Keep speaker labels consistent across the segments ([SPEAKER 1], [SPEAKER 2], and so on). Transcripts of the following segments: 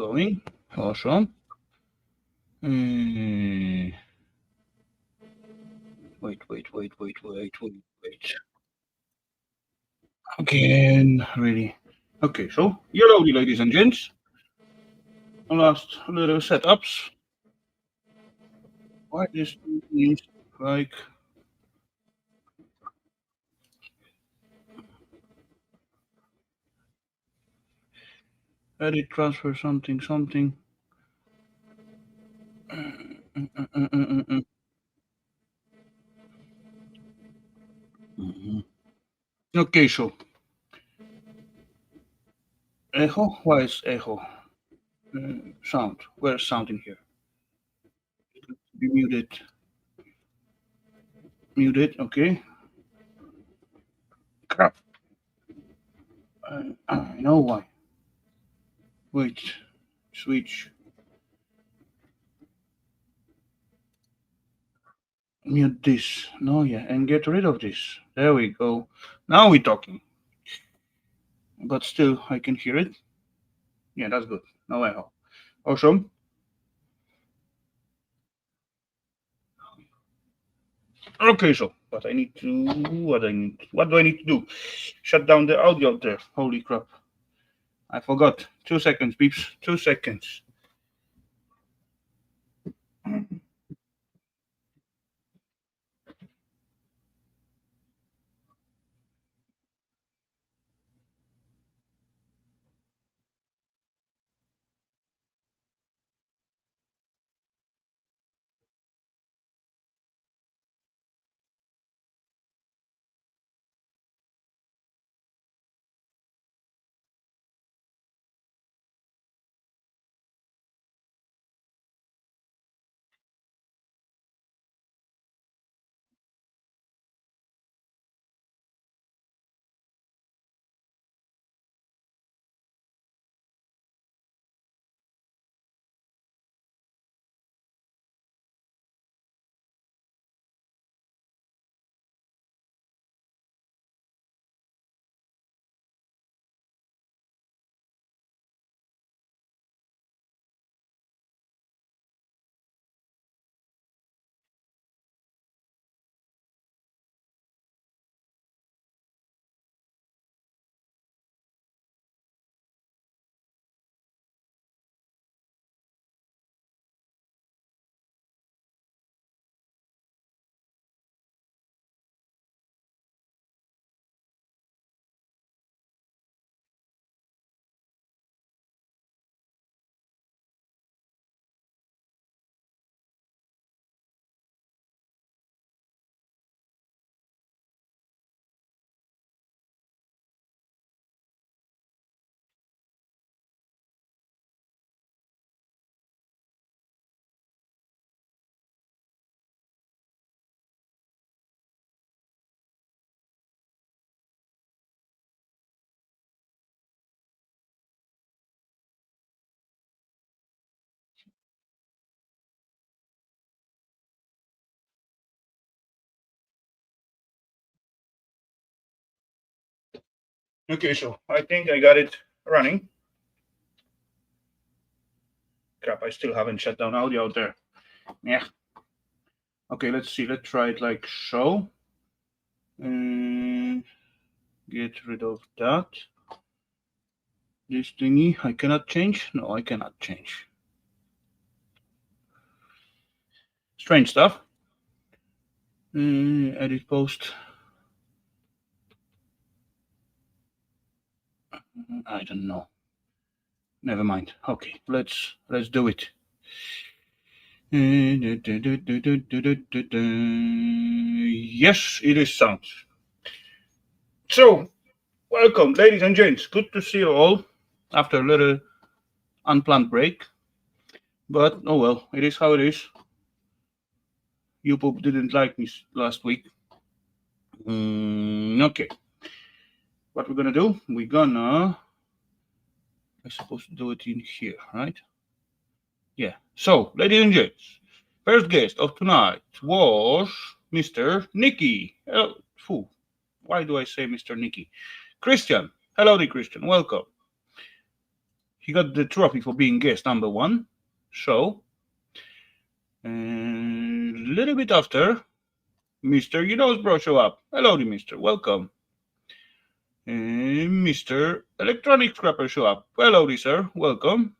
[SPEAKER 1] going. Awesome. Wait. Again, really. Okay, so Hellowdy, ladies and gents. Last little setups. Why this is like edit transfer something. Okay, so echo. Why is echo? Sound. Where's sound in here? Be muted. Muted. Okay. Crap. I know why. Wait. Switch. Mute this. No, yeah, and get rid of this. There we go. Now we're talking. But still, I can hear it. Yeah, that's good. No echo. Awesome. Okay, so what do I need to do? Shut down the audio there. Holy crap. I forgot. 2 seconds, peeps. 2 seconds. Okay, so I think I got it running. Crap, I still haven't shut down audio out there. Yeah. Okay, let's see. Let's try it like so. Get rid of that. This thingy, I cannot change? No, I cannot change. Strange stuff. Edit post. I don't know. Never mind. Okay, let's do it. Yes, it is sound. So, welcome, ladies and gents. Good to see you all after a little unplanned break. But oh well, it is how it is. YouTube didn't like me last week. Okay. What we're gonna do? I'm supposed to do it in here, right? Yeah. So, ladies and gents, first guest of tonight was Mr. Nicky. Why do I say Mr. Nicky? Christian. Hello, Christian. Welcome. he got the trophy for being guest number 1. So, a little bit after, Mr. You Knows Bro show up. Hello, Mr. Welcome. Mr. Electronic Scrapper show up. Hello, sir. Welcome.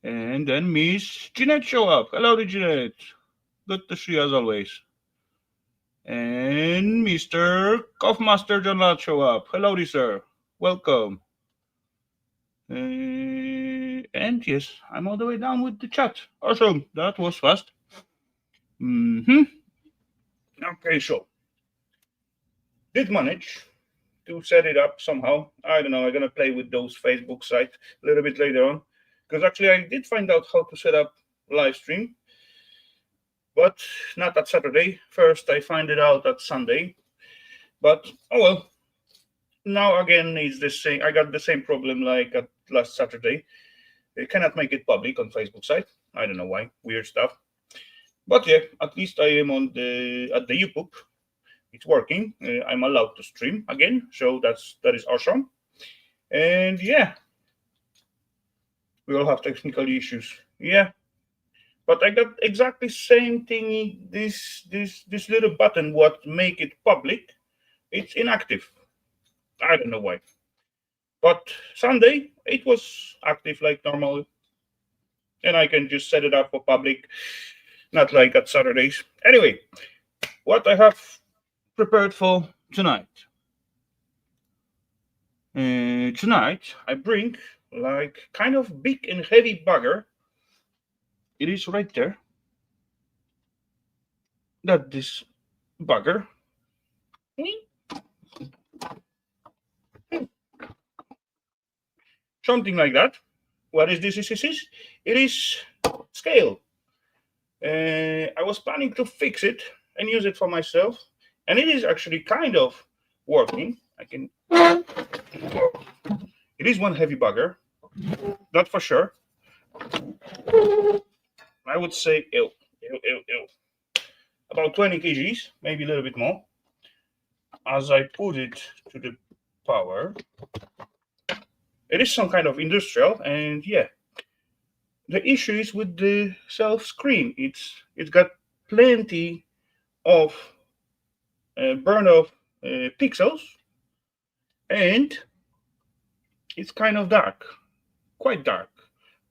[SPEAKER 1] And then Miss Jeanette show up. Hello, Jeanette. Good to see you as always. And Mr. Coughmaster John Lott show up. Hello, sir. Welcome. And yes, I'm all the way down with the chat. Awesome. That was fast. Okay, so did manage to set it up somehow. I don't know. I'm gonna play with those Facebook sites a little bit later on, because actually I did find out how to set up live stream, but not at Saturday. First, I find it out at Sunday. But oh well. Now again, it's the same. I got the same problem like at last Saturday. I cannot make it public on Facebook site. I don't know why. Weird stuff. But yeah, at least I am on the YouTube. It's working. I'm allowed to stream again, so that is awesome. And yeah, we all have technical issues. Yeah, but I got exactly same thing. This little button, what make it public, it's inactive. I don't know why. But Sunday it was active like normal, and I can just set it up for public, not like at Saturdays. Anyway, what I have prepared for tonight. Tonight I bring like kind of big and heavy bugger. It is right there. That this bugger. Something like that. What is this? It is scale. I was planning to fix it and use it for myself, and it is actually kind of working. I can. It is one heavy bugger, that for sure. I would say about 20 kgs, maybe a little bit more. As I put it to the power, it is some kind of industrial, and yeah, the issue is with the self screen. It's got plenty of burn off pixels, and it's kind of dark, quite dark.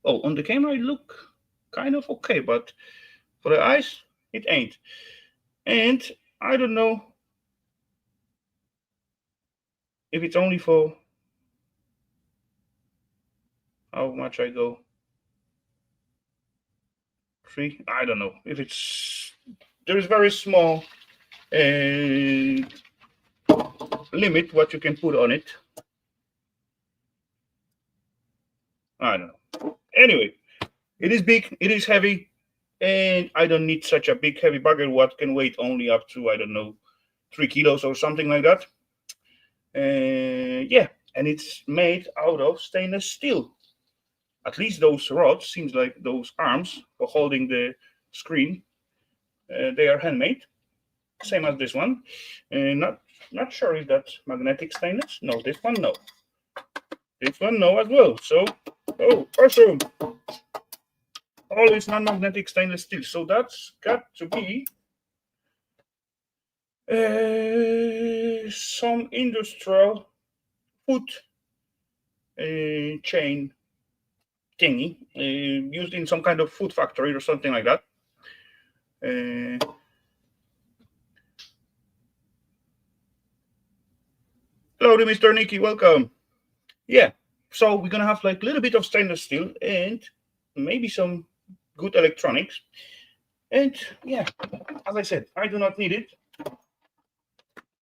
[SPEAKER 1] Oh, on the camera it look kind of okay, but for the eyes it ain't. And I don't know if it's only for how much I go. 3. I don't know if it's. There is very small limit what you can put on it. I don't know. Anyway, it is big, it is heavy, and I don't need such a big heavy bugger what can weight only up to, I don't know, 3 kilos or something like that. Yeah, and it's made out of stainless steel. At least those rods, seems like those arms for holding the screen, they are handmade. Same as this one. Not sure if that's magnetic stainless. No, this one no. This one no as well. So, oh, awesome. All is non-magnetic stainless steel. So that's got to be some industrial food chain thingy used in some kind of food factory or something like that. Hello, Mr. Nicky, welcome. Yeah, so we're gonna have like a little bit of stainless steel and maybe some good electronics. And yeah, as I said, I do not need it.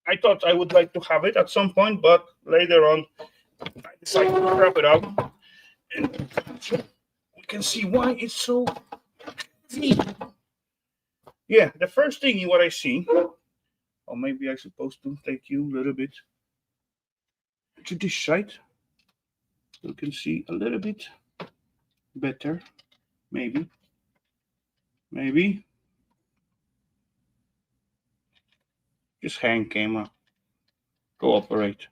[SPEAKER 1] I thought I would like to have it at some point, but later on I decided to scrap it out. And we can see why it's so heavy. Yeah, the first thing in what I see, or maybe I'm supposed to take you a little bit to this side. You can see a little bit better, maybe. Just hang camera, cooperate,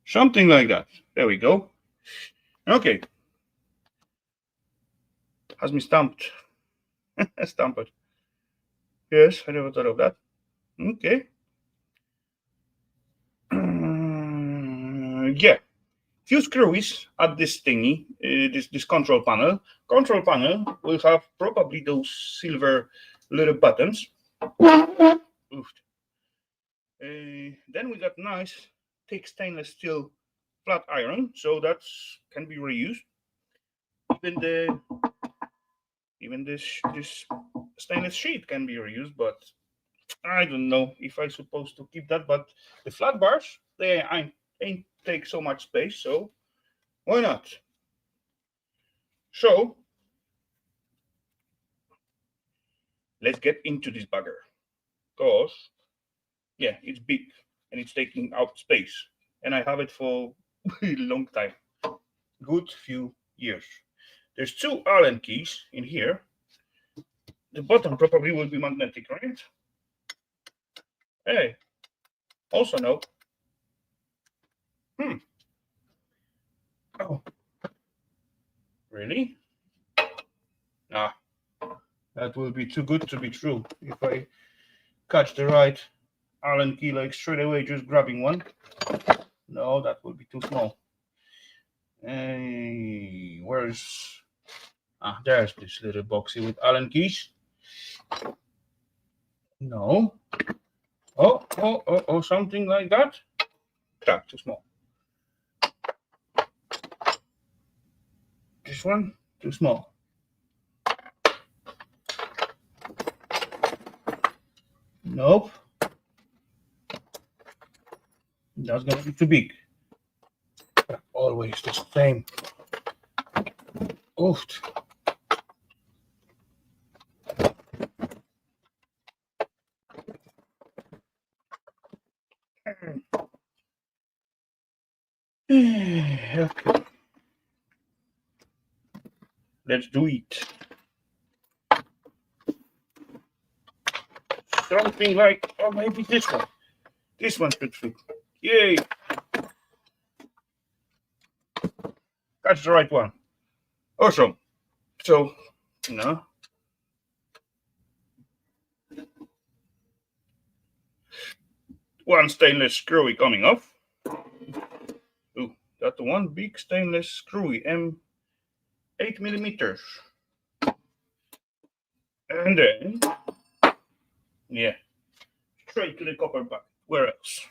[SPEAKER 1] something like that. There we go. Okay. Has me stumped. Stumped. Yes, I never thought of that. Okay. Yeah. Few screws at this thingy, this control panel. Control panel will have probably those silver little buttons. Then we got nice thick stainless steel flat iron, so that can be reused. Even this stainless sheet can be reused, but I don't know if I'm supposed to keep that. But the flat bars, they ain't take so much space, so why not? So let's get into this bugger, cause yeah, it's big and it's taking out space, and I have it for a long time, good few years. There's two Allen keys in here. The bottom probably will be magnetic, right? Hey, also no. Oh, really? Ah, that will be too good to be true if I catch the right Allen key like straight away, just grabbing one. No, that will be too small. Hey, where's... Ah, there's this little boxy with Allen keys. No. Oh, something like that. Crap, too small. This one, too small. Nope. That's gonna be too big. Always the same. Oof. Okay. Let's do it. Something like, or maybe this one. This one should fit. Yay! That's the right one. Awesome. So, no. One stainless screwy coming off. Ooh, that one big stainless screwy, 8 millimeters. And then, yeah, straight to the copper bucket. Where else?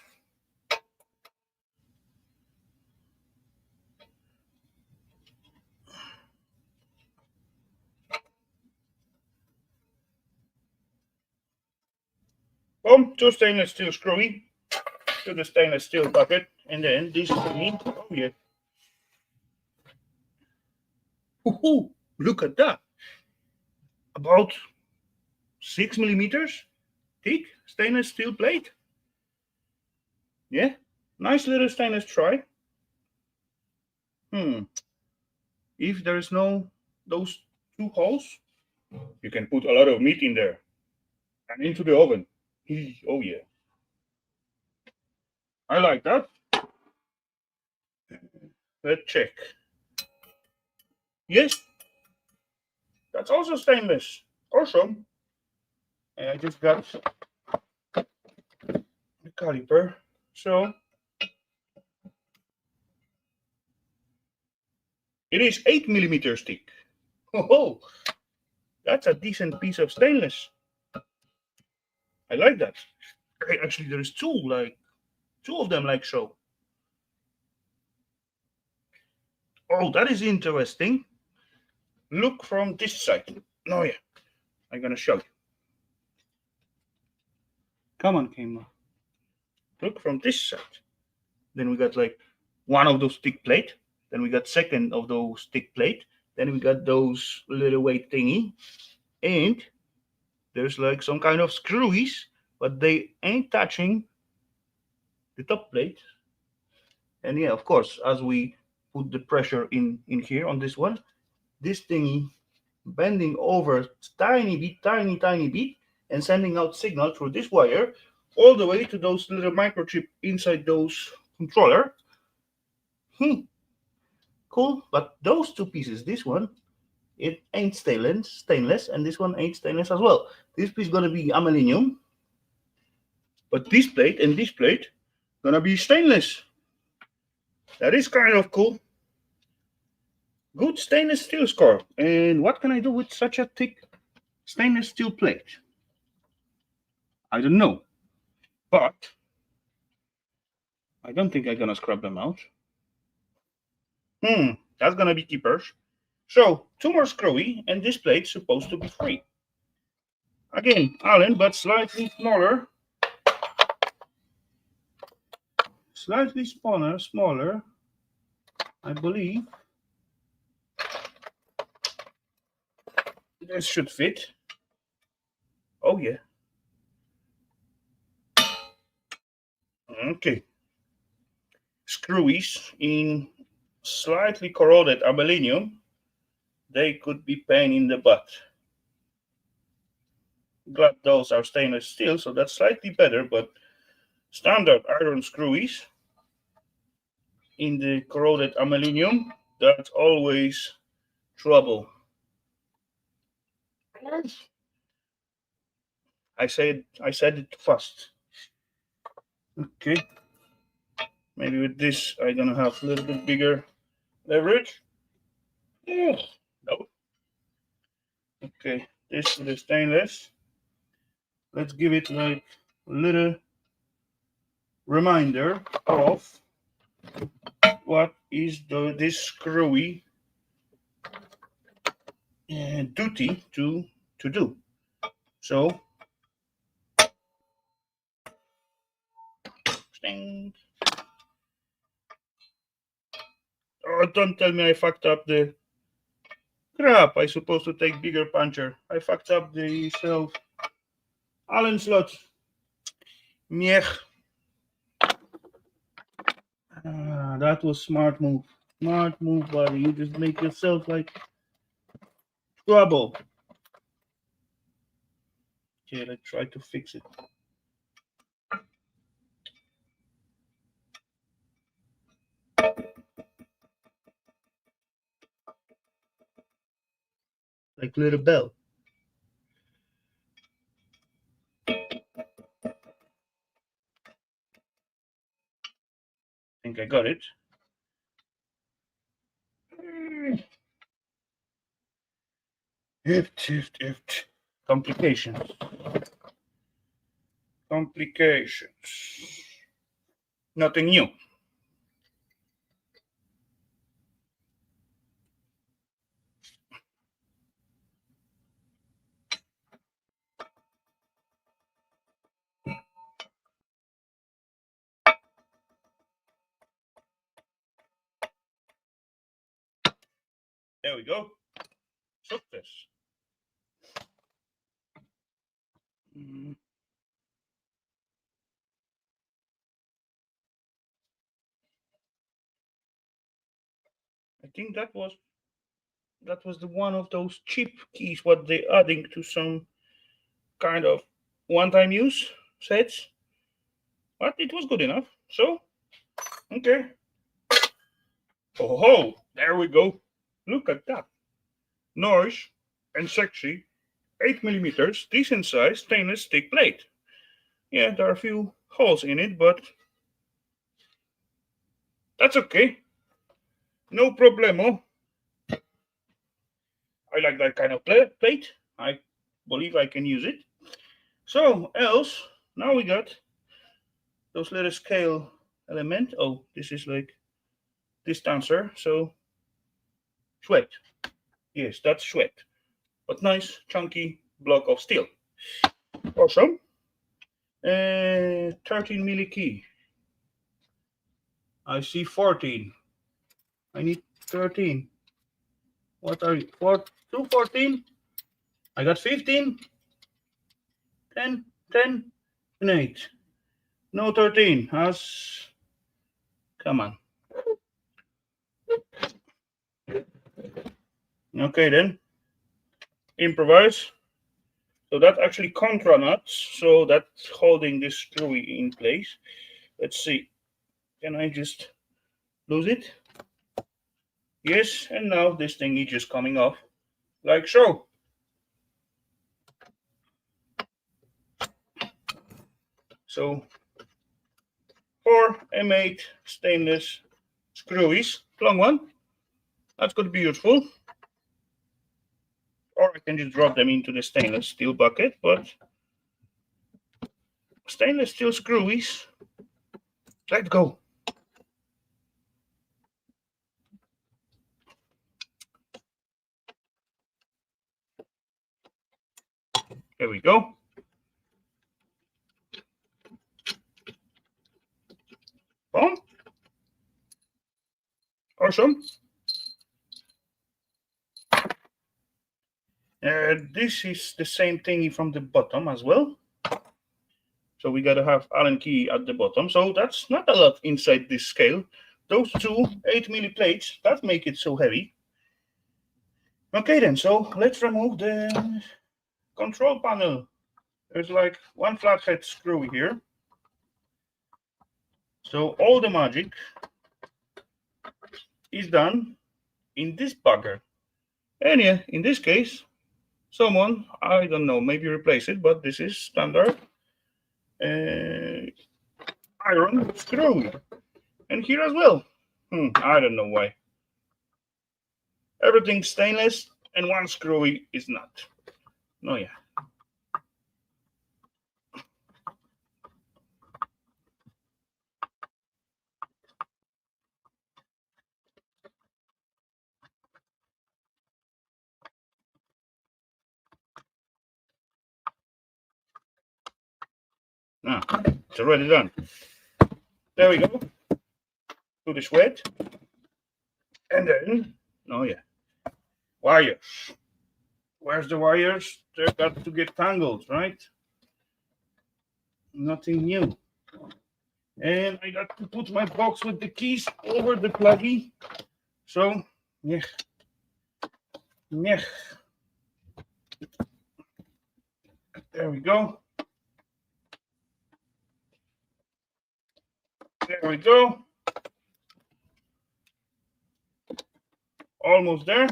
[SPEAKER 1] Boom, two stainless steel screwy to the stainless steel bucket, and then this thingy. Oh yeah. Woohoo! Look at that. About 6 millimeters thick stainless steel plate. Yeah, nice little stainless try. If there is no those two holes, you can put a lot of meat in there and into the oven. Oh yeah, I like that. Let's check. Yes, that's also stainless. Awesome. And I just got the caliper. So it is 8 millimeters thick. Oh, that's a decent piece of stainless. I like that. Actually, there's two of them like so. Oh, that is interesting. Look from this side. Oh yeah, I'm gonna show you. Come on, camera. Look from this side. Then we got like one of those thick plate. Then we got second of those thick plate. Then we got those little weight thingy. And there's like some kind of screws, but they ain't touching the top plate. And yeah, of course, as we put the pressure in here on this one, this thingy bending over tiny bit, and sending out signal through this wire all the way to those little microchip inside those controller. Cool, but those two pieces, this one, it ain't stainless, and this one ain't stainless as well. This piece gonna be aluminum, but this plate and this plate gonna be stainless. That is kind of cool. Good stainless steel score. And what can I do with such a thick stainless steel plate? I don't know, but I don't think I'm gonna scrap them out. That's gonna be keepers. So 2 more screwy, and this plate's supposed to be free. Again, Allen, but slightly smaller. Slightly smaller, I believe. This should fit. Oh yeah. Okay. Screwies in slightly corroded aluminum, they could be pain in the butt. Glad those are stainless steel, so that's slightly better, but standard iron screwies in the corroded aluminum, that's always trouble. I said it fast. Okay. Maybe with this I'm gonna have a little bit bigger leverage. No. Okay, this is the stainless. Let's give it like a little reminder of what is this screwy duty to do. So, sting. Oh, don't tell me I fucked up the crap. I'm supposed to take bigger puncher. I fucked up the self Allen slot. Mech. That was smart move. Smart move, buddy. You just make yourself like trouble. Okay, let's try to fix it. Like little bell. I think I got it. If. Complications. Nothing new. There we go. Success. I think that was the one of those cheap keys what they adding to some kind of one-time use sets. But it was good enough. So, okay. Oh, there we go. Look at that. Nice and sexy. 8mm, decent size stainless steel plate. Yeah, there are a few holes in it, but that's okay. No problemo. I like that kind of plate. I believe I can use it. So, else, now we got those little scale element. Oh, this is like distancer. So, sweat. Yes, that's sweat. But nice, chunky block of steel. Awesome. 13mm key. I see 14. I need 13. What are you? 214? I got 15. 10, 10, and 8. No 13. Come on. Okay then. Improvise. So that actually contra nuts. So that's holding this screwy in place. Let's see. Can I just lose it? Yes, and now this thing is just coming off like so. So 4 M8 stainless screwies, long one. That's going to be useful. Or I can just drop them into the stainless steel bucket, but stainless steel screwies, let's go. There we go. Boom. Awesome. This is the same thingy from the bottom as well. So we got to have Allen key at the bottom. So that's not a lot inside this scale. Those two 8mm plates, that make it so heavy. Okay then, so let's remove the control panel. There's like one flathead screw here. So all the magic is done in this bugger. And yeah, in this case, someone, I don't know, maybe replace it, but this is standard iron screw. And here as well. I don't know why. Everything's stainless and one screw is not. No, yeah. It's already done. There we go. To the sweat. And then, oh yeah, wires. Where's the wires? They've got to get tangled, right? Nothing new. And I got to put my box with the keys over the pluggy. So, yeah. There we go. There we go. Almost there.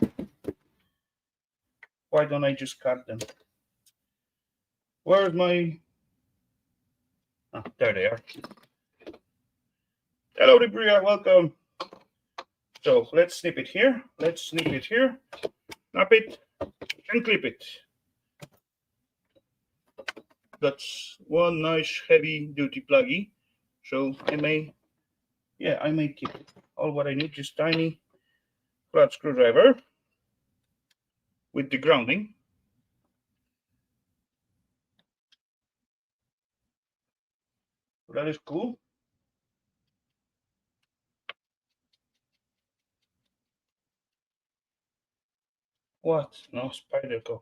[SPEAKER 1] Why don't I just cut them? Where's my... Oh, there they are. Hello, Debria, welcome. So let's snip it here. Let's snip it here. Snap it and clip it. That's one nice heavy duty pluggy. So I may keep it. All what I need is tiny flat screwdriver with the grounding. That is cool. What? No spider go.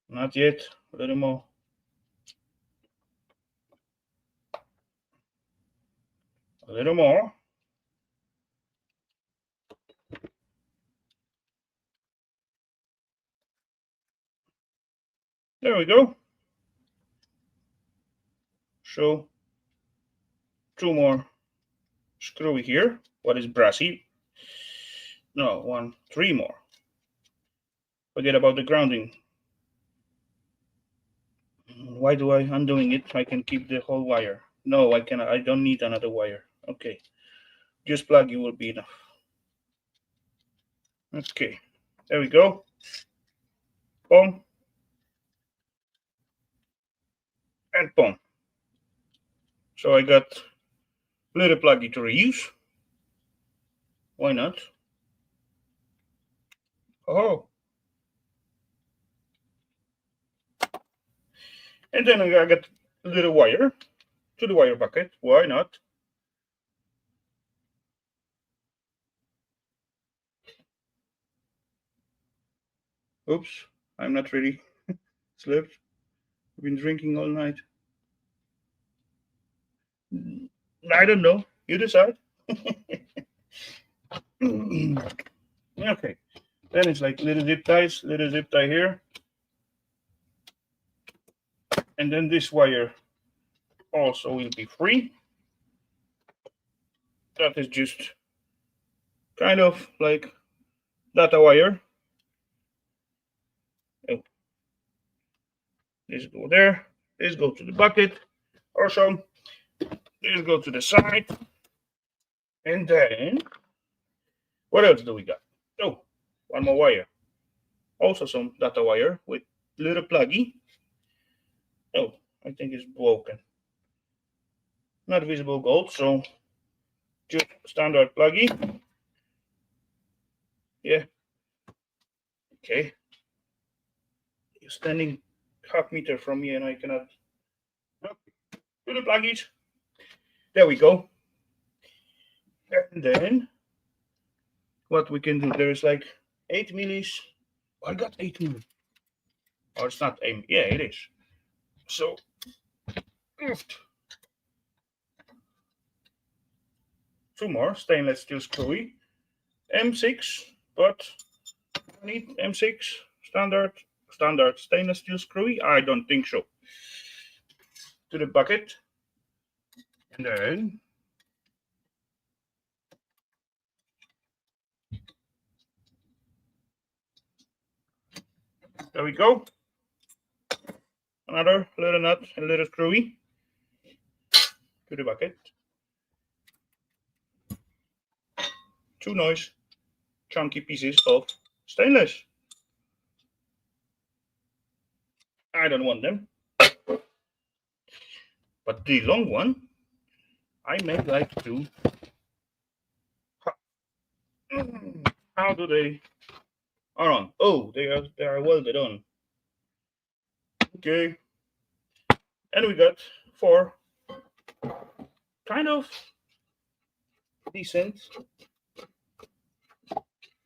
[SPEAKER 1] Not yet. A little more. A little more. There we go. So 2 more screwy here. What is brassy? No, 3 more. Forget about the grounding. Why do I undoing it? I can keep the whole wire. No, I cannot. I don't need another wire. Okay. Just plug you will be enough. Okay. There we go. Boom. And boom. So I got little pluggy to reuse. Why not? Oh. And then I got a little wire to the wire bucket. Why not? Oops, I'm not ready. Slept. I've been drinking all night. I don't know. You decide. Okay. Then it's like little zip tie here. And then this wire also will be free. that is just kind of like data wire. Oh, this go there, this go to the bucket, or so. This go to the side, and then what else do we got? Oh, one more wire. Also some data wire with little pluggy. Oh, I think it's broken. Not visible gold, so just standard pluggy. Yeah. Okay. You're standing half meter from me and I cannot. Okay. To the pluggies. There we go. And then what we can do, there is like 8 millis. I got 8 millis. Or it's not 8. Yeah, it is. So, two more stainless steel screwy. M6, but I need M6 standard stainless steel screwy. I don't think so. To the bucket. And then there we go. Another little nut, a little screwy. To the bucket. Two nice chunky pieces of stainless. I don't want them. But the long one, I may like to. How do they are on? Oh, they are welded on. Okay. And we got 4 kind of decent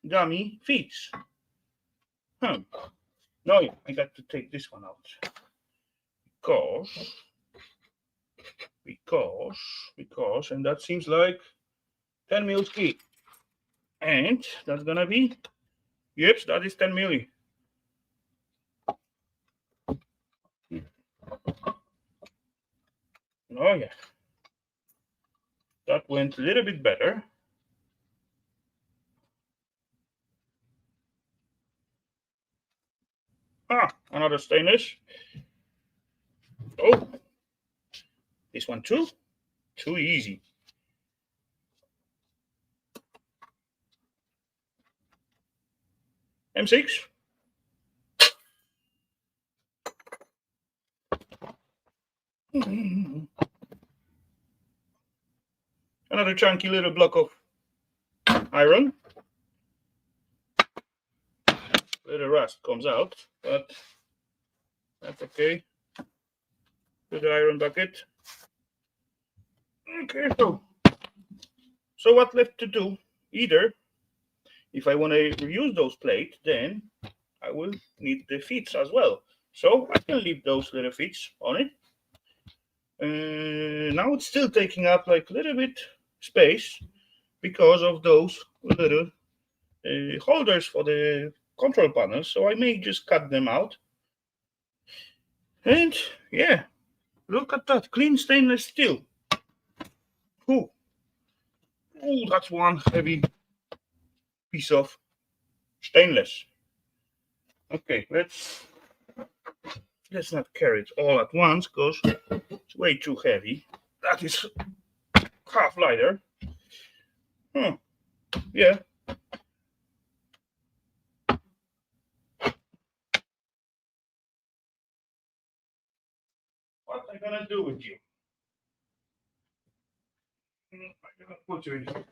[SPEAKER 1] gummy feet. No, yeah, I got to take this one out because, and that seems like 10 mil ski, and that's gonna be, yep, that is 10 milli. Oh yeah, that went a little bit better. Another stainless. Oh, this one too easy. M6. Another chunky little block of iron. Little rust comes out, but that's okay. To the iron bucket. Okay, so what left to do? Either, if I want to reuse those plates, then I will need the feet as well. So I can leave those little feet on it. Now it's still taking up like a little bit space because of those little holders for the control panels. So I may just cut them out. And yeah, look at that, clean stainless steel. Oh, that's one heavy piece of stainless. Okay, let's not carry it all at once because it's way too heavy. That is half lighter. Yeah. What am I gonna do with you? I'm gonna put you in here.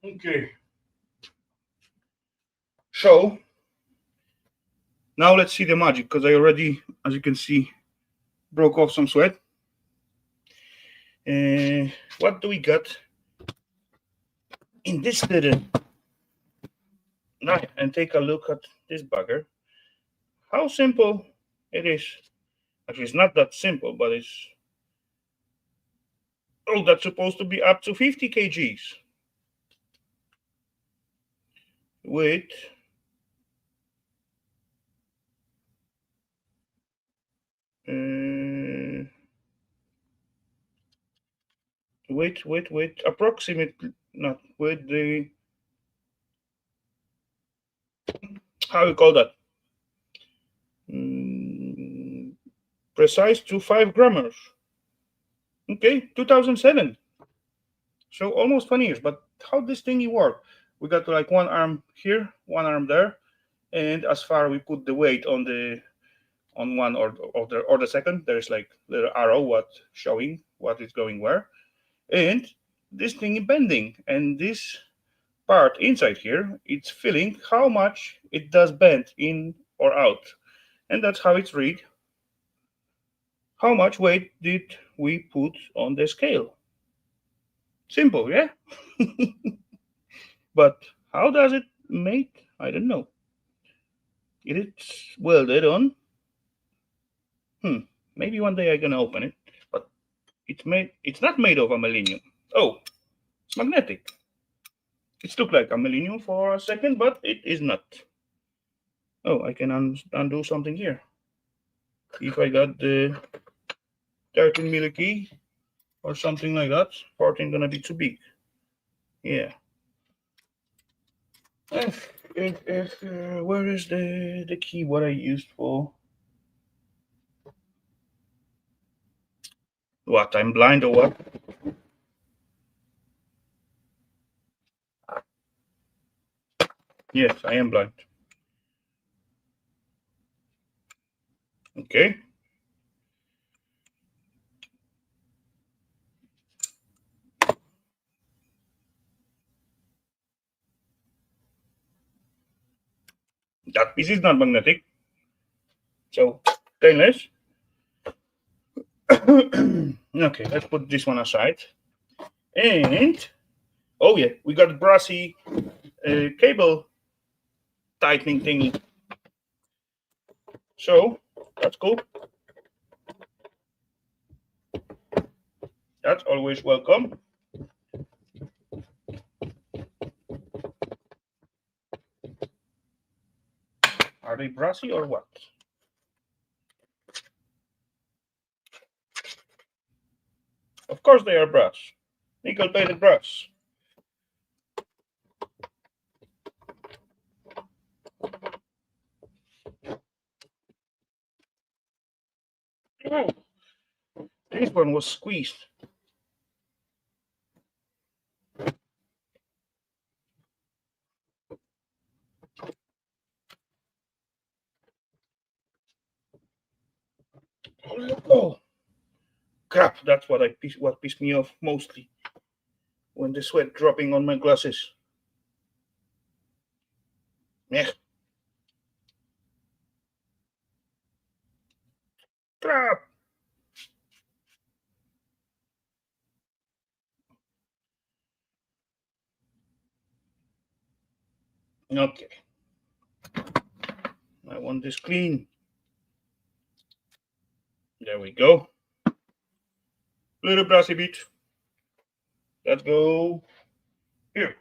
[SPEAKER 1] Okay. So now let's see the magic, because I already, as you can see, broke off some sweat. What do we got in this little? And take a look at this bugger. How simple it is. Actually, it's not that simple, but it's. Oh, that's supposed to be up to 50 kgs. With with approximately, not with the, how you call that, precise to 5 grammars. Okay, 2007. So almost 20 years. But how this thingy work? We got like one arm here, one arm there, and as far we put the weight on the on one or the second, there's like little arrow what showing what is going where, and this thing bending, and this part inside here it's feeling how much it does bend in or out, and that's how it's read how much weight did we put on the scale. Simple, yeah. But how does it make? I don't know. It's welded on. Maybe one day I'm gonna open it, but it's not made of aluminum. Oh, it's magnetic. It looked like aluminum for a second, but it is not. Oh, I can undo something here. If I got the 13 milli key or something like that, 14 gonna be too big. Yeah. Where is the key? What I used for? What? I'm blind or what? Yes, I am blind. Okay. That piece is not magnetic. So stainless. Okay, let's put this one aside. And oh yeah, we got brassy cable tightening thingy. So that's cool. That's always welcome. Are they brassy or what? Of course they are brass. Nickel plated brass. Oh, this one was squeezed. Oh, crap! That's what pissed me off mostly. When the sweat dropping on my glasses. Yeah. Crap! Okay. I want this clean. There we go. Little brassy bit. Let's go here.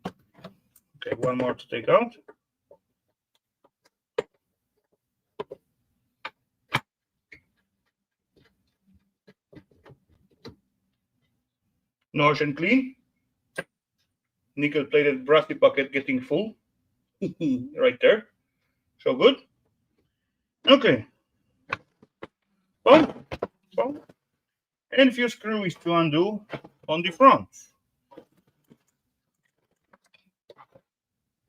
[SPEAKER 1] Okay, one more to take out. Nice and clean. Nickel plated brassy bucket getting full. Right there. So good. Okay. Boom. Boom. And a few screws to undo on the front.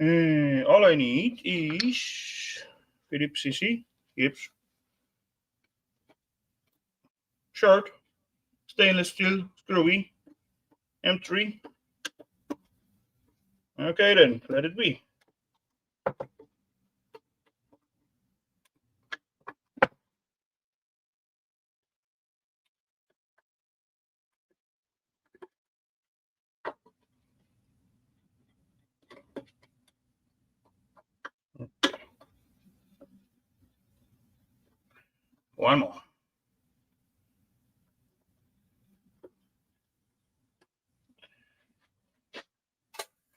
[SPEAKER 1] All I need is Phillips CC. Yep. Short. Stainless steel screwy. M3. Okay then, let it be. One more.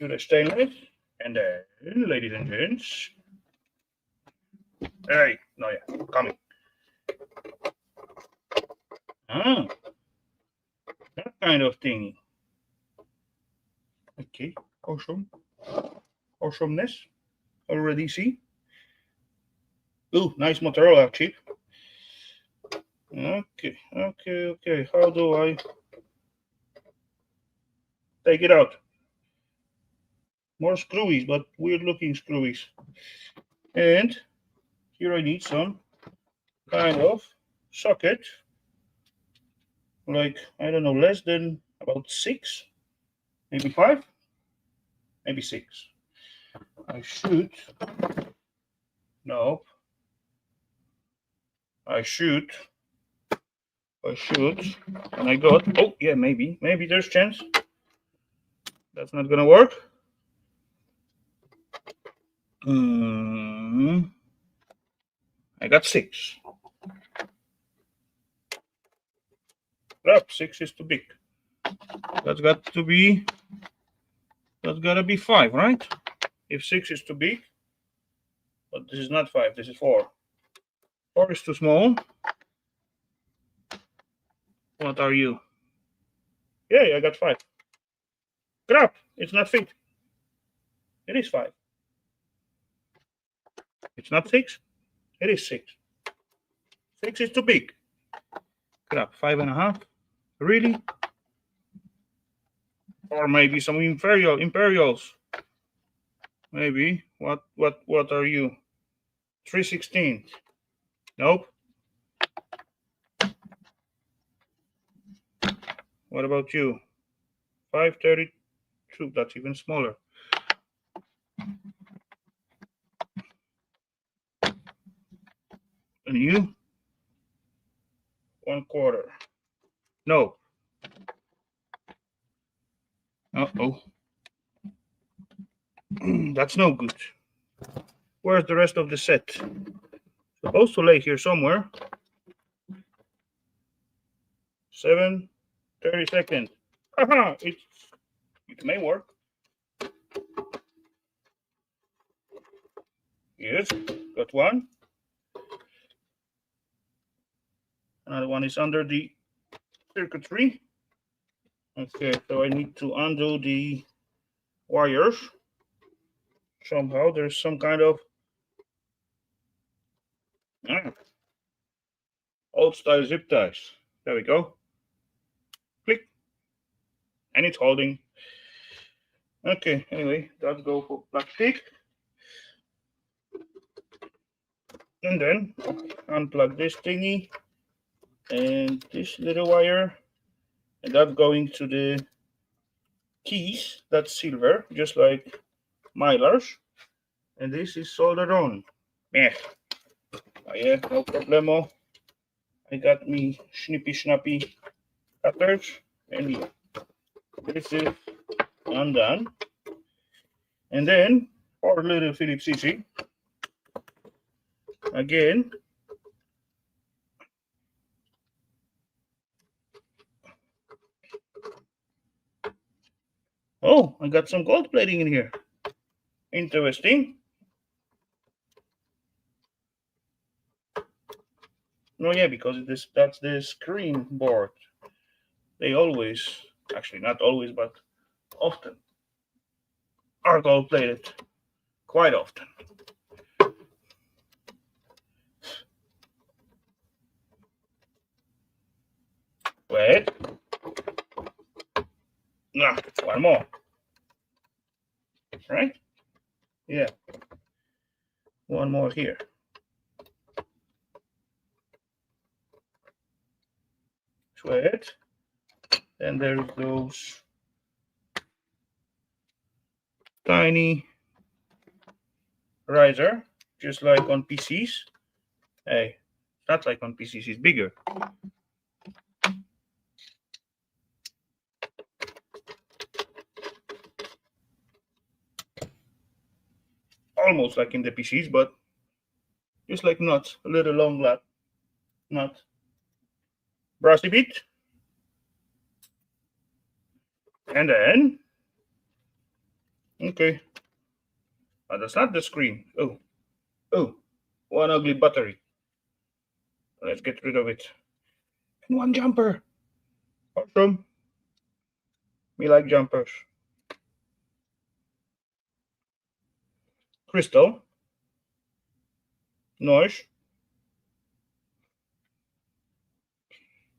[SPEAKER 1] To the stainless, and then, ladies and gents, hey, no, yeah, coming. Ah, that kind of thing. Okay, awesome. Awesomeness. Already see. Ooh, nice Motorola chip. Okay. How do I take it out? More screwies, but weird looking screwies. And here I need some kind of socket. Like, I don't know, less than about 6, maybe 5, maybe 6. I should. No. I should. And I got. Oh, yeah, maybe. Maybe there's chance. That's not gonna work. I got 6. Crap, 6 is too big. That's gotta be 5, right? If 6 is too big. But this is not 5, this is 4. 4 is too small. What are you? Yeah, I got 5. Crap, it's not fit. It is 5. It's not 6. It is 6. 6 is too big. Crap, 5.5. Really? Or maybe some imperials. Maybe. What are you? 3/16. Nope. What about you? 5/32. That's even smaller. And you? 1/4. No. Uh-oh. That's no good. Where's the rest of the set? Supposed to lay here somewhere. 7/32. Haha, it may work. Yes, got one. Another one is under the circuitry. Okay, so I need to undo the wires. Somehow there's some kind of old style zip ties. There we go. Click. And it's holding. Okay, anyway, let's go for plastic. And then unplug this thingy and this little wire. And that's going to the keys. That's silver, just like Mylar's. And this is soldered on. Yeah. Oh, yeah, no problemo. I got me snappy cutters. And yeah, this is undone. And then our little Phillips CC. Again. Oh, I got some gold plating in here. Interesting. No, yeah, because that's the screen board. They always, actually not always, but often are gold plated. Quite often. Wait. Nah, one more. Right? Yeah. One more here. Sweat. Then there's those tiny riser, just like on PCs. Hey, not like on PCs, it's bigger. Almost like in the PCs, but just like nuts, a little long nut. Brassy bit. And then, okay. But that's not the screen. Oh, one ugly battery. Let's get rid of it. And one jumper. Awesome. We like jumpers. Crystal. Noise.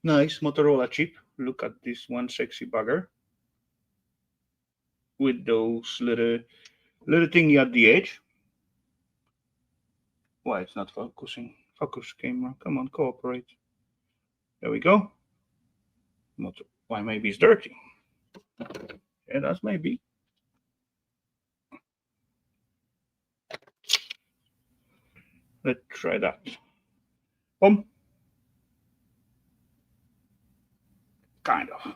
[SPEAKER 1] Nice Motorola chip. Look at this one sexy bugger. With those little thingy at the edge. Why it's not focusing? Focus camera. Come on, cooperate. There we go. Why maybe it's dirty. Yeah, that's maybe. Let's try that. Boom. Kind of.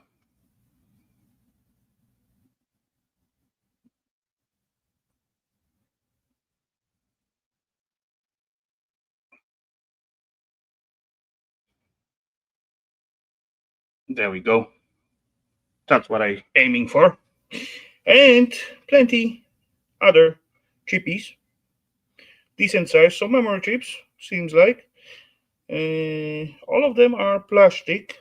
[SPEAKER 1] There we go. That's what I'm aiming for. And plenty other chippies. Decent size. So memory chips, seems like. All of them are plastic.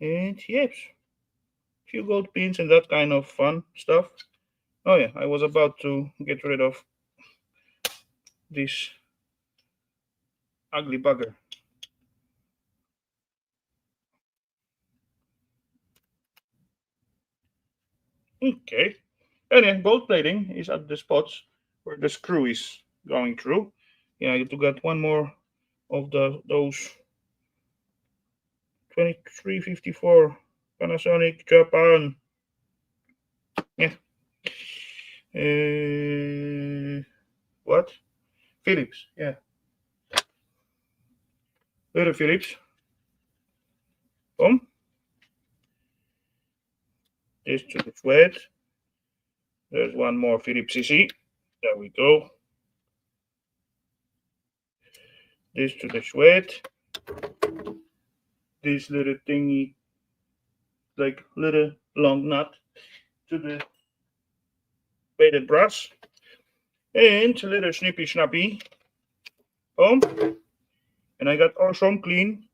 [SPEAKER 1] And yes, few gold pins and that kind of fun stuff. Oh yeah, I was about to get rid of this ugly bugger. Okay. And yeah, gold plating is at the spots where the screw is going through. Yeah, I have to get one more of those 2354 Panasonic Japan. Yeah. What? Philips. Yeah. Little Philips. Boom. This to the thread. There's one more Philips CC. There we go. This to the thread. This little thingy, like little long nut to the weighted brass. And a little snippy snappy. Boom. And I got awesome clean,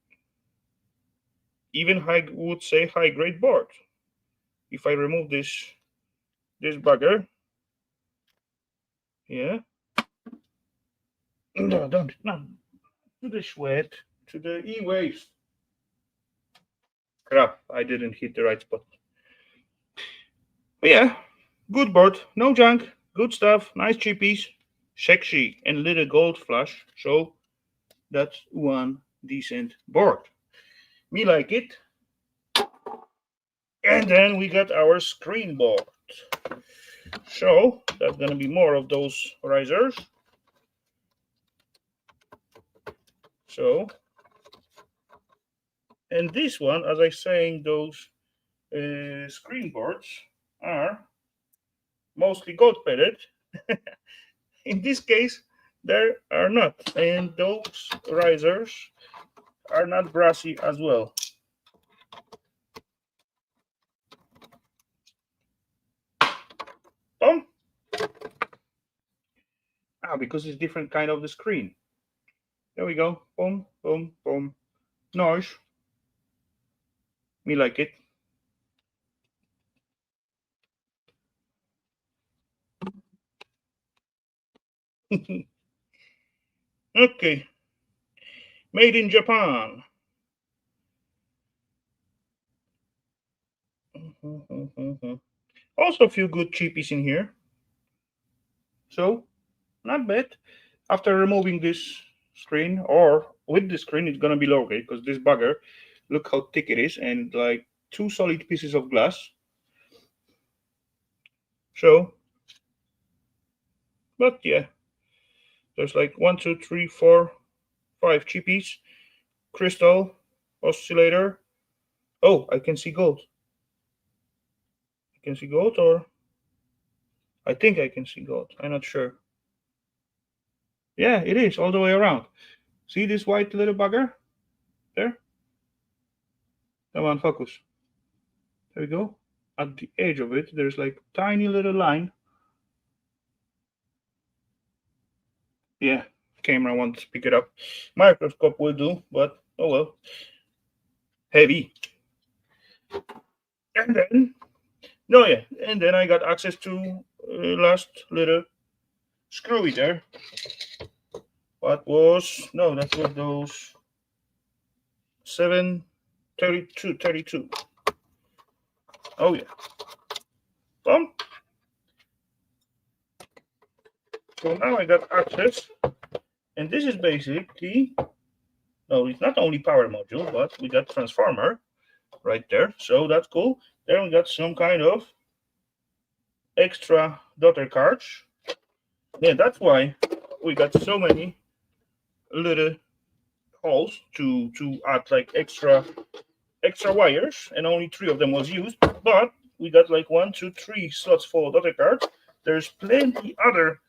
[SPEAKER 1] even I would say high grade board. If I remove this bugger, yeah. No, don't, no, to the sweat, to the e-waves. Crap, I didn't hit the right spot. But yeah, good board, no junk, good stuff, nice chippies, sexy and little gold flash. So that's one decent board. Me like it. And then we got our screen board. So that's gonna be more of those risers. So, and this one, as I saying, those screen boards are mostly gold plated. In this case, there are not, and those risers are not brassy as well. Boom. Because it's different kind of the screen. There we go. Boom, boom, boom. Nice. Me like it. Okay. Made in Japan. Also a few good cheapies in here. So, not bad. After removing this screen, or with the screen, it's gonna be low grade because this bugger, look how thick it is, and like two solid pieces of glass. So, but yeah, there's like 1, 2, 3, 4, 5 chippies, crystal, oscillator. Oh, I can see gold. I can see gold, or I think I can see gold. I'm not sure. Yeah, it is all the way around. See this white little bugger there? Come on, focus. There we go. At the edge of it, there's like tiny little line. Yeah, camera won't pick it up. Microscope will do, but oh well. Heavy. And then, no, yeah, and then I got access to last little screwy there. What was, no, that was those 732. Oh yeah. Well, so now I got access, and this is basically, no, it's not only power module, but we got transformer right there, so that's cool. Then we got some kind of extra daughter cards. Yeah, that's why we got so many little holes to add like extra wires, and only 3 of them was used, but we got like 1, 2, 3 slots for daughter cards. There's plenty other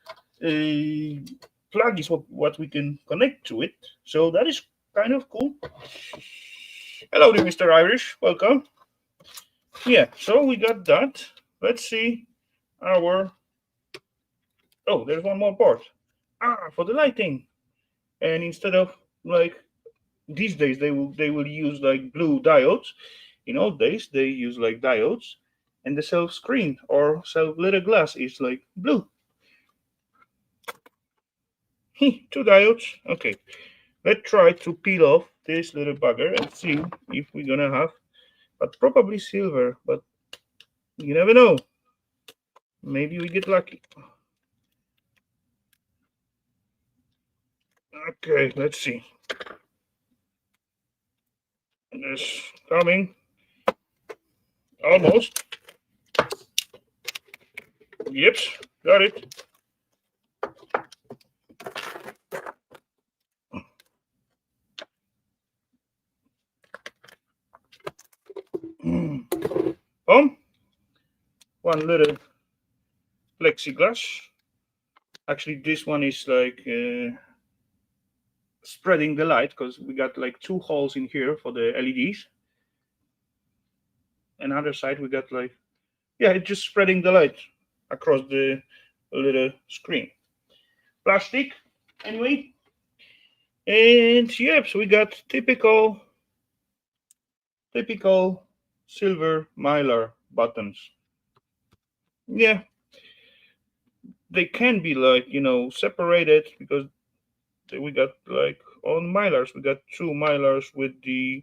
[SPEAKER 1] plugins what we can connect to it, so that is kind of cool. Hello there, Mr. Irish, welcome. Yeah, so we got that. Let's see our, oh, there's one more port for the lighting, and instead of like these days they will use like blue diodes. In old days they use like diodes, and the self screen or self lit glass is like blue. 2 diodes. Okay, let's try to peel off this little bugger and see if we're gonna have, but probably silver, but you never know, maybe we get lucky. Okay, let's see. It's coming. Almost. Yep, got it. One little plexiglass. Actually, this one is like spreading the light, because we got like 2 holes in here for the LEDs. Another side we got like, yeah, it's just spreading the light across the little screen. Plastic, anyway. And yep, so we got typical silver Mylar buttons. Yeah, they can be like, you know, separated, because we got like on Mylars, we got 2 Mylars with the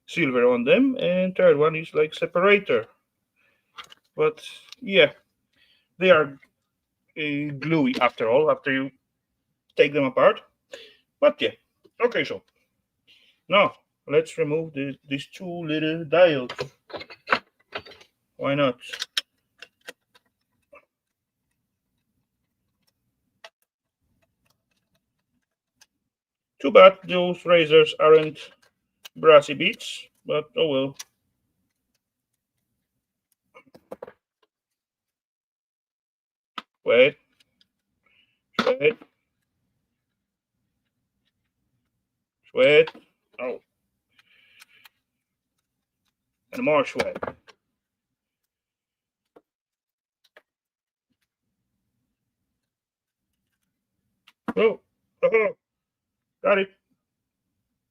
[SPEAKER 1] silver on them, and third one is like separator. But yeah, they are gluey after all, after you take them apart. But yeah, okay, so now let's remove these 2 little diodes. Why not? Too bad those razors aren't brassy beads, but oh well. Wait. Oh. And more sweat. Oh. Got it.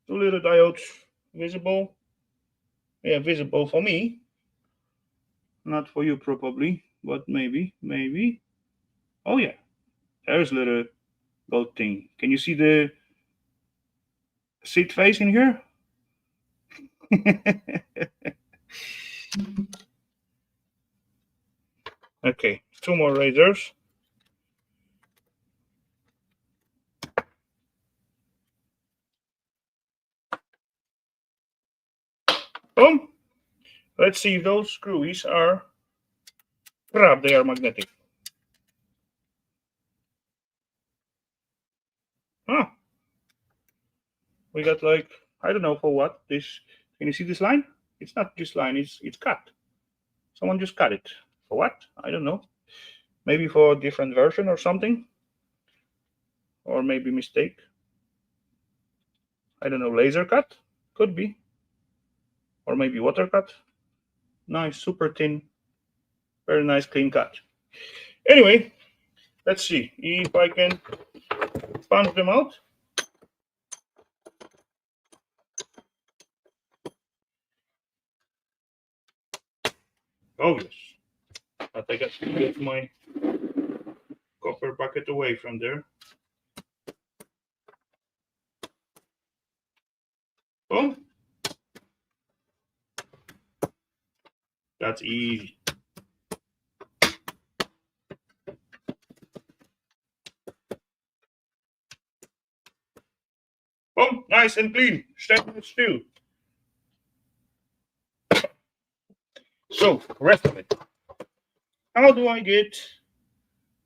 [SPEAKER 1] 2 little diodes visible. Yeah, visible for me. Not for you probably, but maybe. Oh yeah, there's a little gold thing. Can you see the seat face in here? Okay, 2 more razors. Boom. Let's see if those screwies are crap. They are magnetic. Huh. We got like, I don't know for what this. Can you see this line? It's not this line. It's cut. Someone just cut it. For what? I don't know. Maybe for a different version or something. Or maybe mistake. I don't know. Laser cut? Could be. Or maybe water cut. Nice, super thin. Very nice, clean cut. Anyway, let's see if I can punch them out. Oh yes, but I got to get my copper bucket away from there. Boom. That's easy. Boom, nice and clean. Stainless steel. So, rest of it. How do I get...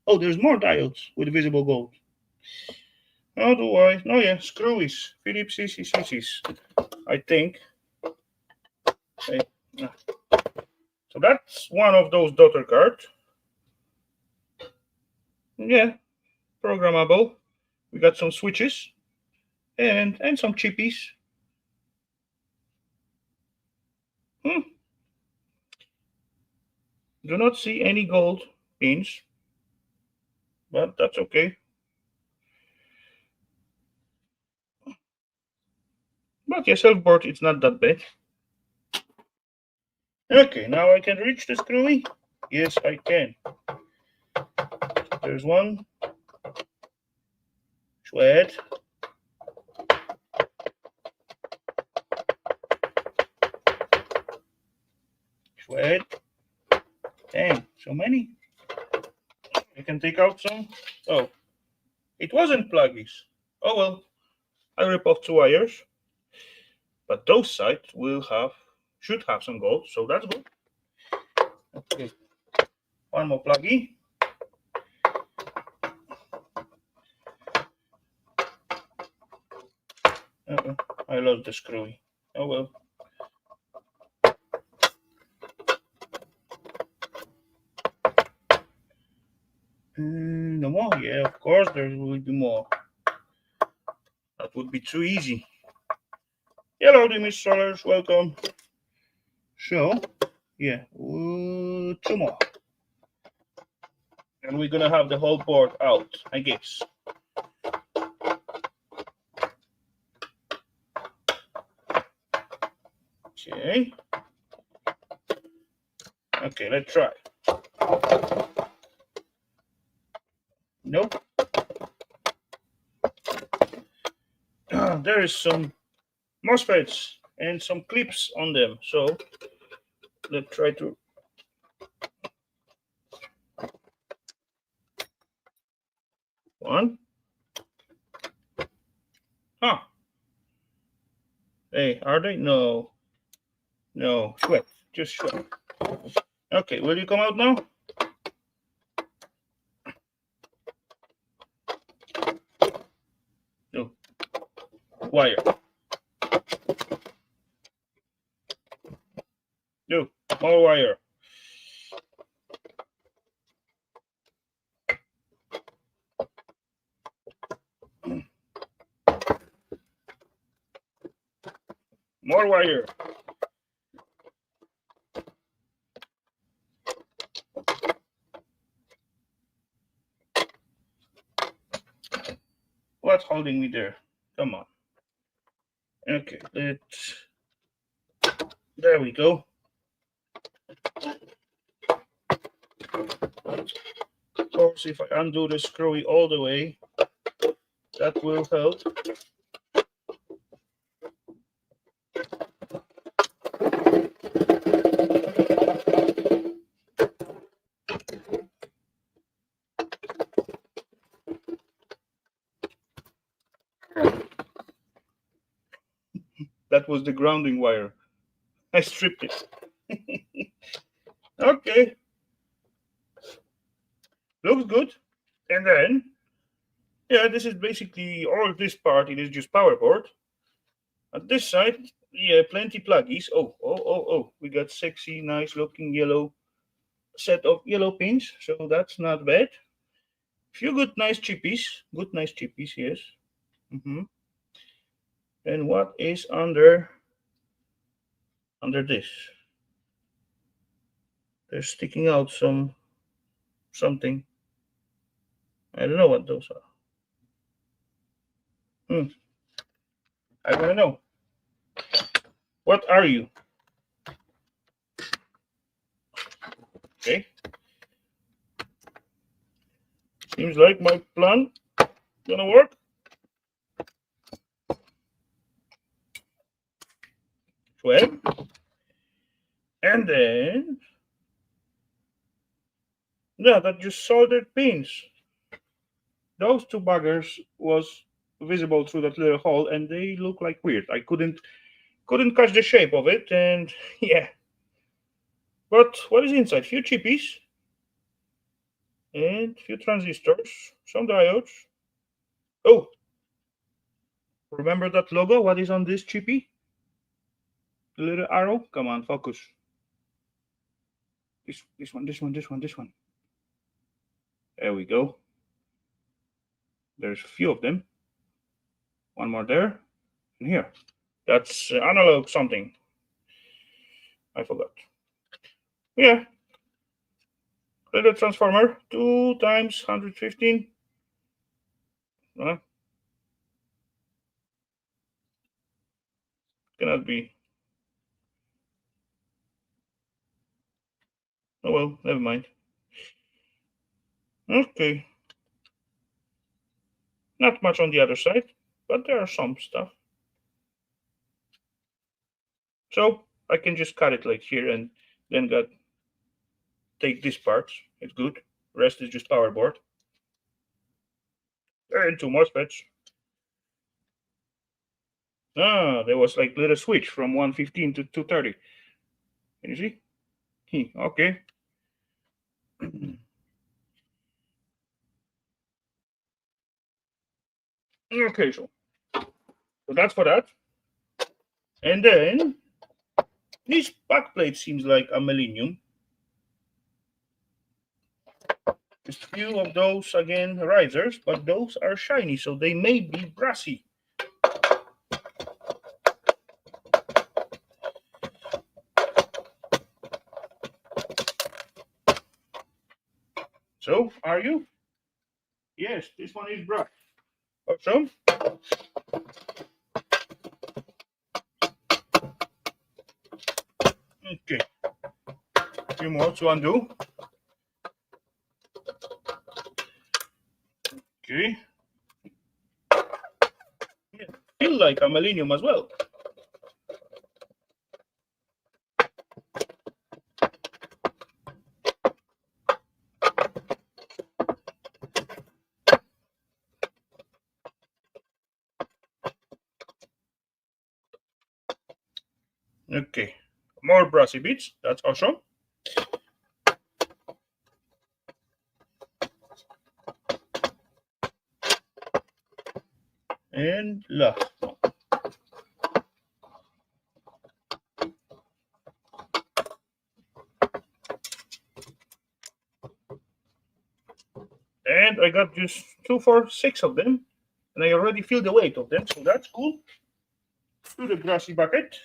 [SPEAKER 1] Oh, there's more diodes with visible gold. How do I... Oh yeah, screwies. Philips CCCCs. I think. Okay. So that's one of those daughter cards. Yeah, programmable. We got some switches and some chippies. Do not see any gold pins, but that's okay. But yeah, self-board, it's not that bad. Okay, now I can reach the screwy. Yes, I can. There's one. Sweat. Sweat. Damn, so many. I can take out some. Oh, it wasn't pluggies. Oh well, I rip off 2 wires. But those sides should have some gold, so that's good. Okay, one more pluggy. I lost the screwy. Oh well. No more? Yeah, of course there will be more. That would be too easy. Hellowdy, Miss Solers, welcome. So, yeah, 2 more. And we're gonna have the whole board out, I guess. Okay. Okay, let's try. Nope. There is some MOSFETs and some clips on them, so let's try to... One. Huh. Hey, are they? No. No, sweat. Just sweat. Okay, will you come out now? No. Wire. No, more wire. More wire. What's holding me there? Come on. Okay, let's... There we go. Of course, if I undo the screwy all the way, that will help. That was the grounding wire. I stripped it. Okay. Looks good. And then, yeah, this is basically all this part. It is just power board. On this side, yeah, plenty pluggies. Oh. We got sexy, nice looking yellow set of yellow pins. So that's not bad. Few good, nice chippies. Good, nice chippies, yes. And what is under this? They're sticking out something. I don't know what those are. I want to know. What are you? Okay. Seems like my plan gonna work. Well, and then yeah, that just soldered pins. Those two buggers was visible through that little hole, and they look like weird. I couldn't catch the shape of it, and yeah. But what is inside? Few chippies and few transistors, some diodes. Oh, remember that logo? What is on this chippy? The little arrow. Come on, focus. This one. There we go. There's a few of them. One more there, and here. That's analog something. I forgot. Yeah, little transformer. 2 times 115. Cannot be. Oh well, never mind. Okay. Not much on the other side, but there are some stuff. So I can just cut it like here and then take this part. It's good. Rest is just power board. And 2 MOSFETs. Ah, there was like little switch from 115 to 230. Can you see? Okay. Okay, so that's for that. And then this backplate seems like a millennium. Just a few of those again risers, but those are shiny, so they may be brassy. So, are you? Yes, this one is brass. Awesome. Okay. A few more to undo. Okay. Yeah, feel like a millennium as well. Okay. More brassy bits. That's awesome. And last one. And I got just 2, 4, 6 of them. And I already feel the weight of them, so that's cool. To the brassy bucket.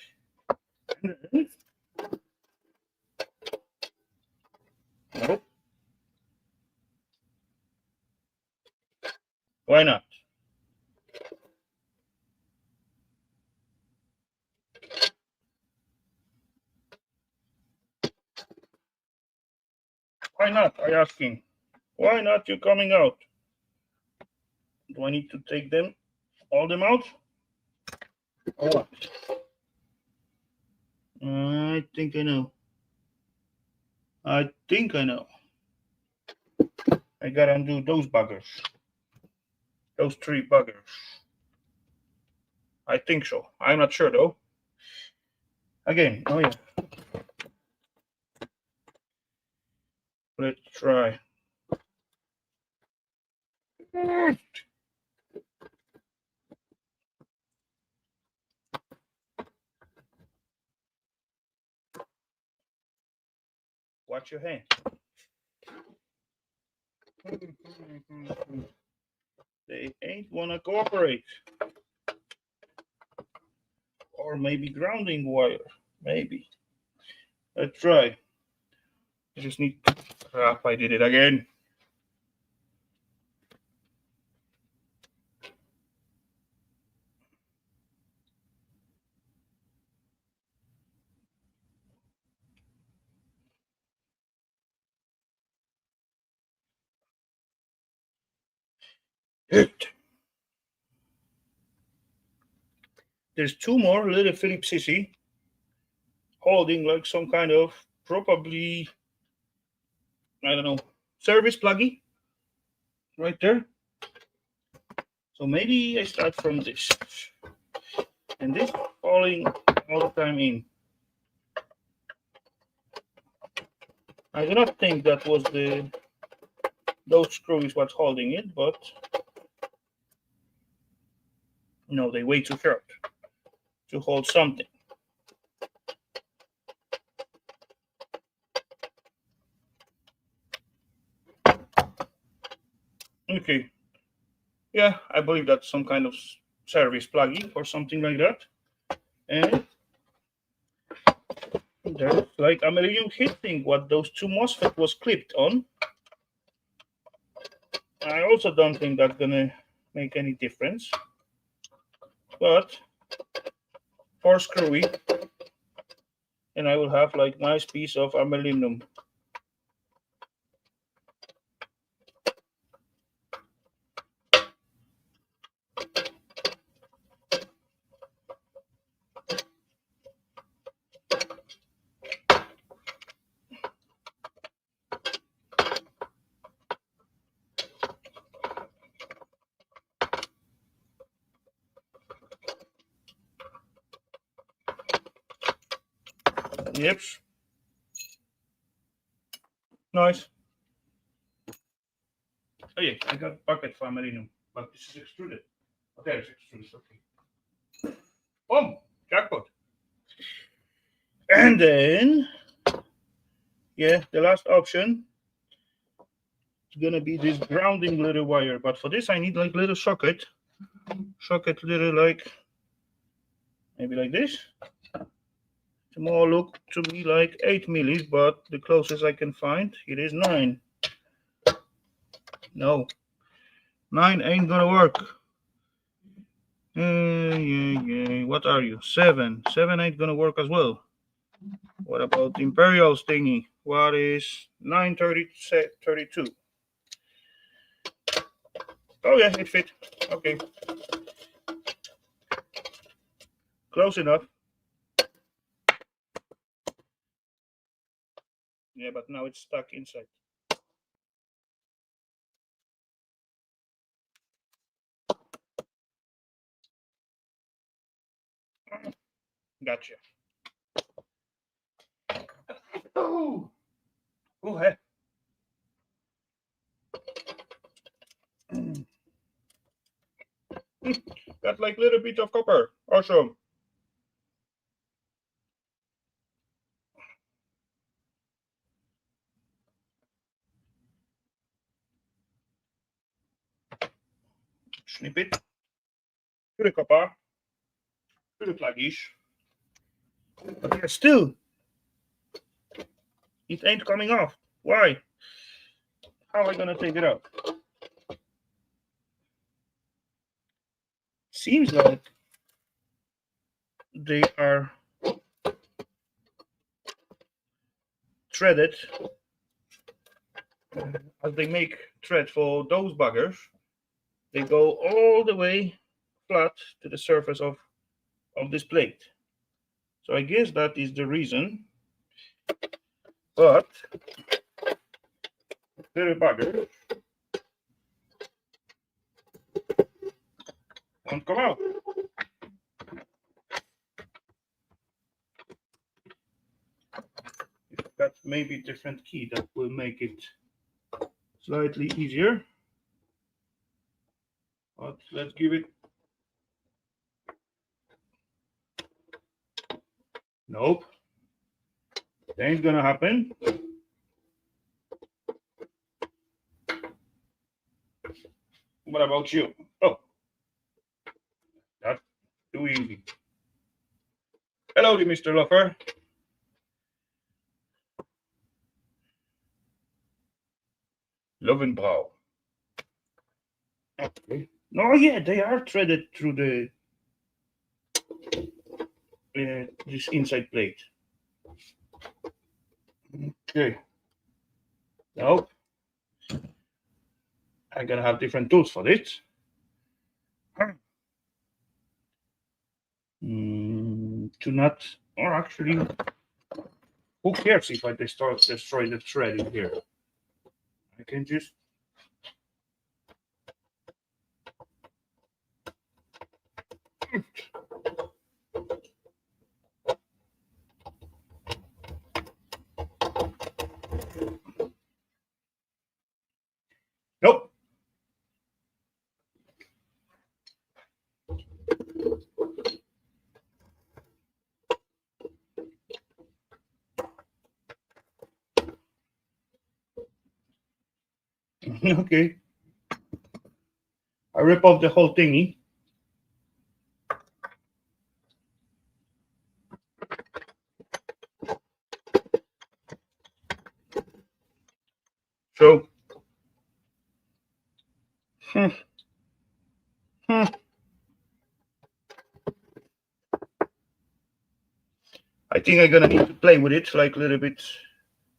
[SPEAKER 1] Nope. Why not? Why not? I asking. Why not you coming out? Do I need to take them, all them out? Or what? I think I know. I gotta undo those buggers. Those 3 buggers. I think so. I'm not sure though. Again, oh yeah. Let's try. Watch your hand. They ain't wanna cooperate. Or maybe grounding wire. Maybe. Let's try. I just need. Crap, I did it again. It. There's two more little Phillips sissy holding like some kind of probably, I don't know, service pluggy right there. So maybe I start from this. And this falling all the time in. I do not think that was those screws what's holding it, but no, they way too short to hold something. Okay, yeah, I believe that's some kind of service pluggy or something like that. And there's like a aluminum heatsink what those two MOSFET was clipped on. I also don't think that's gonna make any difference, but 4 screwy, and I will have like nice piece of aluminum. Yep. Nice. Oh yeah, I got a bucket for aluminum, but this is extruded. Oh, there it's extruded, okay. Boom! Jackpot. And then, yeah, the last option is gonna be this grounding little wire, but for this I need like little socket little like, maybe like this. It's more look to me like 8 millis, but the closest I can find, it is 9. No, 9 ain't gonna work. Yeah. What are you? 7. 7 ain't gonna work as well. What about the Imperials thingy? What is 932? Oh yeah, it fit. Okay. Close enough. Yeah, but now it's stuck inside. Gotcha. Oh, hey. Got like little bit of copper. Awesome. Snip it. To the copper. To the pluggies. But yeah, still, it ain't coming off. Why? How am I gonna take it out? Seems like they are threaded as they make thread for those buggers. They go all the way flat to the surface of this plate. So I guess that is the reason. But the bugger won't come out. That may be a different key that will make it slightly easier. But let's give it. Nope. That ain't gonna happen. What about you? Oh, that's too easy. Hello, Mr. Lofer. Lovenbrow. Okay. Oh yeah, they are threaded through the this inside plate. Okay. Nope. I'm gonna have different tools for this. To not, or actually, who cares if I destroy the thread in here? I can just nope. Okay. I rip off the whole thingy. So, I think I'm gonna need to play with it like a little bit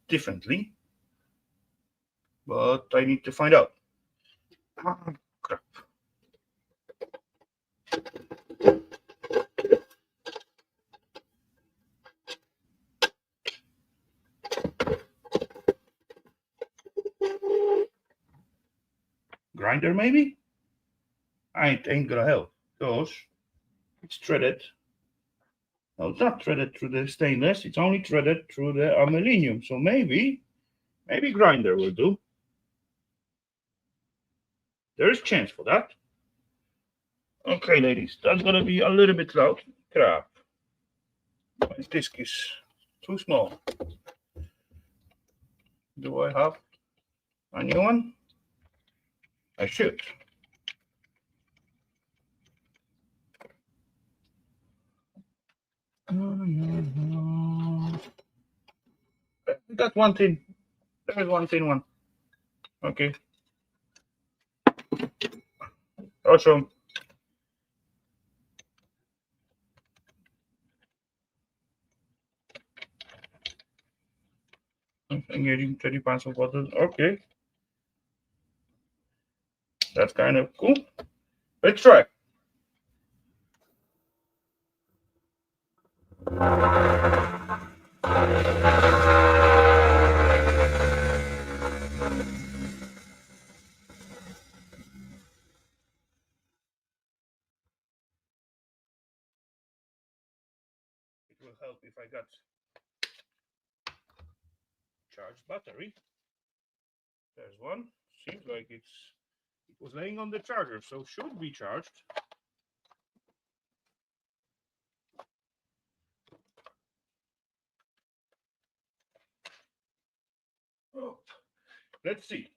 [SPEAKER 1] differently, but I need to find out. Ah, crap. Grinder maybe? I ain't gonna help because it's threaded. No, it's not threaded through the stainless. It's only threaded through the aluminium. So maybe grinder will do. There is chance for that. Okay, ladies, that's gonna be a little bit loud. Crap. My disc is too small. Do I have a new one? I should. That one thin. There's one thin one. Okay. Awesome. Engaging 30 pounds of water. Okay. That's kind of cool. Let's try. It will help if I got charged battery. There's one. Seems like it was laying on the charger, so should be charged. Oh, let's see.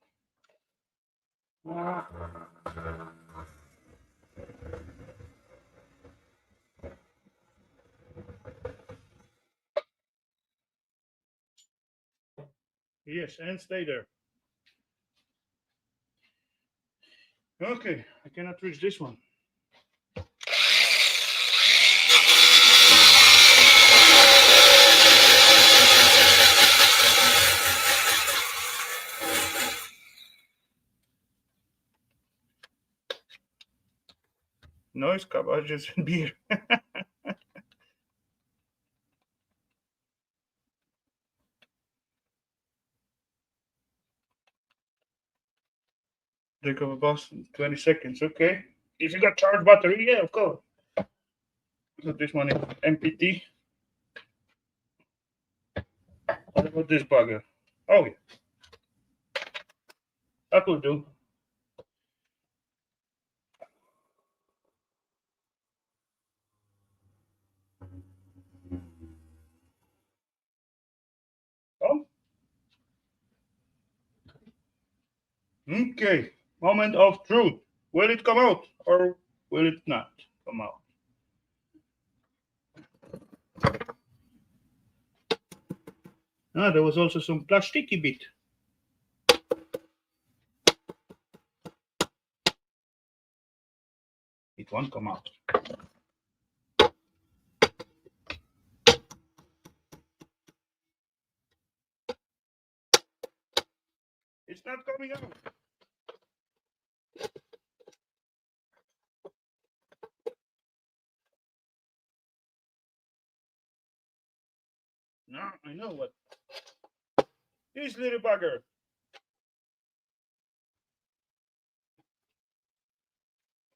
[SPEAKER 1] Yes, and stay there. Okay, I cannot reach this one. Noise cabbages and beer. Drink of a bus in 20 seconds. Okay. If you got charged battery, yeah, of course. So this one is MPT. What about this bugger? Oh yeah, that will do. Oh. Okay. Moment of truth. Will it come out or will it not come out? Ah, there was also some plasticky bit. It won't come out. It's not coming out. No, I know what. This little bugger.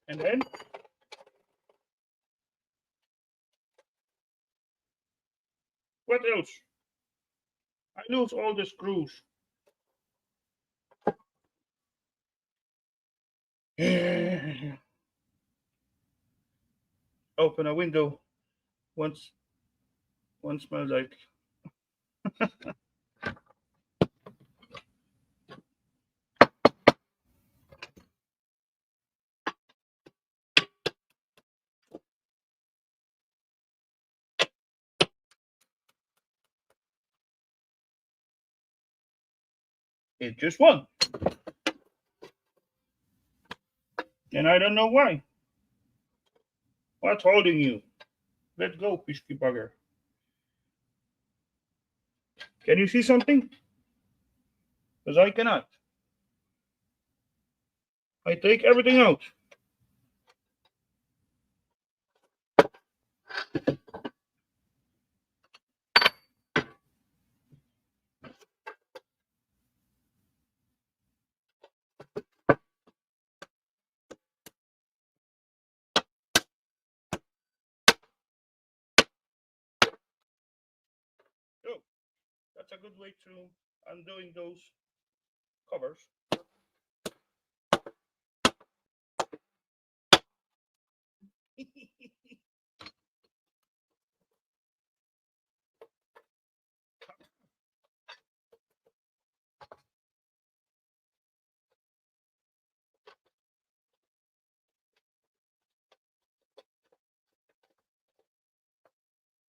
[SPEAKER 1] And then what else? I lose all the screws. Open a window. Once smells like. It's just one. And I don't know why. What's holding you? Let go, pisky bugger. Can you see something? Because I cannot. I take everything out. Oh, that's a good way to undoing those covers.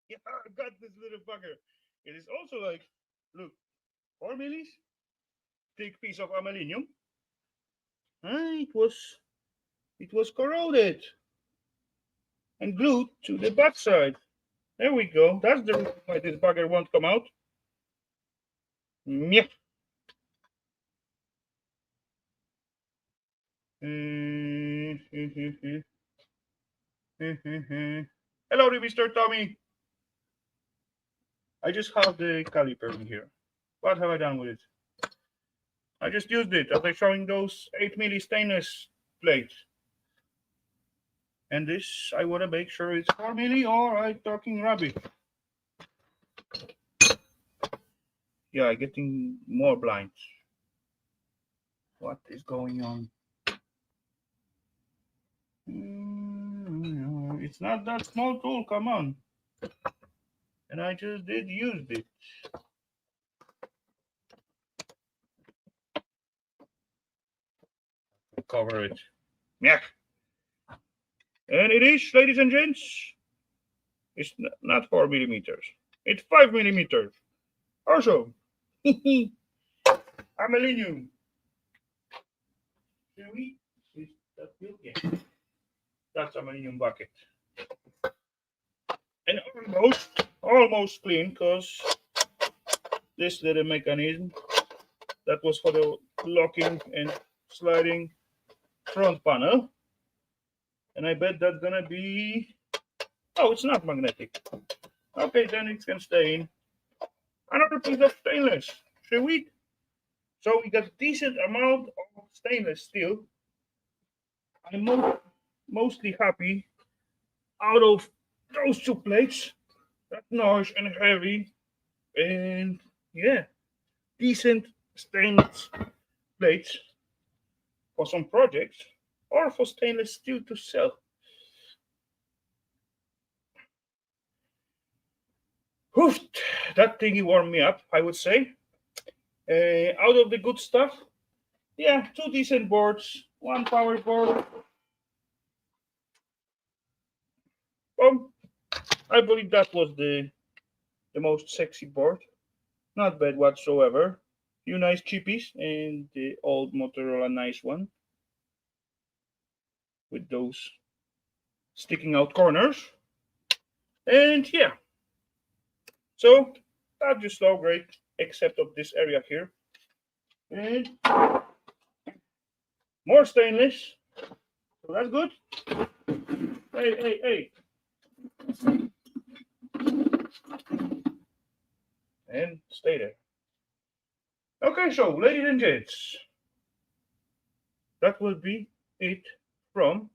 [SPEAKER 1] Yeah, I got this little bugger. It is also like, look, 4 millis, big piece of aluminium. It was corroded and glued to the backside. There we go. That's the reason why this bugger won't come out. Yeah. Hello, Mr. Tommy. I just have the caliper in here. What have I done with it? I just used it after showing those 8 milli stainless plates. And this, I want to make sure it's 4 milli or I'm talking rubbish. Yeah, I'm getting more blind. What is going on? It's not that small tool, come on. And I just did use it. Cover it. Yeah. And it is, ladies and gents, it's not 4 millimeters. It's 5 millimeters. Also, aluminium. Shall we? Is that you? Yeah. That's aluminium bucket. And almost clean, because this little mechanism that was for the locking and sliding front panel. And I bet that's gonna be, oh, it's not magnetic. Okay, then it can stay in. Another piece of stainless. Shall we? So we got a decent amount of stainless steel. I'm mostly happy out of those two plates. That's nice and heavy. And yeah, decent stainless plates for some projects or for stainless steel to sell. Oof, that thingy warmed me up, I would say. Out of the good stuff, yeah, two decent boards, one power board. I believe that was the most sexy board. Not bad whatsoever. Few nice cheapies and the old Motorola nice one with those sticking out corners. And yeah, so that just all great except of this area here. And more stainless. So that's good. Hey. and stay there. Okay, so ladies and gents, that will be it from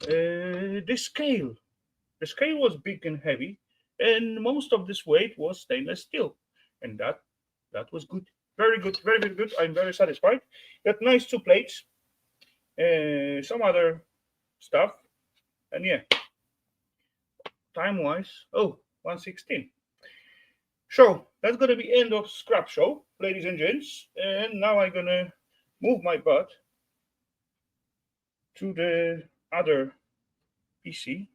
[SPEAKER 1] this scale. The scale was big and heavy, and most of this weight was stainless steel, and that was good, very good, very very good. I'm very satisfied. Got nice two plates, some other stuff, and yeah, time wise, 1:16. So that's gonna be end of scrap show, ladies and gents. And now I'm gonna move my butt to the other PC.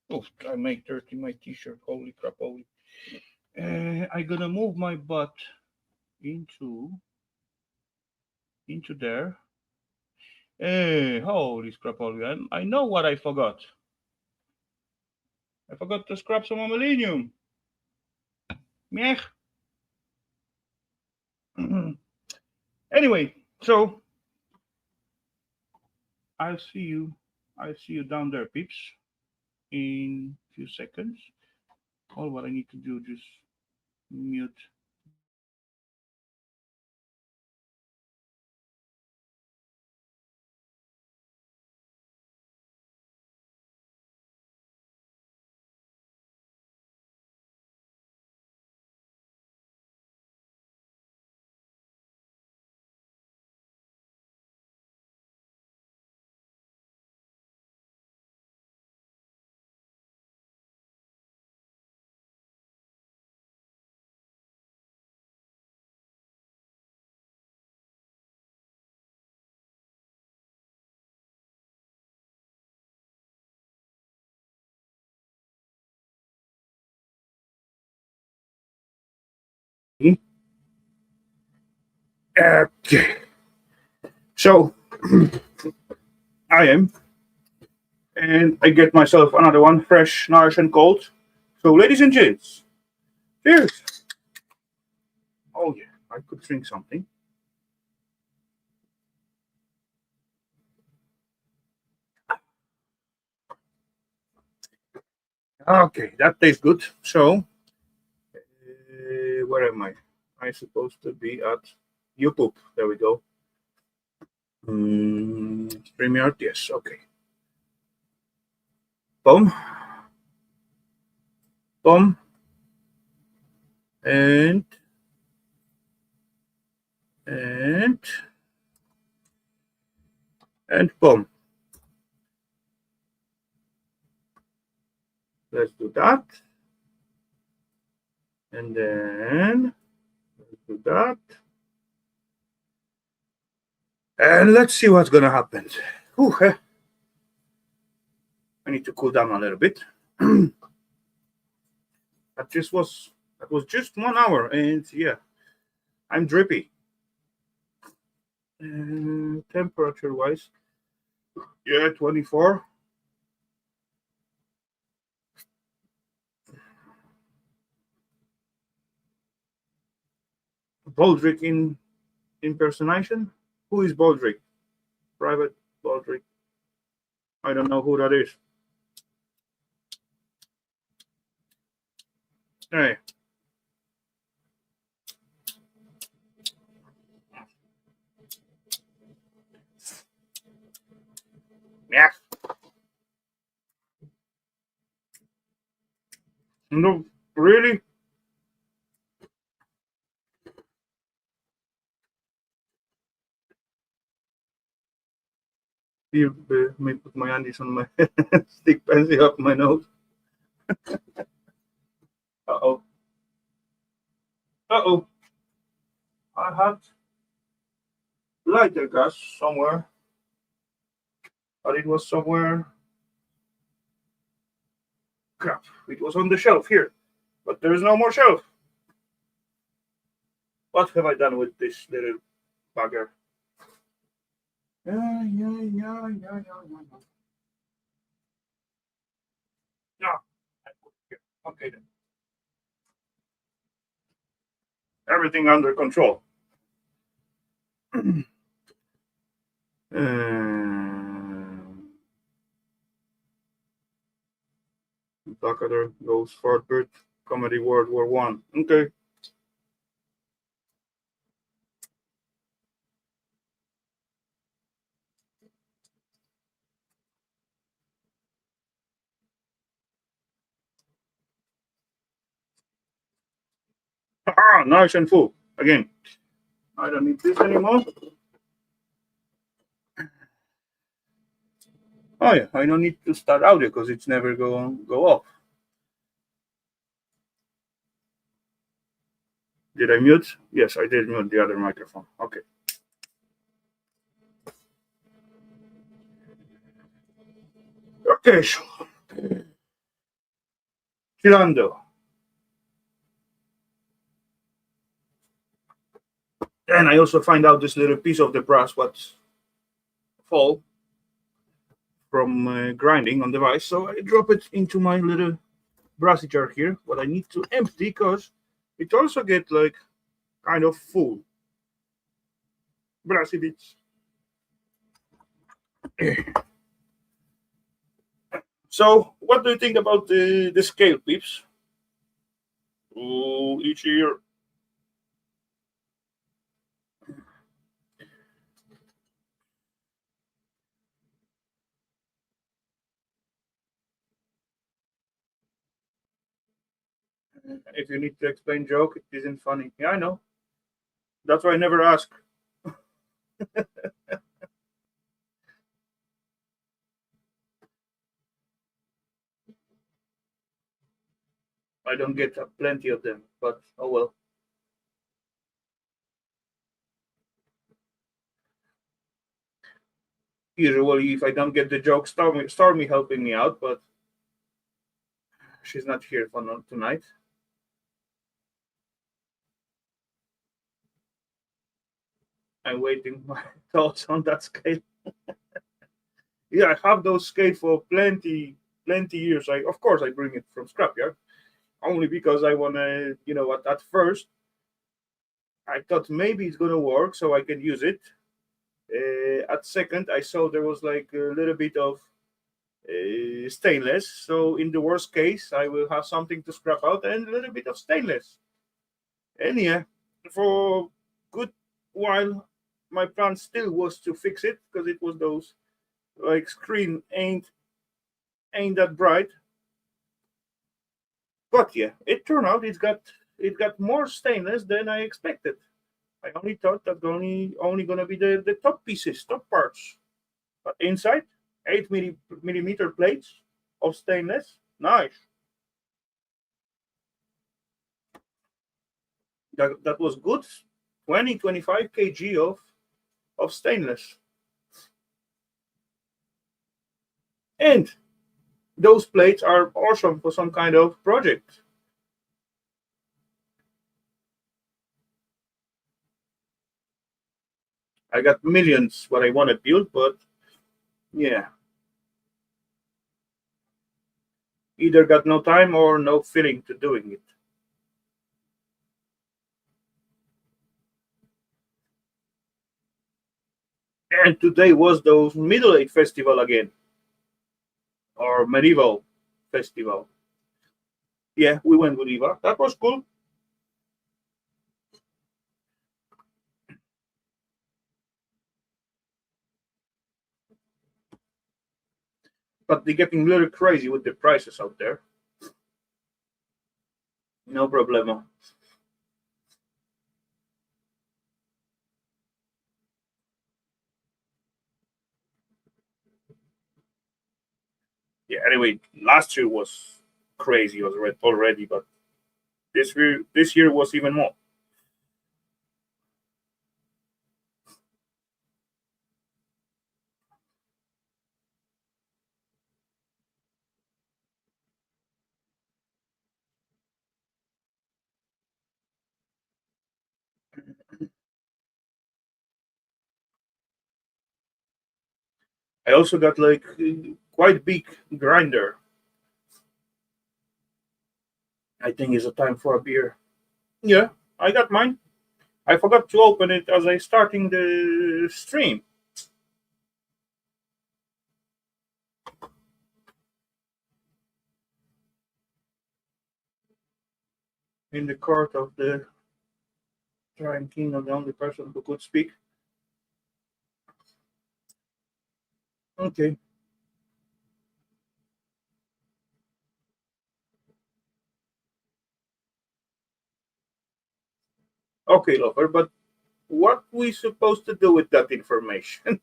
[SPEAKER 1] Oh, I made dirty my t-shirt. Holy crap, holy. I'm gonna move my butt into there. Holy scrap, holy. I know what I forgot. I forgot to scrap some aluminium. Meh. Anyway, so I'll see you down there, peeps, in a few seconds. All what I need to do just mute. Okay. So I am, and I get myself another one, fresh, nice and cold. So, ladies and gents, cheers. Oh yeah, I could drink something. Okay, that tastes good. So, where am I? I'm supposed to be at YouTube. There we go. StreamYard, yes, okay. Boom. Boom. And and boom. Let's do that. And then let's do that. And let's see what's gonna happen. Whew, I need to cool down a little bit. that was just 1 hour, and yeah, I'm drippy. Temperature wise, yeah, 24. Baldrick in impersonation. Who is Baldrick? Private Baldrick. I don't know who that is. Hey. Yeah. No, really? You may put my hands on my stick pencil up my nose. Uh-oh. Uh-oh. I had lighter gas somewhere. But it was somewhere. Crap. It was on the shelf here. But there is no more shelf. What have I done with this little bugger? Yeah. Yeah. Okay then. Everything under control. Blackadder goes forward. Comedy World War One. Okay. Ah, nice and full. Again, I don't need this anymore. Oh yeah, I don't need to start audio because it's never go off. Did I mute? Yes, I did mute the other microphone. Okay. Okay, so Chilando. And I also find out this little piece of the brass what fall from grinding on the device. So I drop it into my little brassy jar here, but I need to empty because it also get like kind of full brassy bits. So what do you think about the scale, peeps? Oh, each year. If you need to explain joke, it isn't funny. Yeah, I know. That's why I never ask. I don't get plenty of them, but oh well. Usually, if I don't get the joke, Stormy helping me out, but she's not here for tonight. I'm waiting my thoughts on that scale. Yeah, I have those scale for plenty years. Of course I bring it from scrapyard only because I wanna, at first I thought maybe it's gonna work so I can use it. At second, I saw there was like a little bit of stainless. So in the worst case, I will have something to scrap out and a little bit of stainless. And yeah, for good while, my plan still was to fix it because it was those like screen ain't that bright. But yeah, it turned out it got more stainless than I expected. I only thought that only gonna be the top pieces, top parts. But inside, 8 millimeter plates of stainless. Nice. That was good. 25 kg of stainless. And those plates are awesome for some kind of project. I got millions what I want to build, but yeah, either got no time or no feeling to doing it. And today was those Middle Age festival again, or medieval festival. Yeah, we went with Eva. That was cool. But they're getting a little crazy with the prices out there. No problemo. Yeah. Anyway, last year was crazy. Was already, but this year was even more. I also got like quite big grinder. I think it's a time for a beer. Yeah, I got mine. I forgot to open it as I starting the stream. in the court of the Giant King of the only person who could speak. Okay. Okay, lover, but what we supposed to do with that information?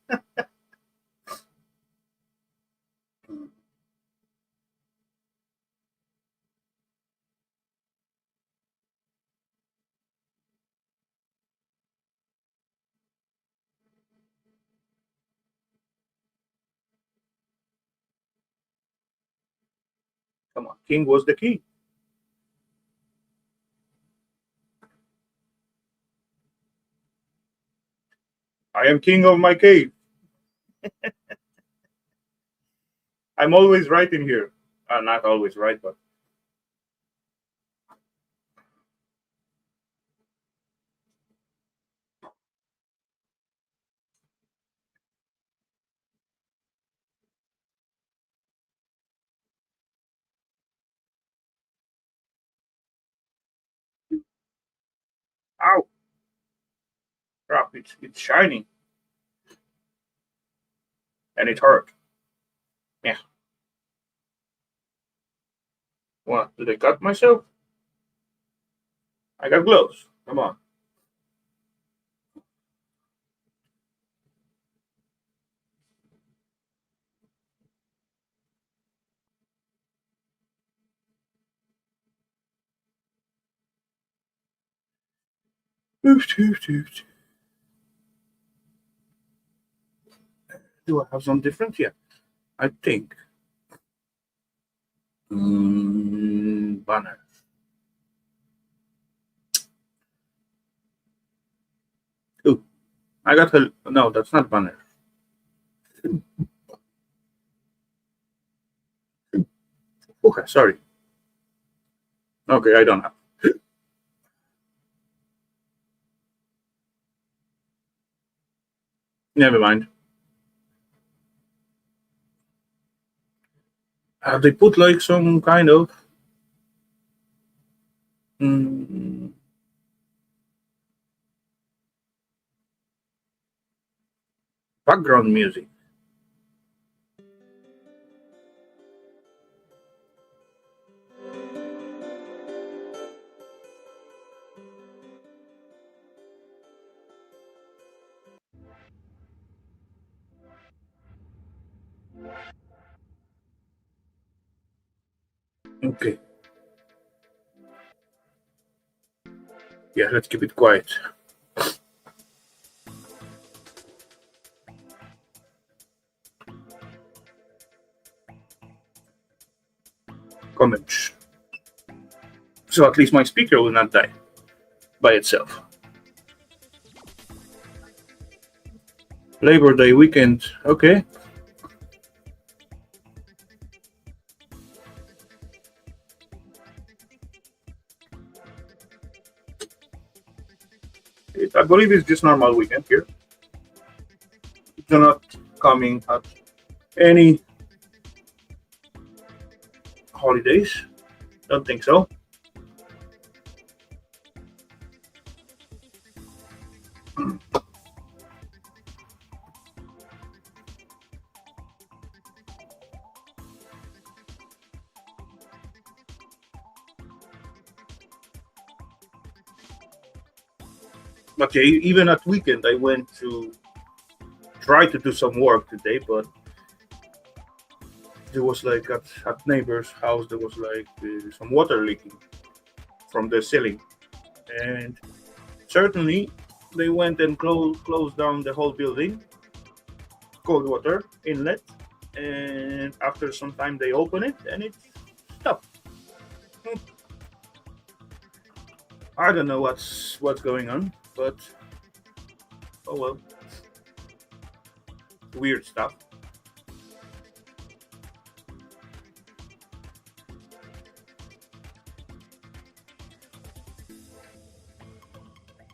[SPEAKER 1] Come on, king was the king. I am king of my cave. I'm always right in here. Not always right, but ow, crap! It's shining and it hurt. Yeah. What? Did I cut myself? I got gloves. Come on. Do I have some different? Yeah, I think. Banner. Oh, I got a. No, that's not banner. Okay, sorry. Okay, I don't have. Never mind. They put like some kind of mm, background music. Okay. Yeah, let's keep it quiet. Comments. So at least my speaker will not die by itself. Labor Day weekend. Okay. I believe it's just normal weekend here. They're not coming at any holidays. Don't think so. But yeah, even at weekend, I went to try to do some work today, but there was like at neighbor's house, there was like some water leaking from the ceiling, and certainly they went and closed down the whole building, cold water inlet, and after some time they open it and it stopped. I don't know what's going on, but oh well, weird stuff.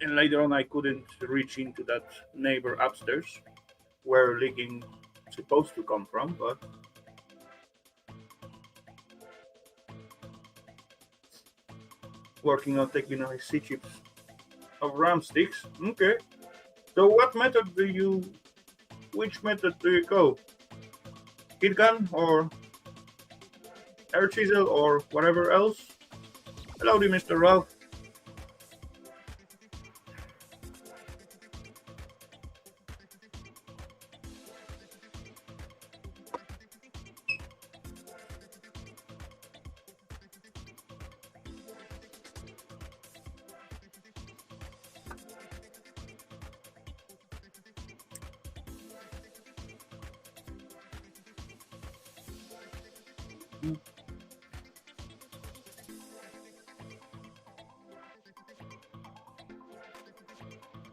[SPEAKER 1] And later on, I couldn't reach into that neighbor upstairs where leaking supposed to come from, but working on taking IC chips of RAM sticks. Okay. So which method do you go? Heat gun or air chisel or whatever else? Hello, Mr. Ralph.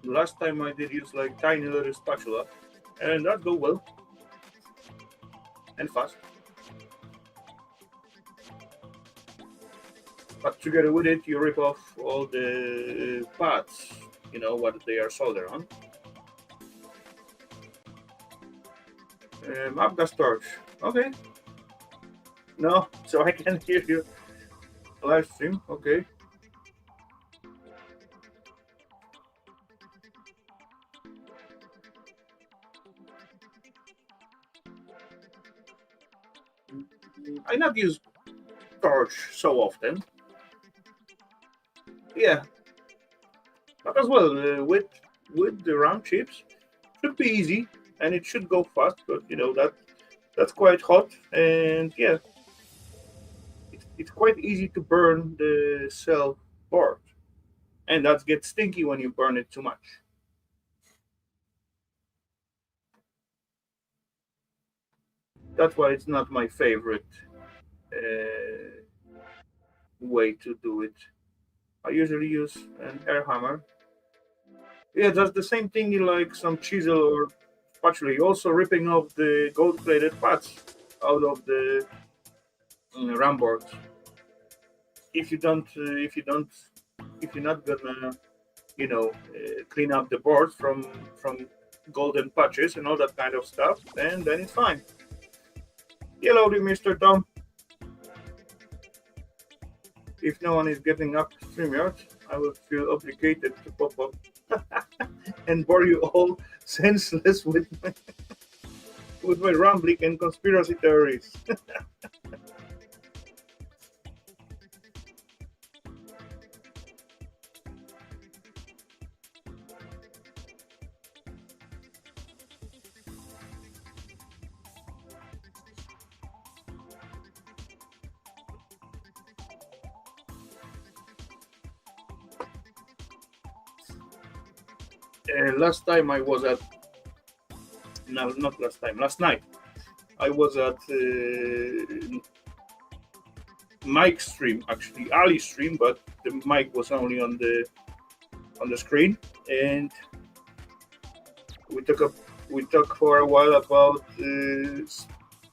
[SPEAKER 1] Last time I did use like tiny little spatula, and that go well and fast. But together with it, you rip off all the pads, you know what they are soldered on. Map gas torch. Okay. No, so I can hear you live stream. Okay. I not use torch so often. Yeah, but as well with the round chips, should be easy and it should go fast. But you know that's quite hot, and yeah, it's quite easy to burn the cell board, and that gets stinky when you burn it too much. That's why it's not my favorite way to do it. I usually use an air hammer. Yeah, that's the same thing like some chisel or spatula. You're also ripping off the gold-plated parts out of the RAM board. If you're not gonna, clean up the board from golden patches and all that kind of stuff, then it's fine. Hello, Mr. Tom. If no one is getting up to StreamYard, I will feel obligated to pop up and bore you all senseless with my rambling and conspiracy theories. Last time I was at no, not last time. Last night I was at Mike's stream, actually Ali's stream, but the mic was only on the screen, and we talked for a while about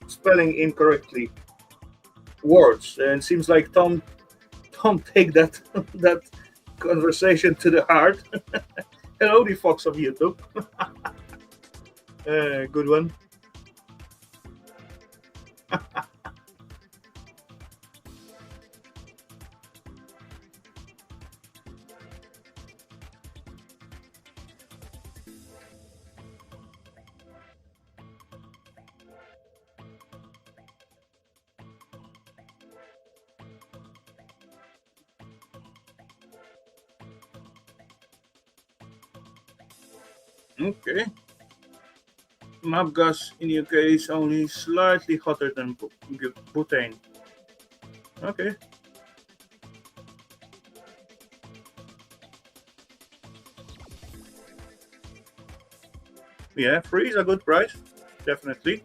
[SPEAKER 1] spelling incorrectly words, and seems like Tom take that that conversation to the heart. Hello, the Fox of YouTube. Good one. Okay. Map gas in UK is only slightly hotter than butane. Okay. Yeah, free is a good price, definitely.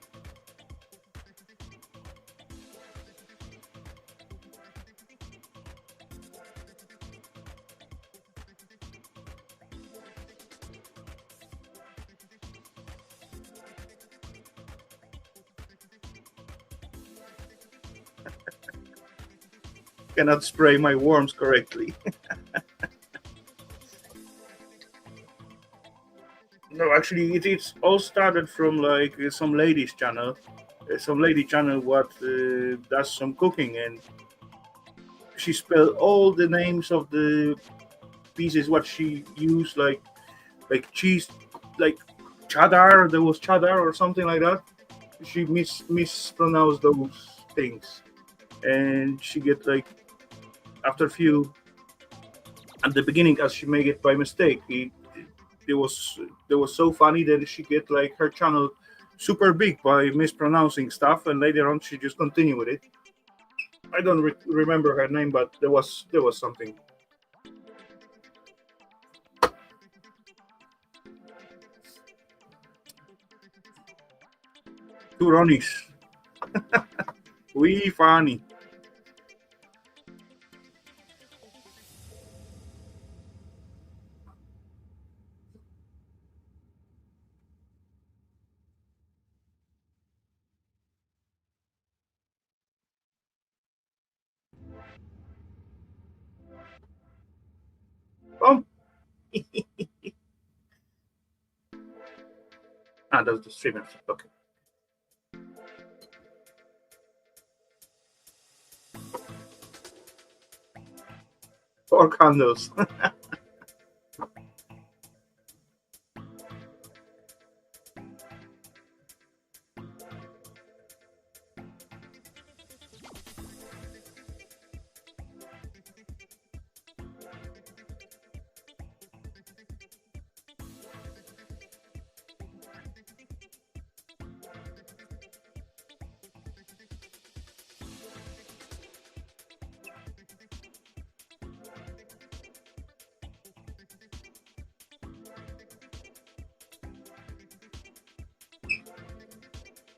[SPEAKER 1] Cannot spray my worms correctly. No, actually, it's all started from like some lady's channel, some lady channel what does some cooking, and she spelled all the names of the pieces what she used, like cheese, like cheddar. There was cheddar or something like that. She mispronounced those things, and she get like after a few at the beginning as she made it by mistake. It was so funny that she get like her channel super big by mispronouncing stuff, and later on she just continued with it. I don't remember her name, but there was something. Two Ronnies. We funny. Oh, that's the streamer. Okay. Four candles.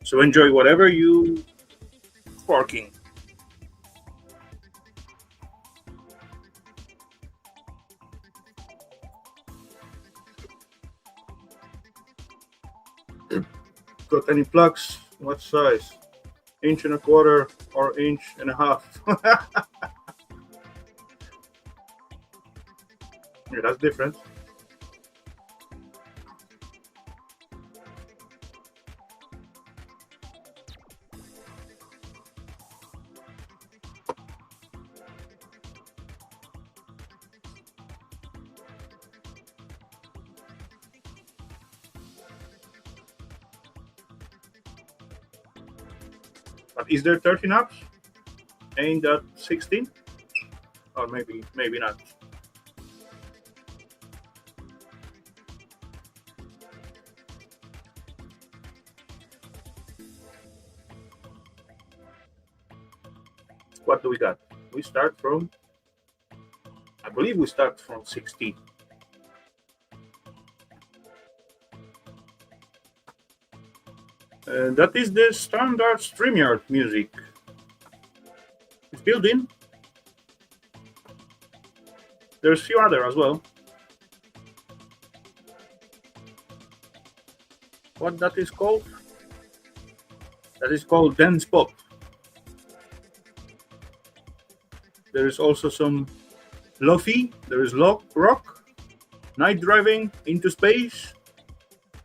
[SPEAKER 1] So enjoy whatever you sparking. Got any plugs? What size? Inch and a quarter or inch and a half? Yeah, that's different. But is there 13 apps? Ain't that 16? Or maybe not. What do we got? We start from, I believe we start from 16. That is the standard StreamYard music. It's built in. There's a few other as well. What that is called? That is called dance pop. There is also some lofi. There is rock, night driving, into space.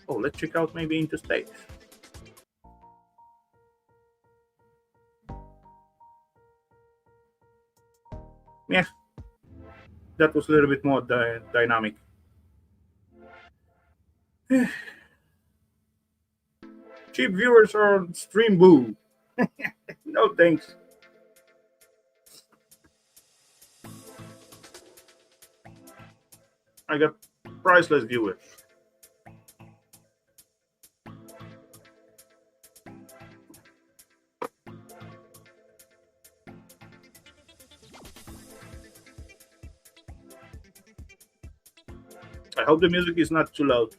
[SPEAKER 1] Oh, let's check out maybe into space. Yeah, that was a little bit more dynamic. Cheap viewers are stream boo. No thanks. I got priceless viewers. I hope the music is not too loud.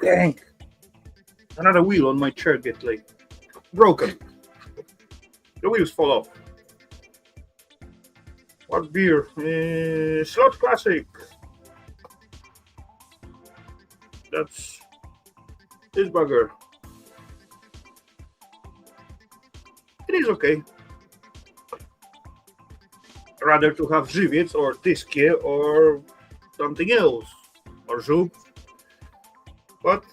[SPEAKER 1] Dang. Another wheel on my chair get like broken. The wheels fall off. What beer? Slot Classic. That's this bugger. It is okay. rather to have żywiec or tyskie or something else, or żółw. But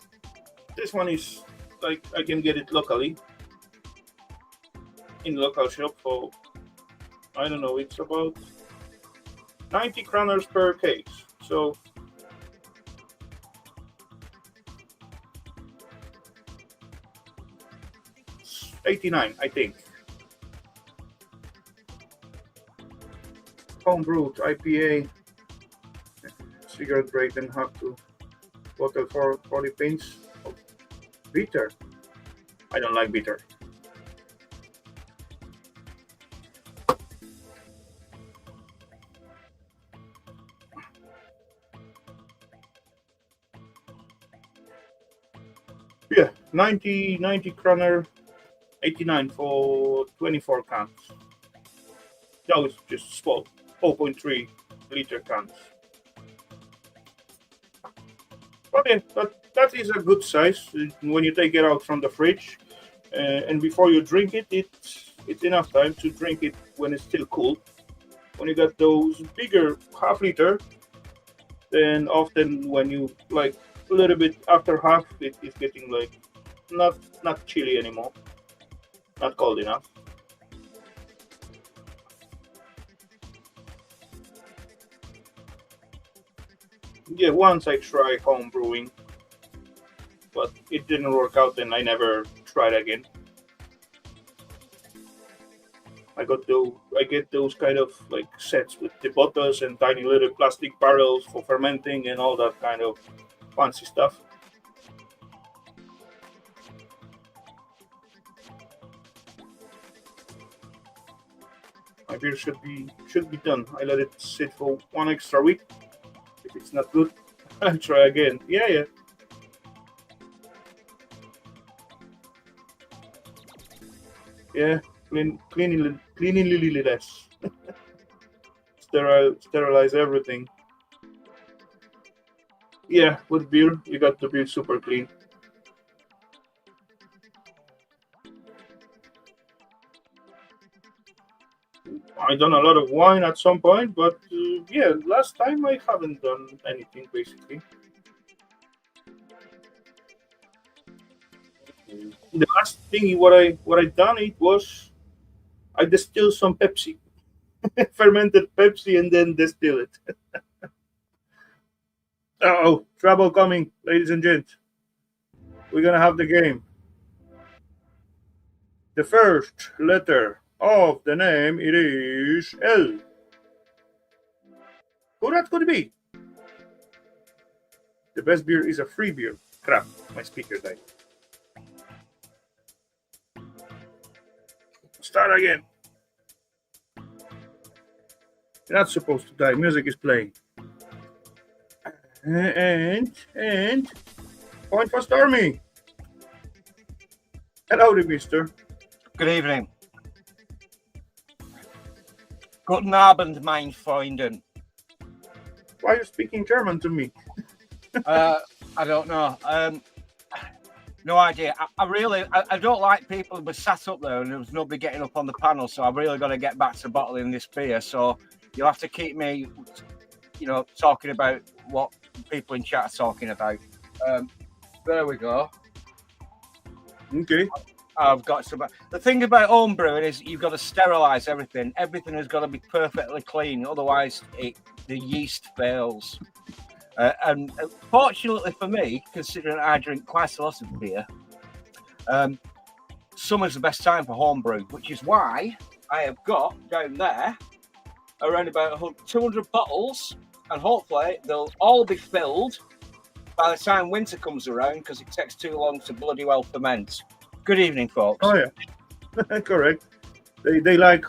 [SPEAKER 1] this one is like I can get it locally in local shop for, I don't know, it's about 90 kroners per case. So 89, I think. Homebrewed IPA, cigarette break, and have to bottle for 40 pints of bitter. I don't like bitter. Yeah, 90 kroner, 89 for 24 cans. That was just small, 4.3 liter cans. But yeah, that is a good size when you take it out from the fridge, and before you drink it, it's enough time to drink it when it's still cool. When you got those bigger half liter, then often when you like a little bit after half, it is getting like not chilly anymore, not cold enough. Yeah, once I tried home brewing, but it didn't work out, and I never tried again. I get those kind of like sets with the bottles and tiny little plastic barrels for fermenting and all that kind of fancy stuff. My beer should be done. I let it sit for 1 extra week. If it's not good, I'll try again. Yeah. Yeah, cleanly less. Sterilize everything. Yeah, with beer, you got to be super clean. I done a lot of wine at some point, but yeah, last time I haven't done anything basically. The last thing what I done it was I distilled some Pepsi, fermented Pepsi, and then distill it. Oh, trouble coming, ladies and gents. We're gonna have the game. The first letter of the name it is L. Who that could be? The best beer is a free beer. Crap, my speaker died. Start again. You're not supposed to die. Music is playing. And point for Stormy. Hello, mister.
[SPEAKER 2] Good evening. Guten Abend, mein Freunden.
[SPEAKER 1] Why are you speaking German to me?
[SPEAKER 2] I don't know. No idea. I don't like people who were sat up there and there was nobody getting up on the panel, so I've really got to get back to bottling this beer. So you'll have to keep me, talking about what people in chat are talking about. There we go.
[SPEAKER 1] Okay.
[SPEAKER 2] I've got some. The thing about home brewing is you've got to sterilize everything. Everything has got to be perfectly clean, otherwise the yeast fails. And fortunately for me, considering I drink quite a lot of beer, summer's the best time for homebrew, which is why I have got down there around about 200 bottles, and hopefully they'll all be filled by the time winter comes around, because it takes too long to bloody well ferment. Good evening, folks.
[SPEAKER 1] Oh yeah, correct. They like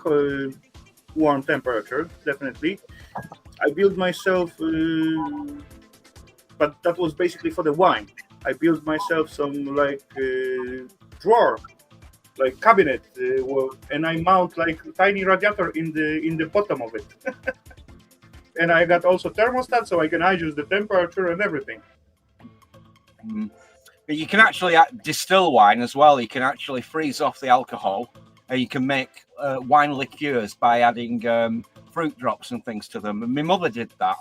[SPEAKER 1] warm temperature, definitely. I built myself, but that was basically for the wine. I built myself some like drawer, like cabinet, and I mount like tiny radiator in the bottom of it. And I got also thermostat, so I can adjust the temperature and everything.
[SPEAKER 2] But you can actually distill wine as well. You can actually freeze off the alcohol, and you can make wine liqueurs by adding fruit drops and things to them. And my mother did that.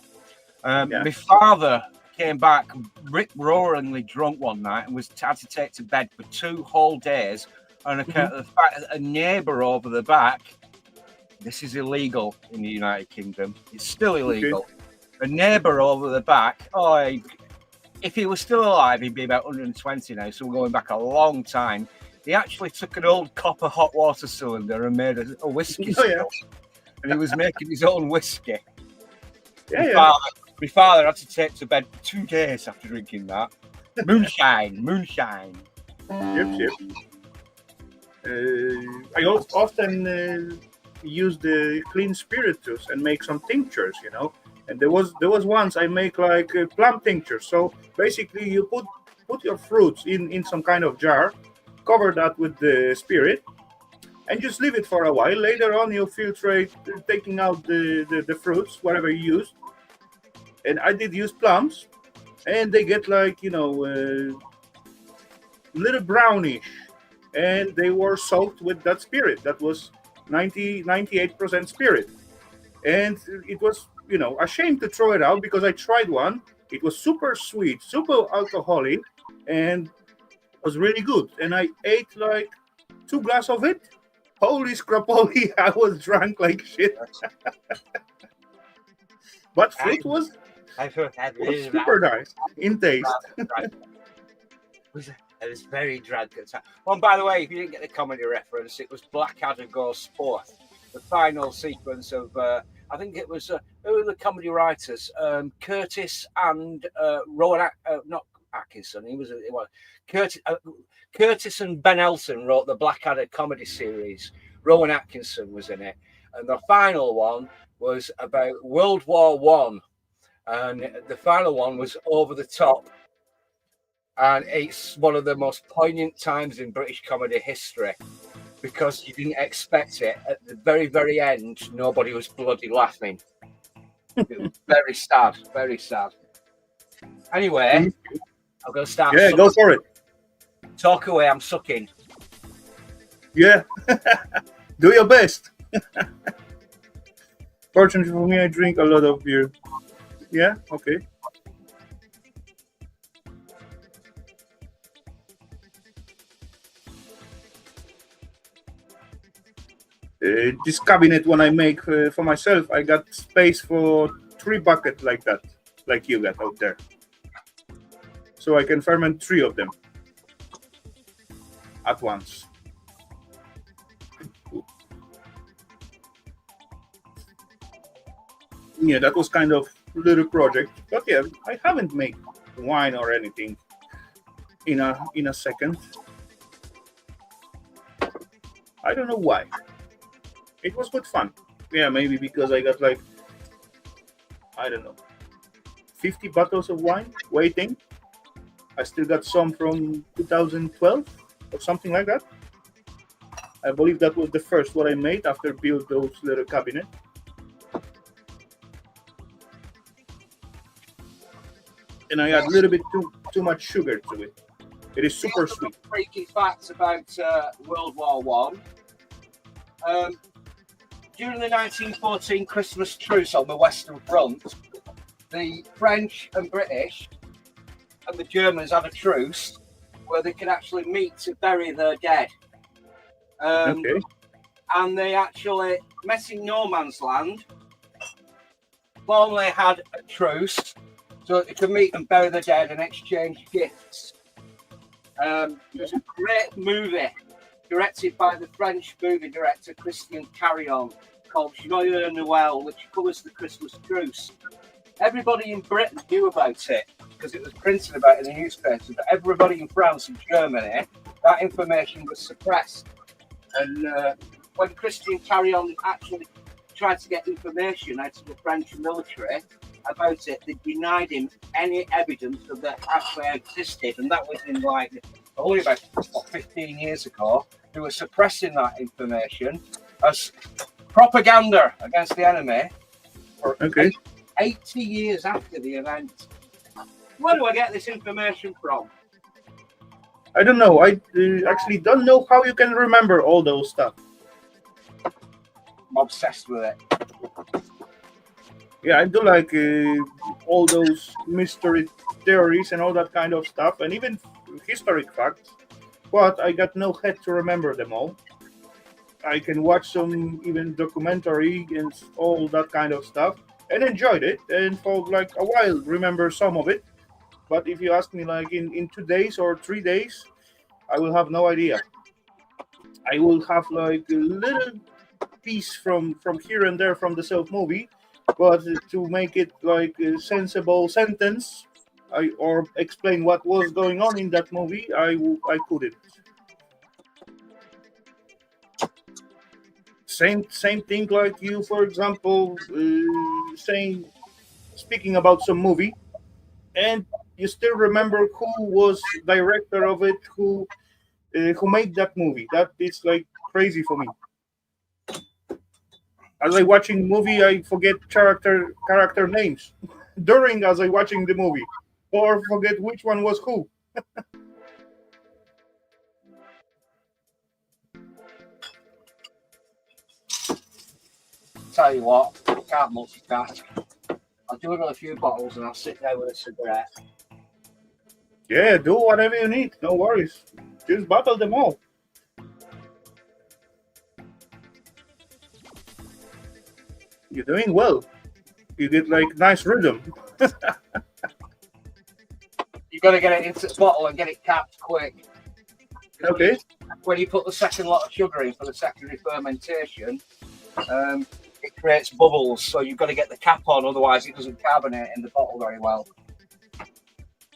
[SPEAKER 2] My father came back rip-roaringly drunk one night and had to take to bed for 2 whole days on account of the fact that a neighbour over the back. This is illegal in the United Kingdom. It's still illegal. Okay. A neighbour over the back. Oh, if he was still alive, he'd be about 120 now. So we're going back a long time. He actually took an old copper hot water cylinder and made a whiskey still. And he was making his own whiskey. My father had to take to bed for 2 days after drinking that. Moonshine.
[SPEAKER 3] Yep. I often use the clean spirituous and make some tinctures, you know. And there was once I make like a plum tincture. So basically, you put your fruits in some kind of jar, cover that with the spirit, and just leave it for a while. Later on, you filtrate, taking out the fruits, whatever you use. And I did use plums, and they get like, you know, little brownish, and they were soaked with that spirit. That was 98% spirit, and it was, you know, a shame to throw it out because I tried one. It was super sweet, super alcoholic, and was really good. And I ate like 2 glasses of it. Holy scrapoli, I was drunk like shit. But fruit was super nice in taste.
[SPEAKER 2] It was very drunk at the time. Oh, by the way, if you didn't get the comedy reference, it was Blackadder Goes Forth, the final sequence of, I think it was, who were the comedy writers? Curtis and Rowan, not Atkinson. Curtis and Ben Elton wrote the Blackadder comedy series. Rowan Atkinson was in it. And the final one was about World War One. And the final one was over the top. And it's one of the most poignant times in British comedy history because you didn't expect it. At the very, very end, nobody was bloody laughing. It was very sad, very sad. Anyway, I'm going to start.
[SPEAKER 3] Yeah, go for it.
[SPEAKER 2] Talk away, I'm sucking.
[SPEAKER 3] Yeah, do your best. Fortunately for me, I drink a lot of beer. Yeah, okay. This cabinet, when I make for myself, I got space for 3 buckets like that, like you got out there. So I can ferment 3 of them at once. Yeah, that was kind of a little project, but yeah, I haven't made wine or anything in a second. I don't know why. It was good fun. Yeah, maybe because I got like, I don't know, 50 bottles of wine waiting. I still got some from 2012 or something like that. I believe that was the first what I made after build those little cabinet. And I add a little bit too much sugar to it. It is super sweet.
[SPEAKER 2] Freaky facts about World War One. During the 1914 Christmas truce on the Western Front, the French and British and the Germans had a truce where they could actually meet to bury their dead.
[SPEAKER 3] Okay.
[SPEAKER 2] And they actually met in no man's land. Formally had a truce so that they could meet and bury the dead and exchange gifts. There's a great movie directed by the French movie director Christian Carillon called Joyeux Noël, which covers the Christmas truce. Everybody in Britain knew about it because it was printed about in the newspapers, but everybody in France and Germany, that information was suppressed. And when Christian Carillon actually tried to get information out of the French military about it, they denied him any evidence of that actually existed, and that was in like only about 15 years ago. They were suppressing that information as propaganda against the enemy for 80 years after the event. Where do I get this information from?
[SPEAKER 3] I don't know. I actually don't know how you can remember all those stuff.
[SPEAKER 2] I'm obsessed with it.
[SPEAKER 3] Yeah, I do like all those mystery theories and all that kind of stuff, and even historic facts. But I got no head to remember them all. I can watch some even documentary and all that kind of stuff, and enjoyed it, and for like a while remember some of it. But if you ask me like in 2 days or 3 days, I will have no idea. I will have like a little piece from here and there from the self movie, but to make it like a sensible sentence, or explain what was going on in that movie, I couldn't. Same thing like you, for example, saying speaking about some movie, and you still remember who was director of it, who made that movie. That is like crazy for me. As I watching movie, I forget character names during as I watching the movie, or forget which one was who.
[SPEAKER 2] Tell you what, I can't multitask. I'll do another few bottles and I'll sit there with a cigarette.
[SPEAKER 3] Yeah, do whatever you need. No worries. Just bottle them all. You're doing well. You get like nice rhythm.
[SPEAKER 2] You've got to get it into the bottle and get it capped quick.
[SPEAKER 3] Okay.
[SPEAKER 2] When you put the second lot of sugar in for the secondary fermentation, it creates bubbles. So you've got to get the cap on, otherwise it doesn't carbonate in the bottle very well.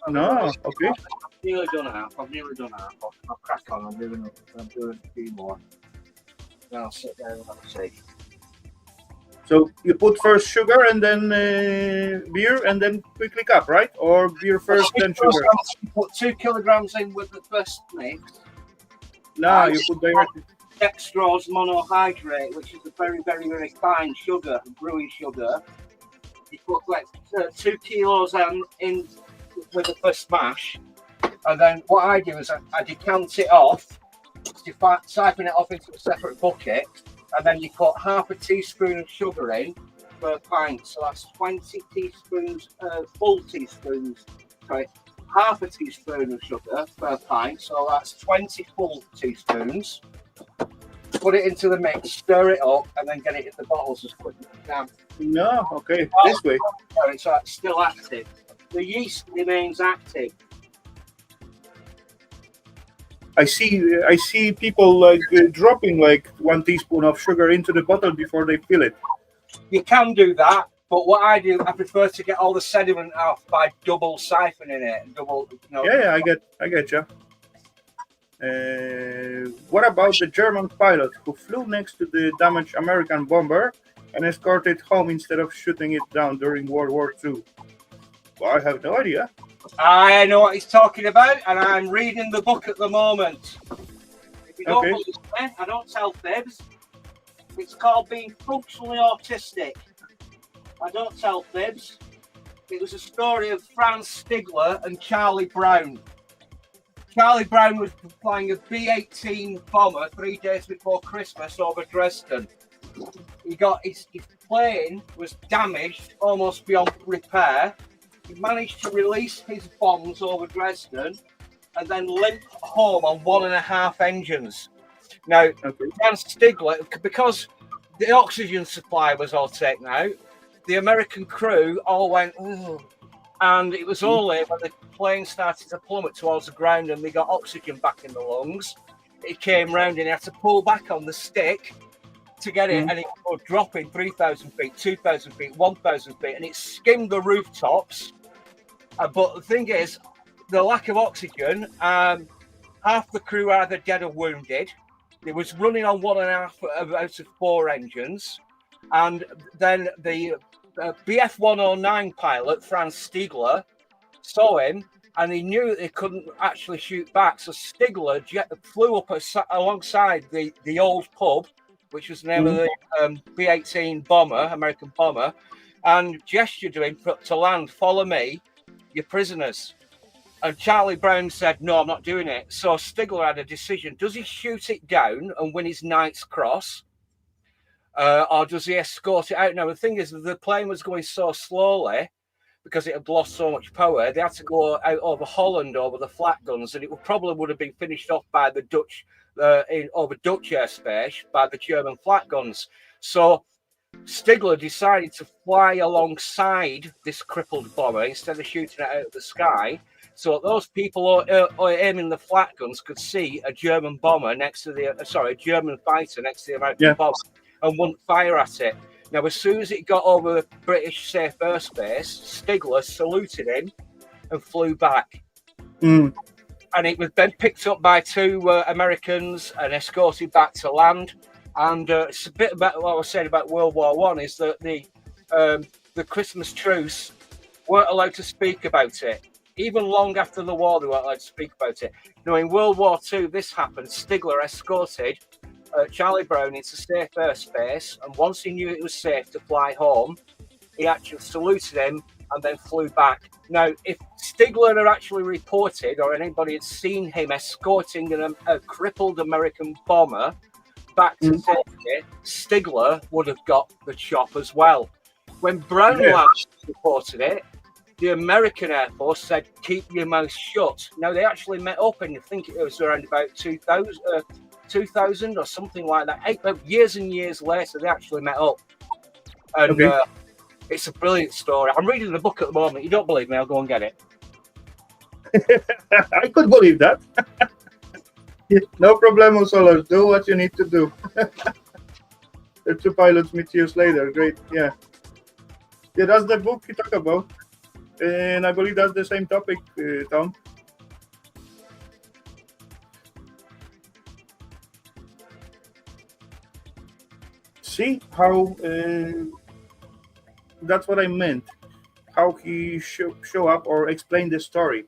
[SPEAKER 3] No, okay.
[SPEAKER 2] I've nearly done half. I'll crack on. I'm doing a few more. Then I'll sit there and have a see.
[SPEAKER 3] So you put first sugar and then beer and then quickly cap, right? Or beer first, then sugar?
[SPEAKER 2] You put 2 kilograms in with the first mix.
[SPEAKER 3] No, you put directly.
[SPEAKER 2] Dextrose monohydrate, which is a very, very, very fine sugar, brewing sugar. You put like 2 kilos in with the first mash, and then what I do is I decant it off, siphon it off into a separate bucket, and then you put half a teaspoon of sugar in per pint. So that's 20 teaspoons, full teaspoons. Sorry, half a teaspoon of sugar per pint. So that's 20 full teaspoons. Put it into the mix, stir it up, and then get it in the bottles as quick as you can.
[SPEAKER 3] No, okay, this way.
[SPEAKER 2] So it's still active. The yeast remains active.
[SPEAKER 3] I see people like dropping like 1 teaspoon of sugar into the bottle before they fill it.
[SPEAKER 2] You can do that, but what I do, I prefer to get all the sediment off by double siphoning it.
[SPEAKER 3] Yeah, I get you. What about the German pilot who flew next to the damaged American bomber and escorted it home instead of shooting it down during World War II? Well, I have no idea.
[SPEAKER 2] I know what he's talking about, and I'm reading the book at the moment. If you don't believe me, I don't tell fibs. It's called Being Functionally Autistic. I don't tell fibs. It was a story of Franz Stigler and Charlie Brown. Charlie Brown was flying a B-18 bomber 3 days before Christmas over Dresden. His plane was damaged almost beyond repair. He managed to release his bombs over Dresden and then limp home on 1.5 engines. Now, Franz Stigler, because the oxygen supply was all taken out, the American crew all went, ooh. And it was only when the plane started to plummet towards the ground and they got oxygen back in the lungs, it came round and he had to pull back on the stick to get it, and it was dropping 3,000 feet, 2,000 feet, 1,000 feet, and it skimmed the rooftops. But the thing is, the lack of oxygen, half the crew are either dead or wounded. It was running on 1.5 out of 4 engines. And then the BF-109 pilot, Franz Stigler, saw him, and he knew that he couldn't actually shoot back. So Stigler flew up alongside the old pub, which was the name of the B-18 bomber, American bomber, and gestured to him to land, follow me, you're prisoners. And Charlie Brown said, no, I'm not doing it. So Stigler had a decision. Does he shoot it down and win his Knight's Cross? or does he escort it out? Now, the thing is, the plane was going so slowly because it had lost so much power. They had to go out over Holland over the flat guns, and it probably would have been finished off by the Dutch over Dutch airspace by the German flat guns. So Stigler decided to fly alongside this crippled bomber instead of shooting it out of the sky. So those people aiming the flat guns could see a German bomber next to a German fighter next to the American bomber and wouldn't fire at it. Now, as soon as it got over British safe airspace, Stigler saluted him and flew back. And it was then picked up by two Americans and escorted back to land. And it's a bit about what I was saying about World War One is that the Christmas truce weren't allowed to speak about it. Even long after the war, they weren't allowed to speak about it. Now, in World War II, this happened. Stigler escorted Charlie Brown into safe airspace, and once he knew it was safe to fly home, he actually saluted him and then flew back. Now, if Stigler had actually reported, or anybody had seen him escorting a crippled American bomber back to safety, Stigler would have got the chop as well. When Brown reported it, the American Air Force said, "Keep your mouth shut." Now, they actually met up, and I think it was around about 2000 or something like that. Years and years later, they actually met up. And it's a brilliant story. I'm reading the book at the moment. You don't believe me? I'll go and get it.
[SPEAKER 3] I could believe that. No problem, Solar. Do what you need to do. The two pilots meet years later. Great. Yeah. Yeah, that's the book you talk about. And I believe that's the same topic, Tom. See how that's what I meant. How he show up or explain the story.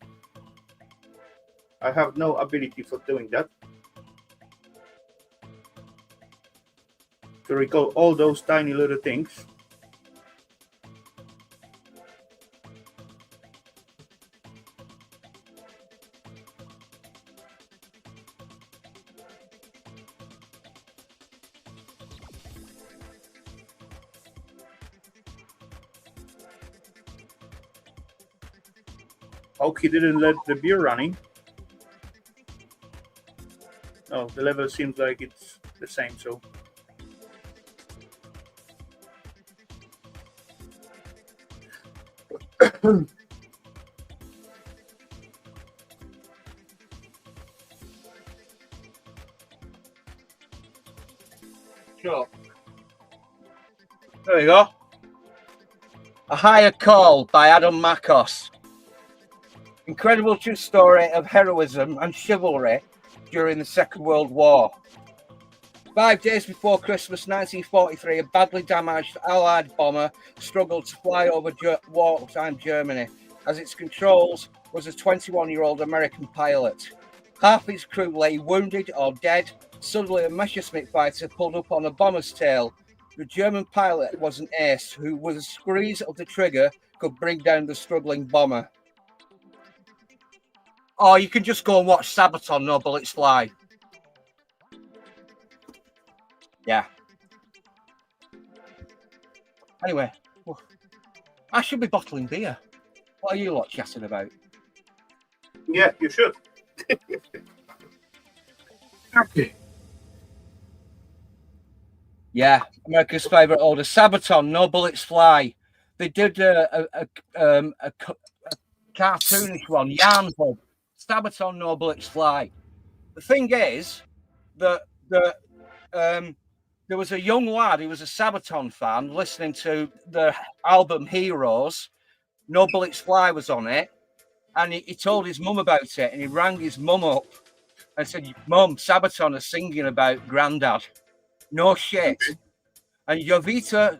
[SPEAKER 3] I have no ability for doing that. To recall all those tiny little things. Hope he didn't let the beer running. Oh, the level seems like it's the same, so.
[SPEAKER 2] Sure. There we go. A Higher Call by Adam Makos. Incredible true story of heroism and chivalry during the Second World War. 5 days before Christmas 1943, a badly damaged Allied bomber struggled to fly over wartime Germany, as its controls was a 21-year-old American pilot. Half his crew lay wounded or dead. Suddenly, a Messerschmitt fighter pulled up on a bomber's tail. The German pilot was an ace who, with a squeeze of the trigger, could bring down the struggling bomber. Or you can just go and watch Sabaton, No Bullets Fly. Yeah. Anyway, I should be bottling beer. What are you lot chatting about?
[SPEAKER 3] Yeah, you should. Okay.
[SPEAKER 2] Yeah, America's favourite order. Sabaton, No Bullets Fly. They did a cartoonish one, Yarn Hub. Sabaton, No Bullets Fly. The thing is that there was a young lad, he was a Sabaton fan, listening to the album Heroes. No Bullets Fly was on it. And he told his mum about it, and he rang his mum up and said, "Mum, Sabaton are singing about Grandad." No shit. And Jovita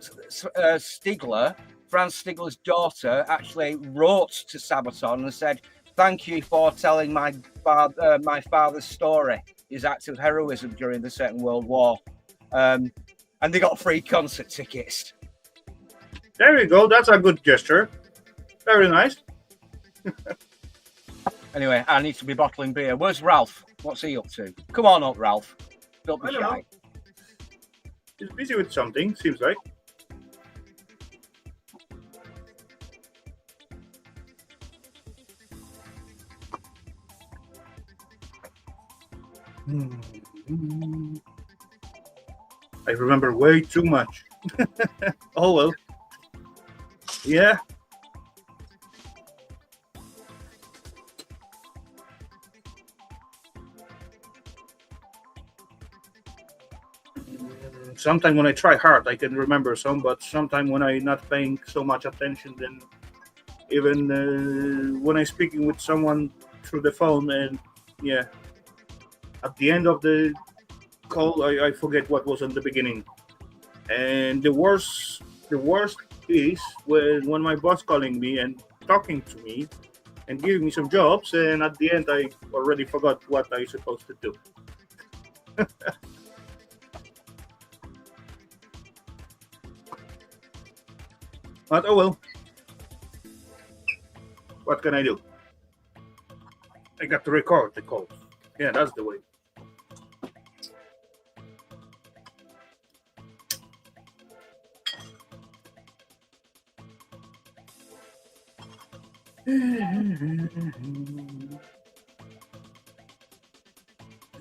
[SPEAKER 2] Stigler, Franz Stigler's daughter, actually wrote to Sabaton and said, "Thank you for telling my father's story, his act of heroism during the Second World War." And they got free concert tickets.
[SPEAKER 3] There you go. That's a good gesture. Very nice.
[SPEAKER 2] Anyway, I need to be bottling beer. Where's Ralph? What's he up to? Come on up, Ralph. Don't be shy.
[SPEAKER 3] He's busy with something, seems like. I remember way too much. Oh well. Yeah. Sometimes when I try hard, I can remember some, but sometimes when I'm not paying so much attention, then even when I'm speaking with someone through the phone, and yeah, at the end of the call, I forget what was in the beginning. And the worst is when my boss calling me and talking to me and giving me some jobs, and at the end I already forgot what I supposed to do. But oh well. What can I do? I got to record the calls. Yeah, that's the way.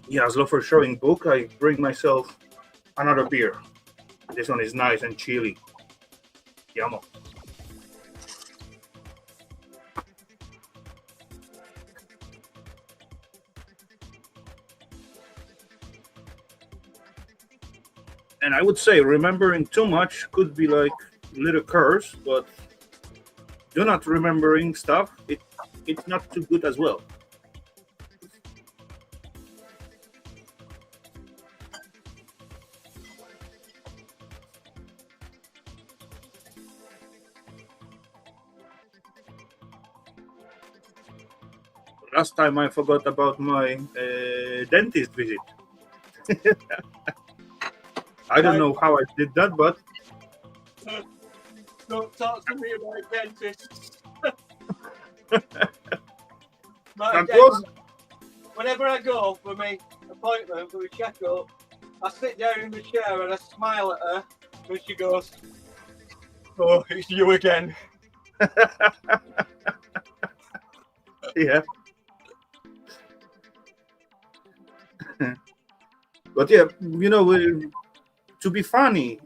[SPEAKER 3] Yeah, as for showing book, I bring myself another beer. This one is nice and chilly. Yummo. And I would say remembering too much could be like little curse, but do not remembering stuff, it's not too good as well. Last time I forgot about my dentist visit. I don't know how I did that, but
[SPEAKER 2] Don't talk to me about dentists.
[SPEAKER 3] that was
[SPEAKER 2] Whenever I go for my appointment for a checkup, I sit down in the chair and I smile at her, and she goes, "Oh, it's you again."
[SPEAKER 3] yeah. But yeah, to be funny,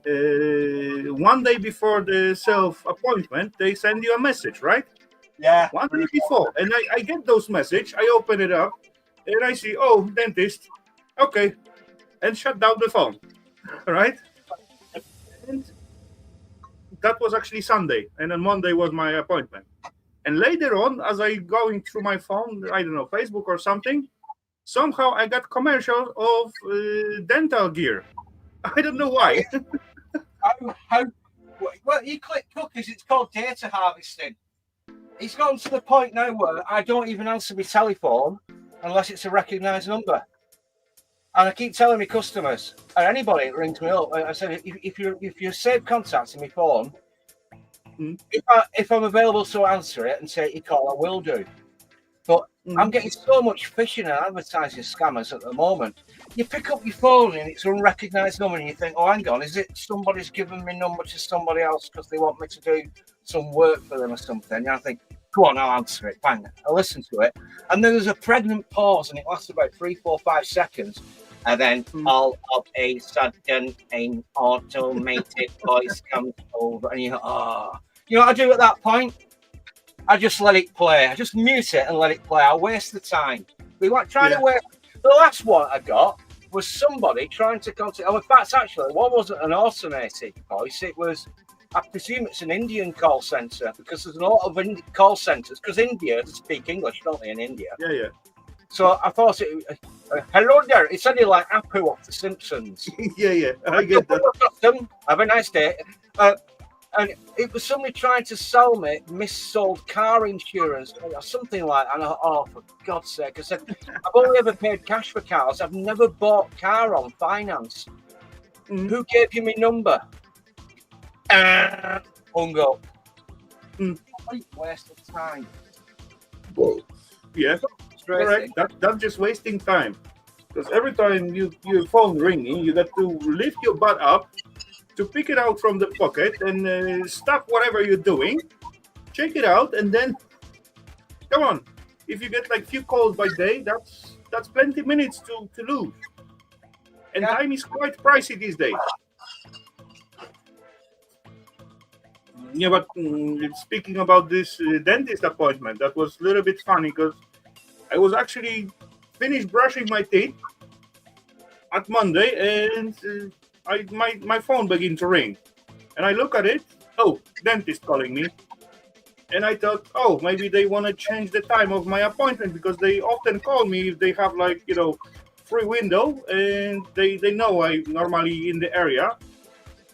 [SPEAKER 3] one day before the self appointment, they send you a message, right?
[SPEAKER 2] Yeah.
[SPEAKER 3] One day before, and I get those message. I open it up, and I see, oh, dentist, okay, and shut down the phone, right? And that was actually Sunday, and then Monday was my appointment. And later on, as I going through my phone, I don't know, Facebook or something, somehow I got commercials of dental gear. I don't know why.
[SPEAKER 2] Well, you click cookies, it's called data harvesting. It's gotten to the point now where I don't even answer my telephone unless it's a recognised number. And I keep telling my customers, or anybody that rings me up, I said, if you save contacts in my phone, if I'm available to answer it and take your call, I will do. But I'm getting so much phishing and advertising scammers at the moment. You pick up your phone and it's an unrecognised number, and you think, "Oh, hang on, is it somebody's given me number to somebody else because they want me to do some work for them or something?" And I think, "Go on, I'll answer it." Bang! I listen to it, and then there's a pregnant pause, and it lasts about 3, 4, 5 seconds, and then all of a sudden, an automated voice comes over, and you go, "Oh." You know what I do at that point? I just let it play. I just mute it and let it play. I waste the time. We weren't trying to waste. The last one I got was somebody trying to contact. Oh, in fact, actually, one wasn't an automated voice. It was, I presume it's an Indian call center, because there's a lot of call centers. Because India speak English, don't they, in India?
[SPEAKER 3] Yeah.
[SPEAKER 2] So I thought it. Hello there. It sounded like Apu of The Simpsons.
[SPEAKER 3] yeah. I get that.
[SPEAKER 2] Have a nice day. And it was somebody trying to sell me missold car insurance or something like that. And I thought, oh, for God's sake. I said, I've only ever paid cash for cars. I've never bought car on finance. Who gave you my number? Hung up. Complete waste of time.
[SPEAKER 3] Whoa. Yeah, correct. That's just wasting time. Because every time your phone ringing, you got to lift your butt up to pick it out from the pocket and stop whatever you're doing, check it out, and then come on. If you get like few calls by day, that's plenty minutes to lose. And
[SPEAKER 2] Yeah.
[SPEAKER 3] time is quite pricey these days. Yeah, but speaking about this dentist appointment, that was a little bit funny because I was actually finished brushing my teeth at Monday, and my phone began to ring, and I look at it. Oh, dentist calling me, and I thought, oh, maybe they want to change the time of my appointment because they often call me if they have like free window, and they know I normally in the area,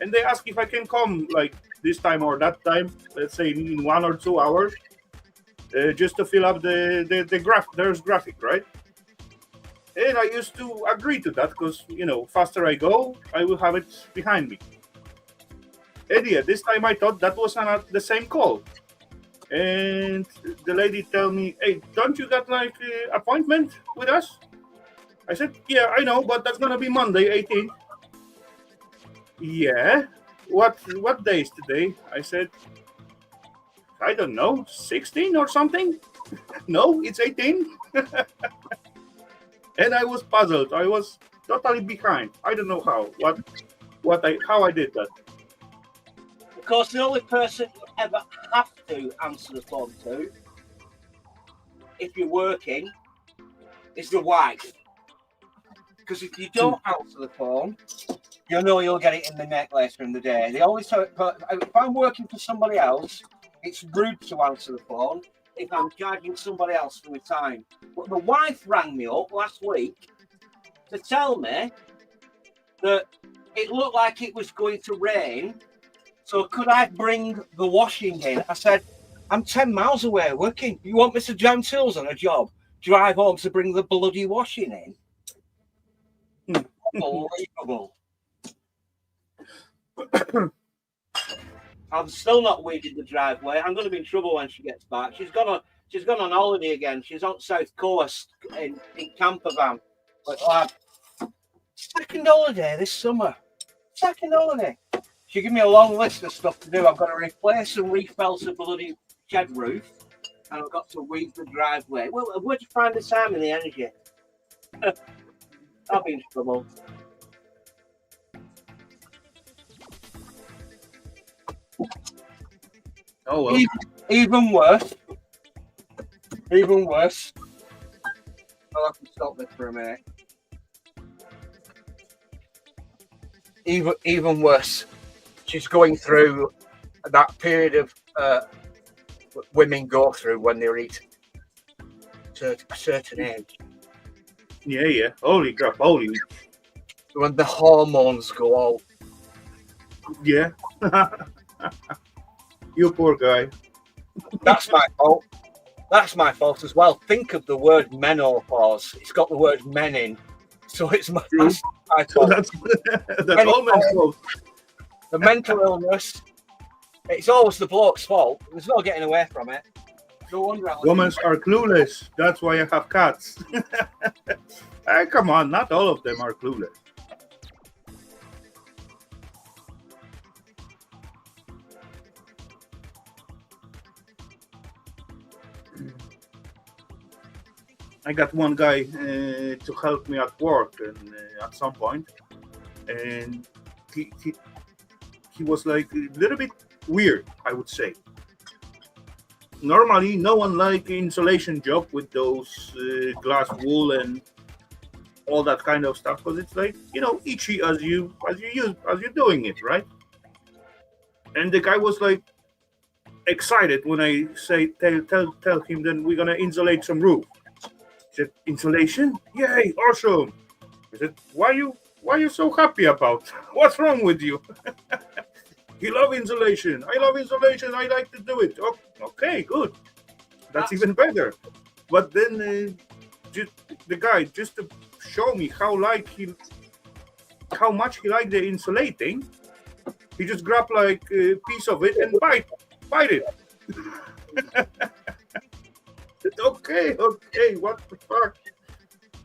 [SPEAKER 3] and they ask if I can come like this time or that time, let's say in 1 or 2 hours, just to fill up the graph. There's graphic, right? And I used to agree to that because faster I go, I will have it behind me. And yeah, this time I thought that was not the same call, and the lady tell me, "Hey, don't you got like appointment with us?" I said, "Yeah, I know, but that's gonna be Monday, 18th." Yeah. What day is today? I said, I don't know, 16 or something. No, it's 18. And I was puzzled. I was totally behind. I don't know how. How I did that.
[SPEAKER 2] Of course, the only person you ever have to answer the phone to, if you're working, is the wife. Because if you don't answer the phone, you know you'll get it in the neck later in the day. They always say, if I'm working for somebody else, it's rude to answer the phone if I'm charging somebody else for my time. But the wife rang me up last week to tell me that it looked like it was going to rain. So could I bring the washing in? I said, I'm 10 miles away working. You want me to jam tools on a job? Drive home to bring the bloody washing in? Unbelievable. I've still not weeded the driveway. I'm going to be in trouble when she gets back. She's gone on holiday again. She's on South Coast in camper van. But second holiday this summer. Second holiday. She gave me a long list of stuff to do. I've got to replace and refelt the bloody shed roof, and I've got to weed the driveway. Well, where'd you find the time and the energy? I'll be in trouble.
[SPEAKER 3] Oh well.
[SPEAKER 2] Even worse. I'll have to stop this for a minute. Even worse. She's going through that period of women go through when they reach a certain age.
[SPEAKER 3] Yeah. Holy crap! Holy.
[SPEAKER 2] When the hormones go out.
[SPEAKER 3] Yeah. You poor guy.
[SPEAKER 2] That's my fault. That's my fault as well. Think of the word menopause. It's got the word men in. So it's my fault.
[SPEAKER 3] That's all men's fault.
[SPEAKER 2] The mental illness. It's always the bloke's fault. There's no getting away from it. No wonder.
[SPEAKER 3] Women are clueless. That's why I have cats. Hey, come on, not all of them are clueless. I got one guy to help me at work, and at some point, and he was like a little bit weird, I would say. Normally, no one like insulation job with those glass wool and all that kind of stuff, because it's like itchy as you're doing it, right? And the guy was like excited when I say tell him that we're gonna insulate some roof. He said, insulation? Yay, awesome. I said, why you so happy about? What's wrong with you? You love insulation. I love insulation. I like to do it. Oh, okay, good. That's even better. But then the guy, just to show me how much he liked the insulating, he just grabbed like a piece of it and bite it. Okay, what the fuck?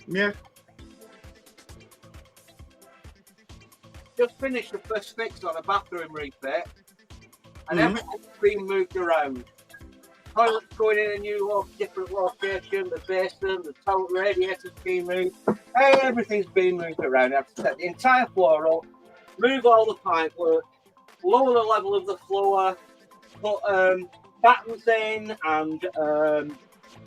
[SPEAKER 3] Yeah.
[SPEAKER 2] just finished the first fix on a bathroom refit, and
[SPEAKER 3] Mhm.
[SPEAKER 2] everything's been moved around. Toilet's going in a new different location, the basin, the toilet radiator's been moved. Hey, everything's been moved around. I have to set the entire floor up, move all the pipe work, lower the level of the floor, put battens in and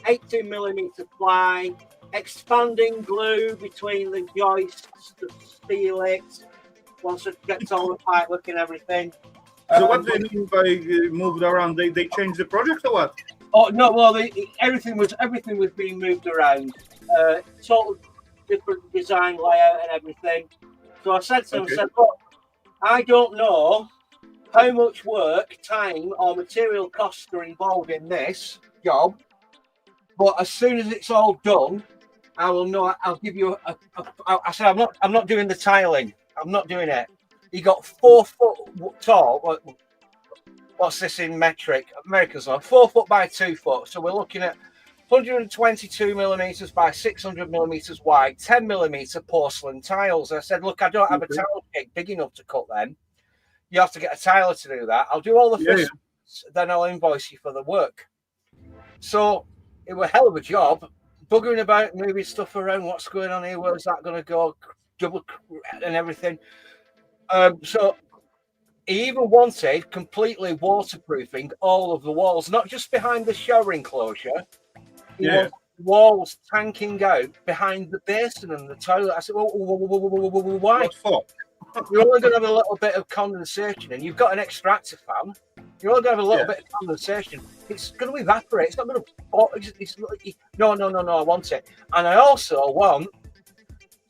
[SPEAKER 2] 18mm ply, expanding glue between the joists to seal it once it gets all the pipe work and everything.
[SPEAKER 3] So what do you mean by moved around? They changed the project or what?
[SPEAKER 2] Oh no! Well, everything was being moved around. Total different design layout and everything. So I said to him,
[SPEAKER 3] Okay.
[SPEAKER 2] I said, look, I don't know how much work, time, or material costs are involved in this job, but as soon as it's all done, I will know. I'll give you I said, I'm not doing the tiling. I'm not doing it. He got 4 foot tall. What's this in metric? Americans are 4 foot by 2 foot. So we're looking at 122mm by 600mm wide, 10mm porcelain tiles. I said, look, I don't have a tile kit big enough to cut them. You have to get a tiler to do that. I'll do all the first, then I'll invoice you for the work. So it was a hell of a job, buggering about, moving stuff around. What's going on here? Where's that going to go? Double and everything. So he even wanted completely waterproofing all of the walls, not just behind the shower enclosure. He wanted walls tanking out behind the basin and the toilet. I said, well, why?
[SPEAKER 3] What for?
[SPEAKER 2] You're only going to have a little bit of condensation, and you've got an extractor fan. You're only going to have a little bit of condensation. It's going to evaporate. It's not going to. No. I want it, and I also want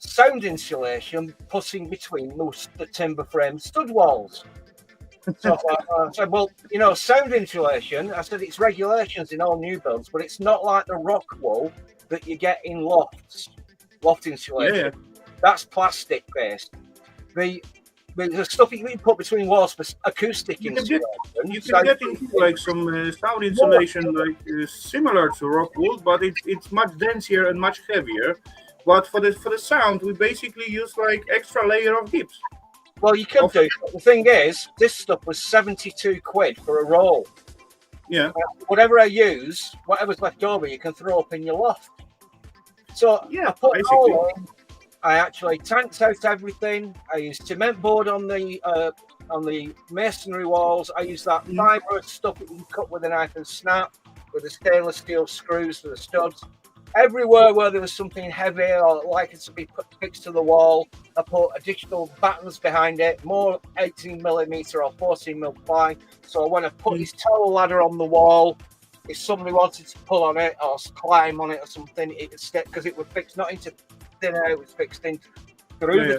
[SPEAKER 2] sound insulation putting between the timber frame stud walls. So I said, well, sound insulation. I said it's regulations in all new builds, but it's not like the rock wool that you get in lofts. Loft insulation. That's plastic based. The stuff you can put between walls for acoustic insulation.
[SPEAKER 3] You can get into like some sound insulation similar to rock wool, but it's much denser and much heavier. But for the sound, we basically use like extra layer of gips.
[SPEAKER 2] Well, you could do. The thing is, this stuff was 72 quid for a roll.
[SPEAKER 3] Yeah.
[SPEAKER 2] Whatever I use, whatever's left over, you can throw up in your loft. So I put it all in. I actually tanked out everything. I used cement board on the masonry walls. I used that fibrous stuff that you can cut with a knife and snap, with the stainless steel screws for the studs. Everywhere where there was something heavy or likely to be fixed to the wall, I put additional battens behind it, more 18mm or 14mm ply. So when I put his towel ladder on the wall, if somebody wanted to pull on it or climb on it or something, it would stick because it would fix not into thin air, it was fixed in through the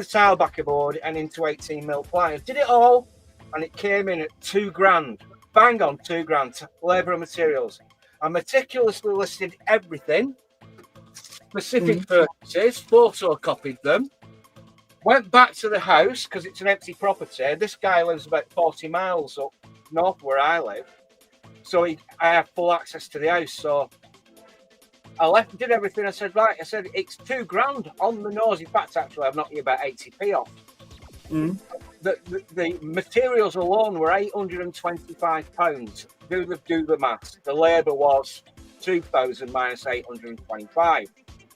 [SPEAKER 2] tile backer board and into 18mm ply. I did it all, and it came in at £2,000, bang on £2,000, labour and materials. I meticulously listed everything, specific purchases, photocopied them, went back to the house because it's an empty property. This guy lives about 40 miles up north where I live, so I have full access to the house. So I left, did everything. I said, right, it's £2,000 on the nose. In fact, actually, I've knocked you about 80p off. The materials alone were £825. Do the maths. The labour was 2,000 minus 825.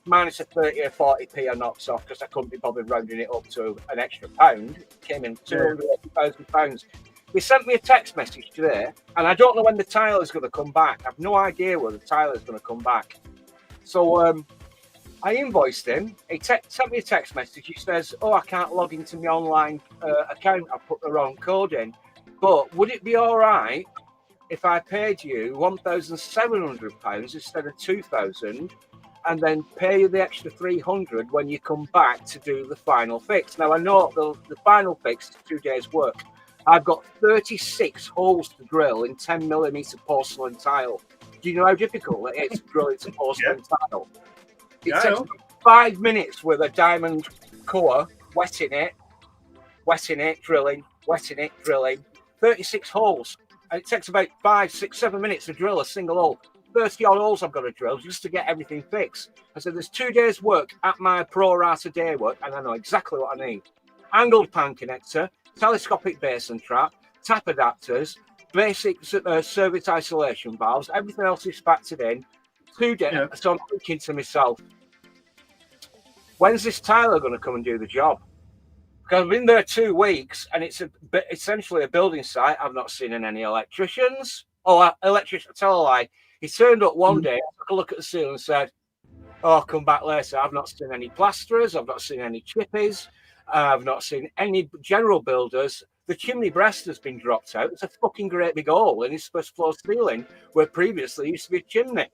[SPEAKER 2] Minus a 30 or 40p I knocked off because I couldn't be bothered rounding it up to an extra pound. It came in £280,000. They sent me a text message today, and I don't know when the tile is going to come back. I have no idea where the tile is going to come back. So I invoiced him. He sent me a text message. He says, I can't log into my online account. I put the wrong code in. But would it be all right if I paid you £1,700 instead of £2,000 and then pay you the extra £300 when you come back to do the final fix? Now, I know the final fix is 2 days' work. I've got 36 holes to drill in 10mm porcelain tile. Do you know how difficult it is to drill into porcelain tile? It takes 5 minutes with a diamond core, wetting it, drilling, 36 holes. And it takes about 5, 6, 7 minutes to drill a single hole. 30 odd holes I've got to drill just to get everything fixed. I said, there's 2 days' work at my pro rata day work, and I know exactly what I need. angled pan connector, telescopic basin trap, tap adapters, basic service isolation valves. Everything else is factored in.
[SPEAKER 3] Yeah.
[SPEAKER 2] So I'm thinking to myself, when's this Tyler going to come and do the job? Because I've been there 2 weeks and it's essentially a building site. I've not seen any electricians. Oh, electrician, tell a lie. He turned up one day, took a look at the ceiling and said, "Oh, come back later. I've not seen any plasterers. I've not seen any chippies. I've not seen any general builders. The chimney breast has been dropped out. It's a fucking great big hole in his first floor ceiling where previously used to be a chimney."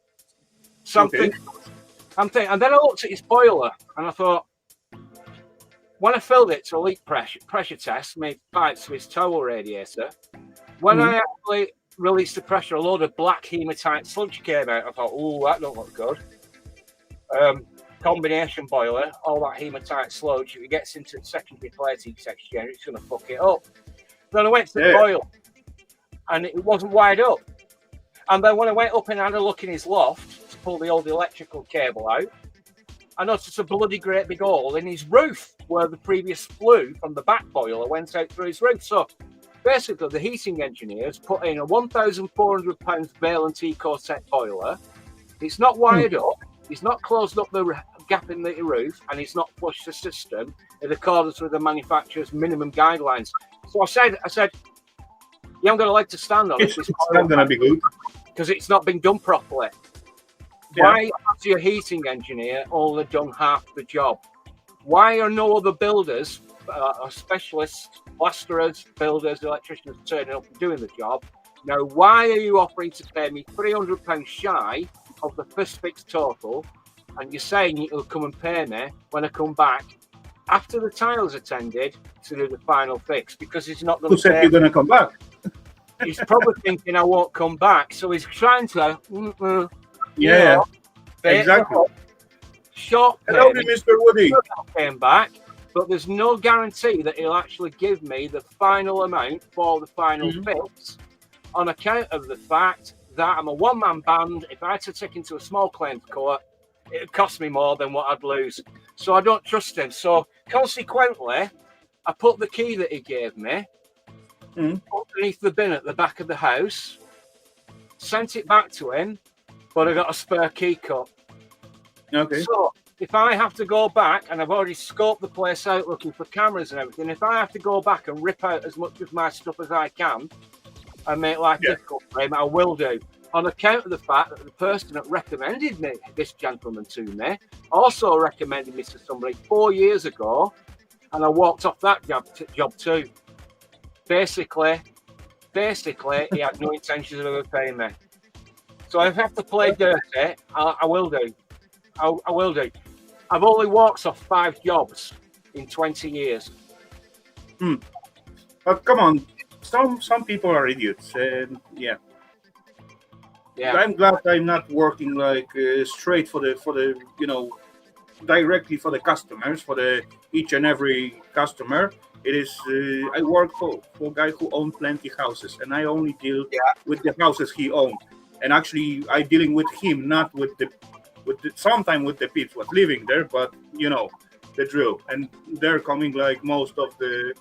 [SPEAKER 2] Something. Okay. And then I looked at his boiler and I thought, when I filled it to a leak pressure test, made pipes to his towel radiator, when I actually released the pressure, a load of black hematite sludge came out. I thought, "Oh, that don't look good." Combination boiler, all that hematite sludge, if it gets into the secondary plate heat exchanger, it's going to fuck it up. Then I went to the boiler and it wasn't wired up. And then when I went up and had a look in his loft to pull the old electrical cable out, I noticed a bloody great big hole in his roof where the previous flue from the back boiler went out through his roof. So basically, the heating engineers put in a £1,400 Valent Ecotech boiler. It's not wired up. It's not closed up the gap in the roof, and it's not flushed the system in accordance with the manufacturer's minimum guidelines. So I said, "You haven't got a leg to stand on."
[SPEAKER 3] It's not going to be good.
[SPEAKER 2] Because it's not been done properly.
[SPEAKER 3] Yeah.
[SPEAKER 2] Why has your heating engineer only done half the job? Why are no other builders, specialists, plasterers, builders, electricians turning up and doing the job? Now, why are you offering to pay me £300 shy of the first fix total, and you're saying you'll come and pay me when I come back after the tiles attended to do the final fix? Because he's not going
[SPEAKER 3] Who
[SPEAKER 2] to
[SPEAKER 3] said
[SPEAKER 2] pay.
[SPEAKER 3] you're going to come back?
[SPEAKER 2] He's probably thinking I won't come back, so he's trying to.
[SPEAKER 3] Yeah, exactly.
[SPEAKER 2] Short
[SPEAKER 3] Hello,
[SPEAKER 2] payment.
[SPEAKER 3] Mr. Woody.
[SPEAKER 2] Came back, but there's no guarantee that he'll actually give me the final amount for the final fix, on account of the fact that I'm a one-man band. If I had to take into a small claims court, it'd cost me more than what I'd lose. So I don't trust him. So consequently, I put the key that he gave me underneath the bin at the back of the house, sent it back to him, but I got a spare key cut.
[SPEAKER 3] Okay.
[SPEAKER 2] So if I have to go back, and I've already scoped the place out looking for cameras and everything, if I have to go back and rip out as much of my stuff as I can and make life difficult for him, I will do. On account of the fact that the person that recommended me, this gentleman to me, also recommended me to somebody 4 years ago, and I walked off that job too. Basically, he had no intentions of ever paying me. So if I have to play dirty, I will do. I will do. I've only walked off 5 jobs in 20 years.
[SPEAKER 3] But come on, some people are idiots, and
[SPEAKER 2] Yeah.
[SPEAKER 3] I'm glad I'm not working like straight for the directly for the customers, for the each and every customer. It is I work for a guy who owns plenty houses, and I only deal with the houses he owns. And actually, I dealing with him, not with the sometimes with the people living there, but the drill. And they're coming like most of the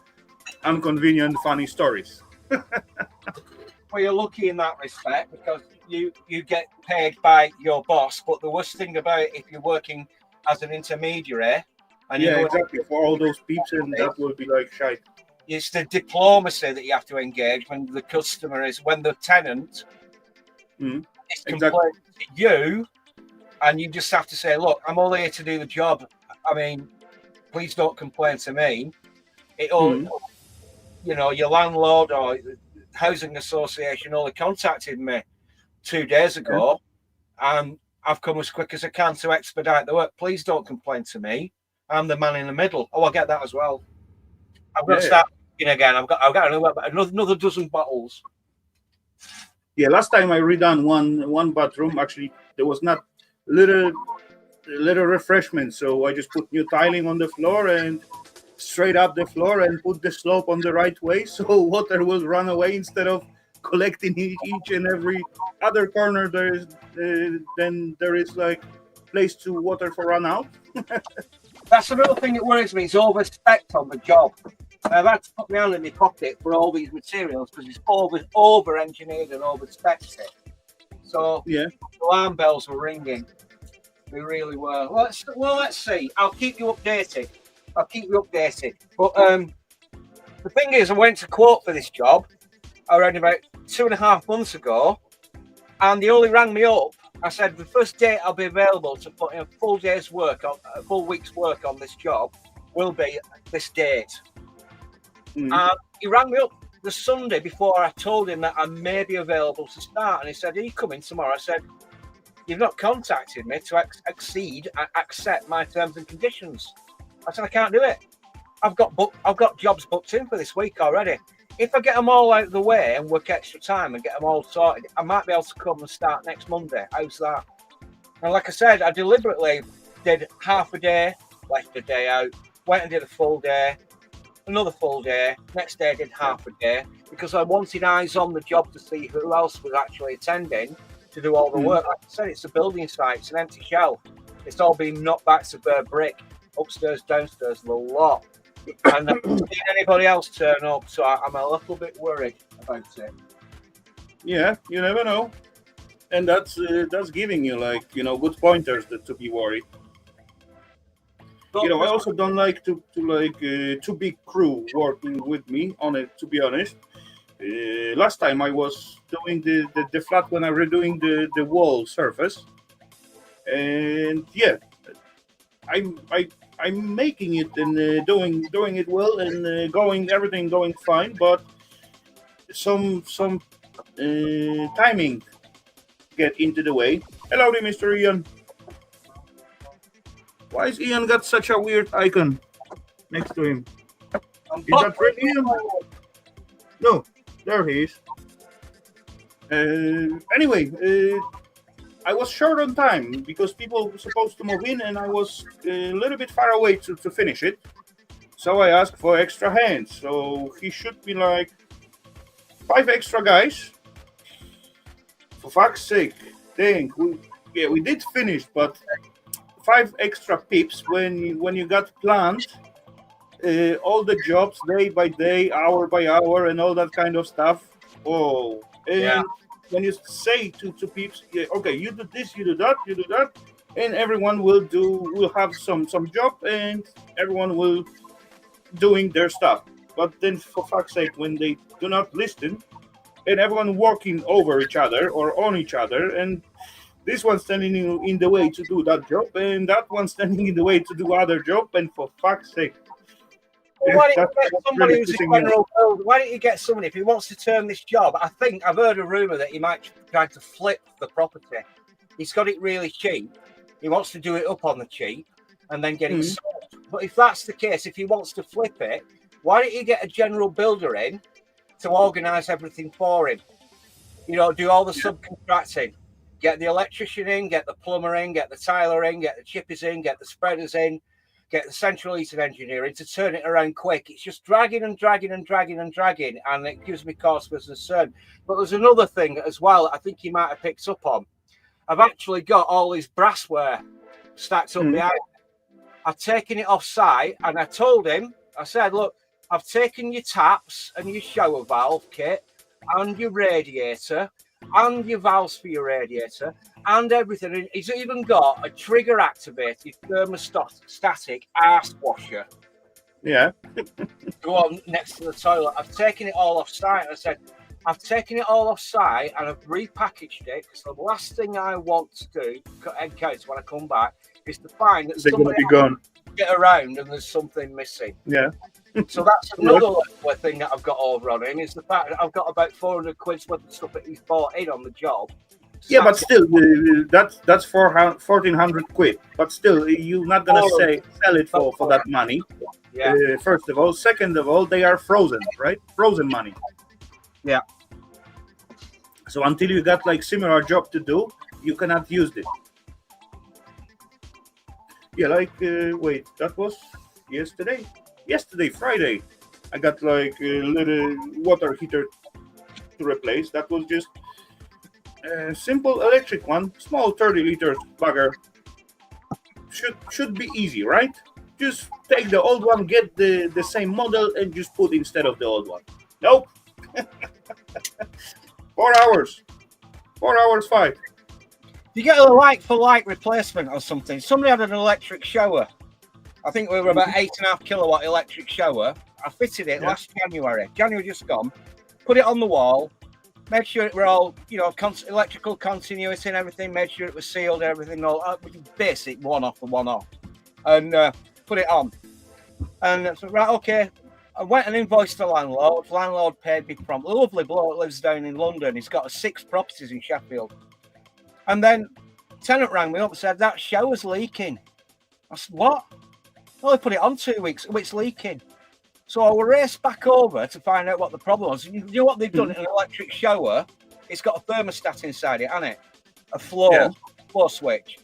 [SPEAKER 3] inconvenient, funny stories.
[SPEAKER 2] Well, you're lucky in that respect because you get paid by your boss. But the worst thing about it, if you're working as an intermediary, and
[SPEAKER 3] exactly, for all those peeps, and that will be like shite.
[SPEAKER 2] It's the diplomacy that you have to engage when the customer is, when the tenant is complaining to you, and you just have to say, "Look, I'm only here to do the job. I mean, please don't complain to me." Your landlord or housing association only contacted me 2 days ago, and I've come as quick as I can to expedite the work. Please don't complain to me. I'm the man in the middle. Oh, I get that as well. I've got to start thinking again. I've got another dozen bottles.
[SPEAKER 3] Yeah, last time I redone one bathroom. Actually, there was not little refreshment, so I just put new tiling on the floor and straight up the floor and put the slope on the right way, so water will run away instead of collecting each and every other corner. Then there is like place to water for run out.
[SPEAKER 2] That's another thing that worries me. It's overspec on the job. I've had to put my hand in my pocket for all these materials because it's over engineered and overspec it. So
[SPEAKER 3] Yeah.
[SPEAKER 2] alarm bells were ringing. They really were. Let's see. I'll keep you updated. But the thing is, I went to quote for this job around about 2.5 months ago, and they only rang me up. I said the first date I'll be available to put in a full week's work on this job will be this date. And he rang me up the Sunday before I told him that I may be available to start, and he said, "Are you coming tomorrow?" I said, "You've not contacted me to accept my terms and conditions." I said, "I can't do it. I've got jobs booked in for this week already. If I get them all out of the way and work extra time and get them all sorted, I might be able to come and start next Monday. How's that?" And like I said, I deliberately did half a day, left a day out, went and did a full day, another full day, next day I did half a day, because I wanted eyes on the job to see who else was actually attending to do all the work. Like I said, it's a building site, it's an empty shell. It's all been knocked back to bare brick, upstairs, downstairs, the lot. And I haven't seen anybody else turn up, so I'm a little bit worried about it.
[SPEAKER 3] Yeah, you never know, and that's giving you good pointers to be worried.
[SPEAKER 2] But,
[SPEAKER 3] I also don't like to too big crew working with me on it. To be honest, last time I was doing the flat when I redoing the wall surface, and yeah, I'm making it and doing it well and everything going fine, but some timing get into the way. Hello there, Mr. Ian. Why is Ian got such a weird icon next to him? Is that really Ian? No, there he is. Anyway, I was short on time because people were supposed to move in and I was a little bit far away to finish it. So I asked for extra hands. So he should be like 5 extra guys. For fuck's sake. Dang, we did finish, but 5 extra pips when you got planned all the jobs day by day, hour by hour, and all that kind of stuff. Oh, and when you say to peeps, yeah, okay, you do this, you do that, and everyone will have some job, and everyone will doing their stuff. But then, for fuck's sake, when they do not listen, and everyone working over each other or on each other, and this one standing in the way to do that job, and that one standing in the way to do other job, and for fuck's sake.
[SPEAKER 2] Well, why don't you get somebody who's a general builder? Why don't you get somebody, if he wants to turn this job, I think I've heard a rumour that he might try to flip the property. He's got it really cheap. He wants to do it up on the cheap and then get it sold. But if that's the case, if he wants to flip it, why don't you get a general builder in to organise everything for him? Do all the subcontracting. Get the electrician in, get the plumber in, get the tiler in, get the chippers in, get the spreaders in, get the central heating engineer in to turn it around quick. It's just dragging, and it gives me cause for concern. But there's another thing as well I think he might have picked up on. I've actually got all his brassware stacked up behind. I've taken it off site, and I told him, I said, look, I've taken your taps and your shower valve kit and your radiator and your valves for your radiator and everything. He's even got a trigger activated thermostatic arse washer.
[SPEAKER 3] Yeah.
[SPEAKER 2] Go on next to the toilet. I've taken it all off site. I said, I've taken it all off site and I've repackaged it because the last thing I want to do, in case when I come back, is to find that somebody get around and there's something missing.
[SPEAKER 3] Yeah.
[SPEAKER 2] So that's another thing that I've got over on him is the fact that I've got about 400 quid's worth of stuff that he's bought in on the job.
[SPEAKER 3] Yeah, but still, that's 1,400 quid. But still, you're not gonna sell it for that money.
[SPEAKER 2] Yeah.
[SPEAKER 3] First of all, second of all, they are frozen, right? Frozen money.
[SPEAKER 2] Yeah.
[SPEAKER 3] So until you got like similar job to do, you cannot use it. Yeah, like wait, that was yesterday, Friday. I got like a little water heater to replace. That was just a simple electric one, small 30 liter bugger. Should be easy, right? just take the old one, get the same model, and just put instead of the old one. Nope. 4 hours. 4 hours fight.
[SPEAKER 2] You get a like-for-like replacement or something. Somebody had an electric shower. I think we were about 8.5 kilowatt electric shower. I fitted it last January just gone. Put it on the wall. Made sure it were all, electrical continuity and everything. Made sure it was sealed, everything, all basic one-off and one-off. And put it on. And so, right, okay. I went and invoiced the landlord. The landlord paid me promptly. Lovely bloke, lives down in London. He's got 6 properties in Sheffield. And then tenant rang me up and said, that shower's leaking. I said, what? I only put it on 2 weeks. Oh, it's leaking. So I will race back over to find out what the problem was. You know what they've done in an electric shower? It's got a thermostat inside it, hasn't it? A flow switch.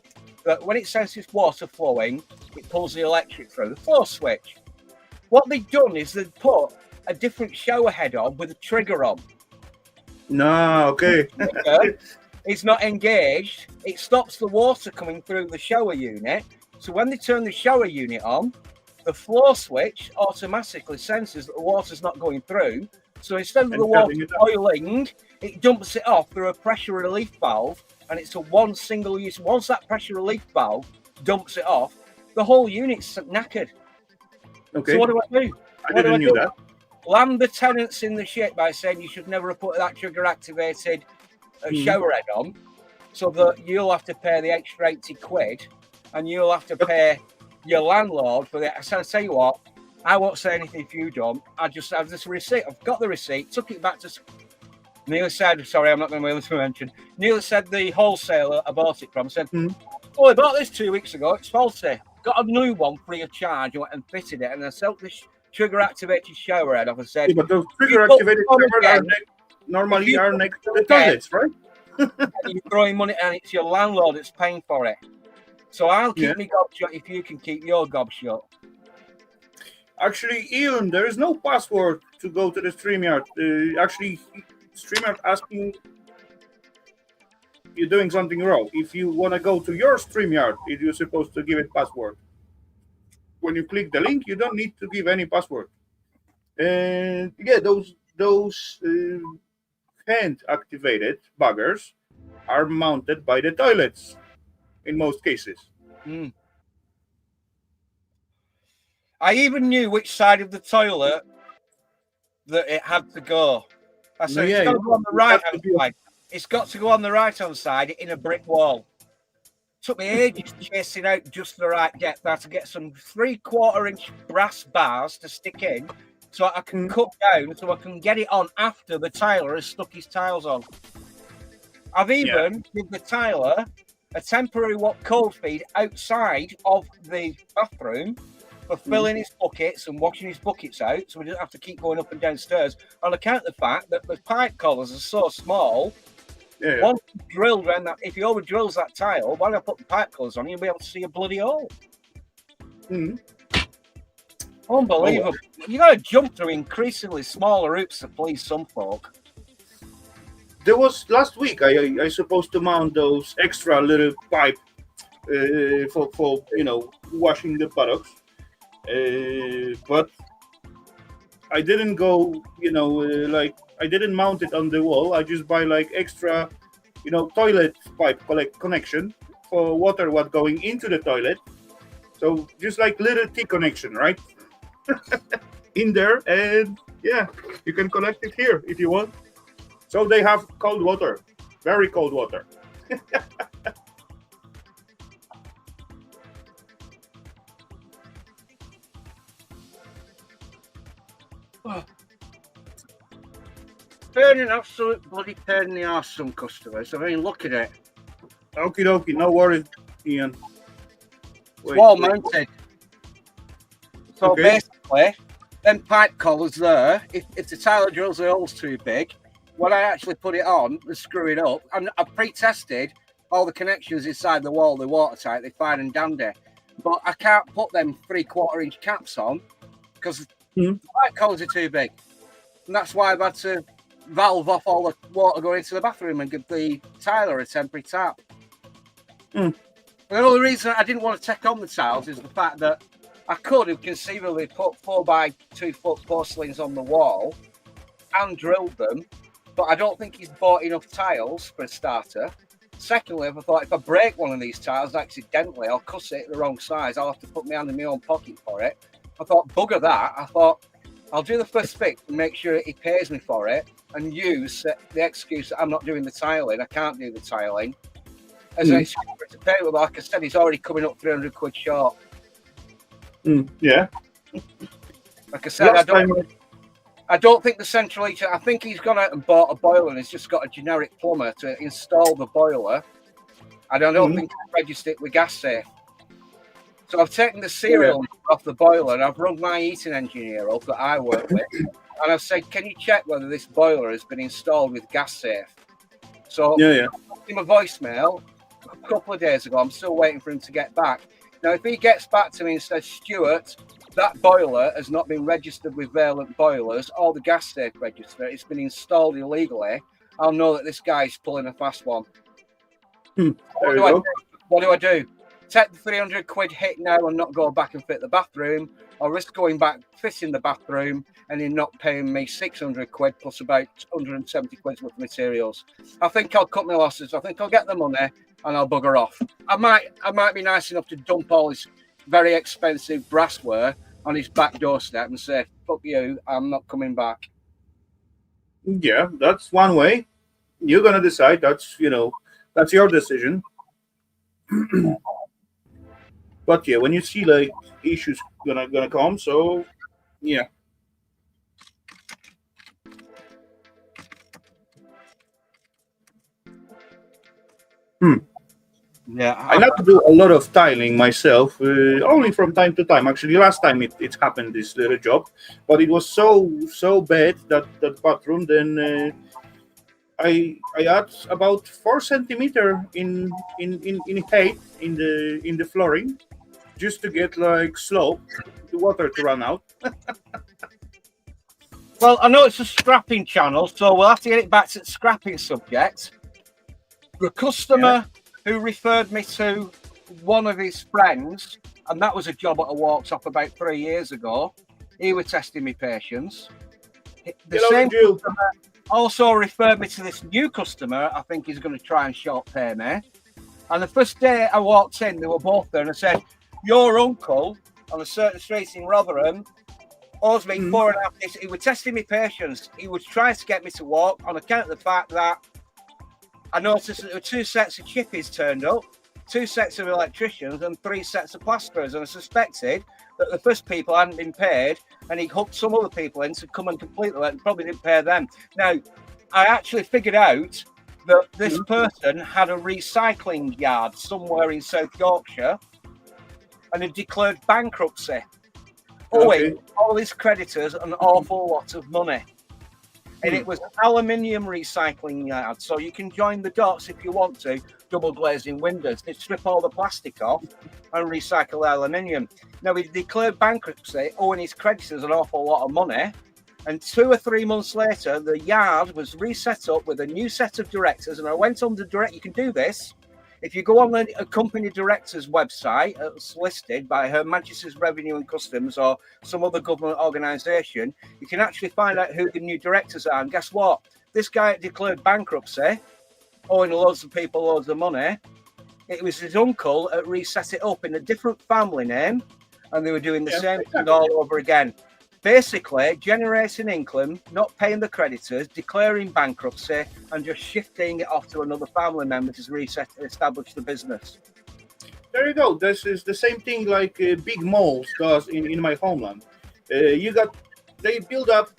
[SPEAKER 2] But when it senses water flowing, it pulls the electric through the flow switch. What they've done is they've put a different shower head on with a trigger on.
[SPEAKER 3] No, okay.
[SPEAKER 2] It's not engaged. It stops the water coming through the shower unit. So when they turn the shower unit on, the flow switch automatically senses that the water's not going through. So instead of the water boiling, it dumps it off through a pressure relief valve, and it's a one single use. Once that pressure relief valve dumps it off, the whole unit's knackered.
[SPEAKER 3] Okay.
[SPEAKER 2] So what do I do?
[SPEAKER 3] I didn't know that.
[SPEAKER 2] Land the tenants in the shit by saying you should never have put that trigger activated shower head on, so that you'll have to pay the extra 80 quid and you'll have to pay your landlord for the. So I tell you what, I won't say anything if you don't. I just have this receipt. I've got the receipt, took it back to. Nearly said, sorry, I'm not going to be able to mention. Nearly said the wholesaler I bought it from said, oh, I bought this 2 weeks ago, it's faulty. Got a new one free of charge. I went and fitted it, and I sold this trigger activated shower head off and said,
[SPEAKER 3] but those trigger activated showers normally are next to the toilets, right?
[SPEAKER 2] You're throwing money, and it's your landlord that's paying for it. So I'll keep my gob shut if you can keep your gob shut.
[SPEAKER 3] Actually, Ian, there is no password to go to the StreamYard. Actually, StreamYard asking you're doing something wrong. If you want to go to your StreamYard, you're supposed to give it password. When you click the link, you don't need to give any password. And yeah, those hand-activated buggers are mounted by the toilets in most cases.
[SPEAKER 2] I even knew which side of the toilet that it had to go. I said, it's got to go on the right-hand side. It's got to go on the right-hand side in a brick wall. Took me ages chasing out just the right depth. I had to get some 3/4-inch brass bars to stick in so I can cut down so I can get it on after the tiler has stuck his tiles on. I've even given the tiler a temporary cold feed outside of the bathroom for filling his buckets and washing his buckets out, so we didn't have to keep going up and downstairs, on account of the fact that the pipe collars are so small. Once you drilled around that, if he over drills that tile, why don't I put the pipe collars on, you'll be able to see a bloody hole. Unbelievable. You got to jump through increasingly smaller hoops to please some folk.
[SPEAKER 3] There was last week I supposed to mount those extra little pipe for washing the buttocks. But I didn't go, I didn't mount it on the wall. I just buy extra, toilet pipe connection for water what going into the toilet. So just little T connection, right? In there, and you can connect it here if you want. So they have cold water, very cold water.
[SPEAKER 2] Been an absolute bloody pain in the arse, some customers. I mean, look at it.
[SPEAKER 3] Okie dokie, no worries, Ian.
[SPEAKER 2] Wall mounted. So basically, them pipe collars there, if the tiler drills the holes too big, when I actually put it on and screw it up, and I've pre-tested all the connections inside the wall, they're watertight, they're fine and dandy. But I can't put them 3/4-inch caps on because the pipe collars are too big. And that's why I've had to valve off all the water going into the bathroom and give the tiler a temporary tap. The only reason I didn't want to take on the tiles is the fact that I could have conceivably put 4x2 foot porcelains on the wall and drilled them, but I don't think he's bought enough tiles for a starter. Secondly, I thought if I break one of these tiles accidentally, I'll cuss it the wrong size. I'll have to put my hand in my own pocket for it. I thought, bugger that. I thought, I'll do the first fix and make sure he pays me for it and use the excuse that I'm not doing the tiling. I can't do the tiling. As an excuse to pay with, like I said, he's already coming up 300 quid short.
[SPEAKER 3] Yeah.
[SPEAKER 2] Like I said, I don't think the central heater, I think he's gone out and bought a boiler and he's just got a generic plumber to install the boiler. And I don't think he's registered it with gas safe. So I've taken the serial off the boiler and I've rung my heating engineer up that I work with. And I've said, can you check whether this boiler has been installed with gas safe? So I gave him a voicemail a couple of days ago. I'm still waiting for him to get back. Now, if he gets back to me and says, Stuart, that boiler has not been registered with Valent Boilers or the gas safe register, it's been installed illegally, I'll know that this guy's pulling a fast one. What do I do? Take the 300 quid hit now and not go back and fit the bathroom, or risk going back, fitting the bathroom, and him not paying me 600 quid plus about 170 quid worth of materials? I think I'll cut my losses. I think I'll get the money and I'll bugger off. I might be nice enough to dump all his very expensive brassware on his back doorstep and say, fuck you, I'm not coming back.
[SPEAKER 3] Yeah, that's one way. You're gonna decide. That's that's your decision. But yeah, when you see like issues gonna come, so yeah.
[SPEAKER 2] Yeah,
[SPEAKER 3] I like to do a lot of tiling myself, only from time to time. Actually, last time it happened, this little job, but it was so bad that bathroom. Then I add about 4 centimeters in height in the flooring, just to get like slope, the water to run out.
[SPEAKER 2] Well, I know it's a scrapping channel, so we'll have to get it back to the scrapping subject. The customer who referred me to one of his friends, and that was a job that I walked off about 3 years ago. He was testing my patience. The same customer also referred me to this new customer. I think he's going to try and short pay me. And the first day I walked in, they were both there, and I said, "Your uncle on a certain street in Rotherham owes me 4.5 days." He was testing me patience. He was trying to get me to walk on account of the fact that I noticed that there were 2 sets of chippies turned up, 2 sets of electricians, and 3 sets of plasterers. And I suspected that the first people hadn't been paid, and he hooked some other people in to come and complete the work and probably didn't pay them. Now, I actually figured out that this person had a recycling yard somewhere in South Yorkshire and had declared bankruptcy, owing all his creditors an awful lot of money. And it was an aluminium recycling yard, so you can join the dots if you want to, double glazing windows. They strip all the plastic off and recycle the aluminium. Now, he declared bankruptcy, owing his creditors an awful lot of money, and 2 or 3 months later, the yard was reset up with a new set of directors, and I went on the direct. You can do this. If you go on the company director's website, it's listed by Her Majesty's Revenue and Customs or some other government organisation, you can actually find out who the new directors are. And guess what? This guy declared bankruptcy, owing loads of people loads of money. It was his uncle that reset it up in a different family name, and they were doing the same thing all over again. Basically, generating income, not paying the creditors, declaring bankruptcy, and just shifting it off to another family member to reset and establish the business.
[SPEAKER 3] There you go. This is the same thing like big malls does in my homeland. They build up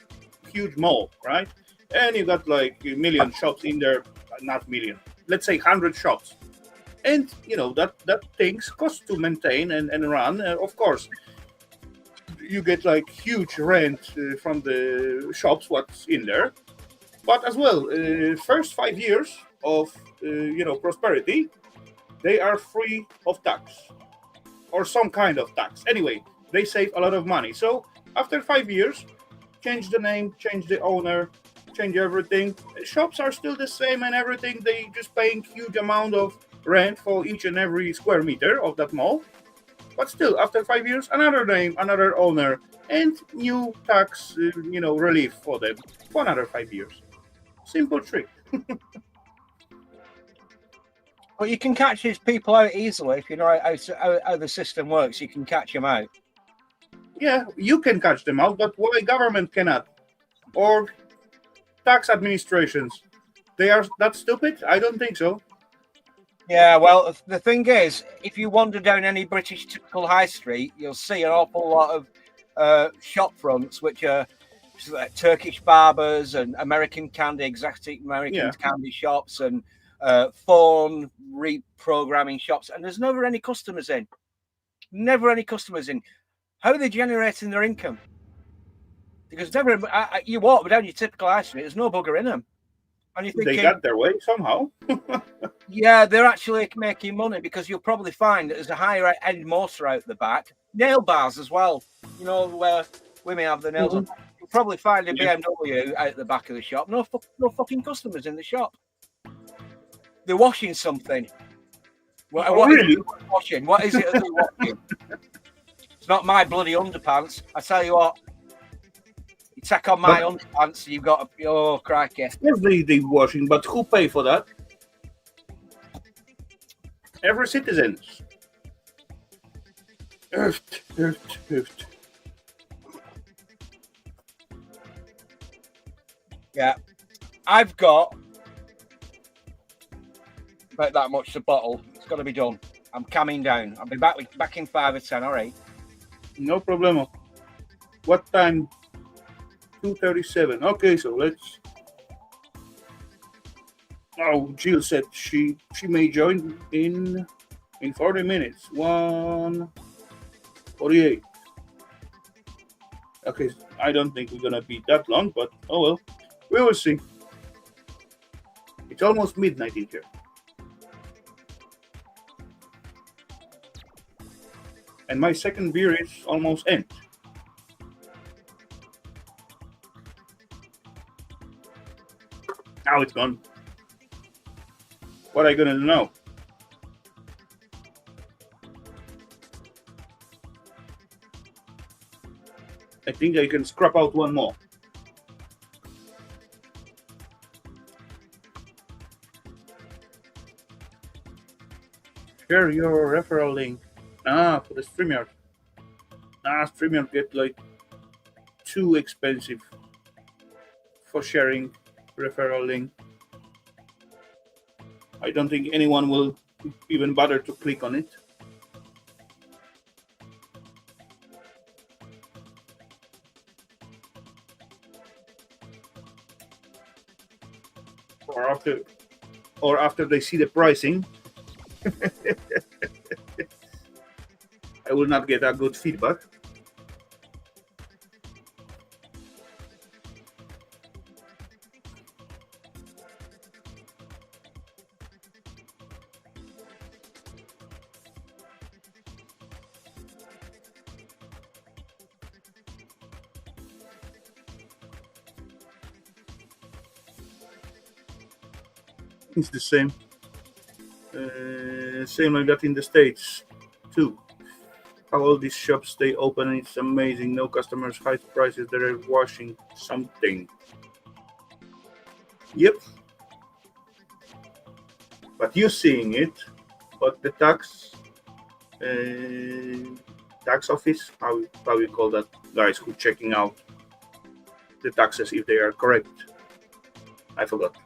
[SPEAKER 3] huge mall, right? And you got like a million shops in there, not million, let's say 100 shops. And that things cost to maintain and run, of course. You get like huge rent from the shops, what's in there, but as well, first 5 years of prosperity, they are free of tax or some kind of tax. Anyway, they save a lot of money. So after 5 years, change the name, change the owner, change everything. Shops are still the same and everything. They just paying huge amount of rent for each and every square meter of that mall. But still, after 5 years, another name, another owner, and new tax, relief for them for another 5 years. Simple trick.
[SPEAKER 2] But you can catch these people out easily if you know how the system works. You can catch them out.
[SPEAKER 3] Yeah, you can catch them out, but why government cannot? Or tax administrations? They are that stupid? I don't think so.
[SPEAKER 2] Yeah, well, the thing is, if you wander down any British typical high street, you'll see an awful lot of shop fronts, which are like Turkish barbers and American candy, exotic American candy shops, and phone reprogramming shops, and there's never any customers in. Never any customers in. How are they generating their income? Because never you walk down your typical high street, there's no bugger in them. And you're thinking,
[SPEAKER 3] they got their way somehow.
[SPEAKER 2] yeah, they're actually making money, because you'll probably find that there's a higher end motor out the back. Nail bars as well. You know, where women have the nails on. You'll probably find a BMW out the back of the shop. No fucking customers in the shop. They're washing something. What
[SPEAKER 3] really?
[SPEAKER 2] Washing? What is it that they're washing? It's not my bloody underpants. I tell you what. You take on my underpants, you've got oh crikey.
[SPEAKER 3] Yes, they washing, but who pay for that? Every citizen. Earth.
[SPEAKER 2] Yeah, I've got about that much to bottle. It's got to be done. I'm coming down. I'll be back in 5 or 10. All right.
[SPEAKER 3] No problemo. What time? 2:37. Okay, so let's. Oh, Jill said she may join in 40 minutes. 1:48. Okay, I don't think we're gonna be that long, but oh well, we will see. It's almost midnight in here. And my second beer is almost end. Now it's gone. What are you gonna do now? I think I can scrap out one more. Share your referral link. For the StreamYard. StreamYard get like too expensive for sharing referral link. I don't think anyone will even bother to click on it. Or after they see the pricing, I will not get a good feedback. It's the same. Same like that in the States too. How all these shops stay open, it's amazing. No customers, high prices, they're washing something. Yep. But you seeing it, but the tax office, how we call that, guys who checking out the taxes if they are correct. I forgot.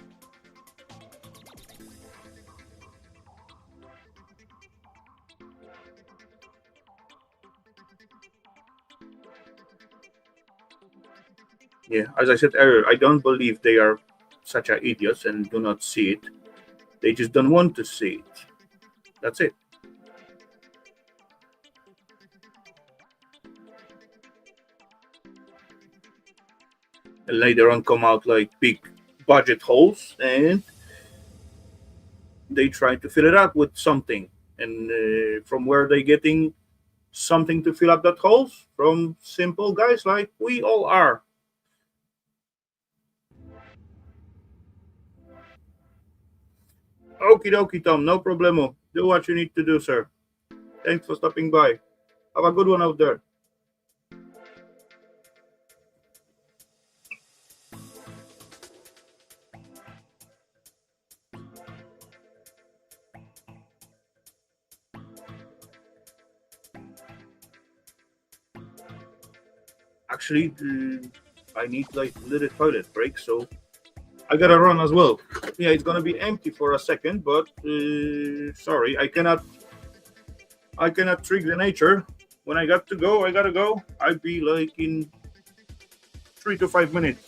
[SPEAKER 3] Yeah, as I said earlier, I don't believe they are such a idiots and do not see it. They just don't want to see it. That's it. And later on come out like big budget holes, and they try to fill it up with something. And from where they getting something to fill up that holes? From simple guys like we all are. Okie dokie, Tom, no problemo. Do what you need to do, sir. Thanks for stopping by. Have a good one out there. Actually, I need like little toilet break, so I gotta run as well. Yeah, it's gonna be empty for a second, but sorry, I cannot trick the nature. When I got to go, I gotta go. I'll be like in 3 to 5 minutes.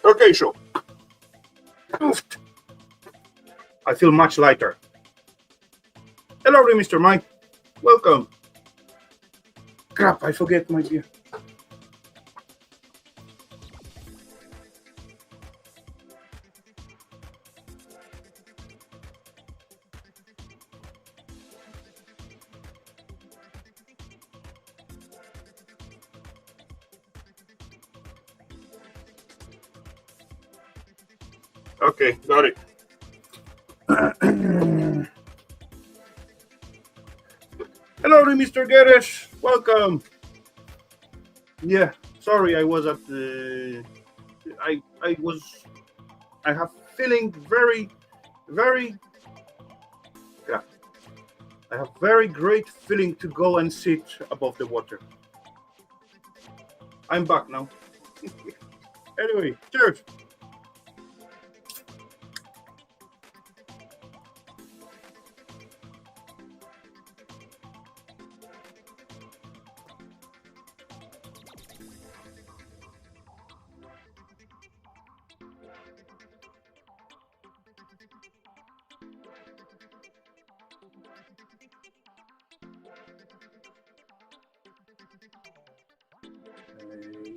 [SPEAKER 3] Okay, so I feel much lighter. Hello, Mr. Mike. Welcome. Crap, I forget my beer. Okay, got it. Hello, Mr. Geresh. Welcome. Yeah, sorry, I was at the. I have feeling very. Yeah, I have very great feeling to go and sit above the water. I'm back now. Anyway, cheers.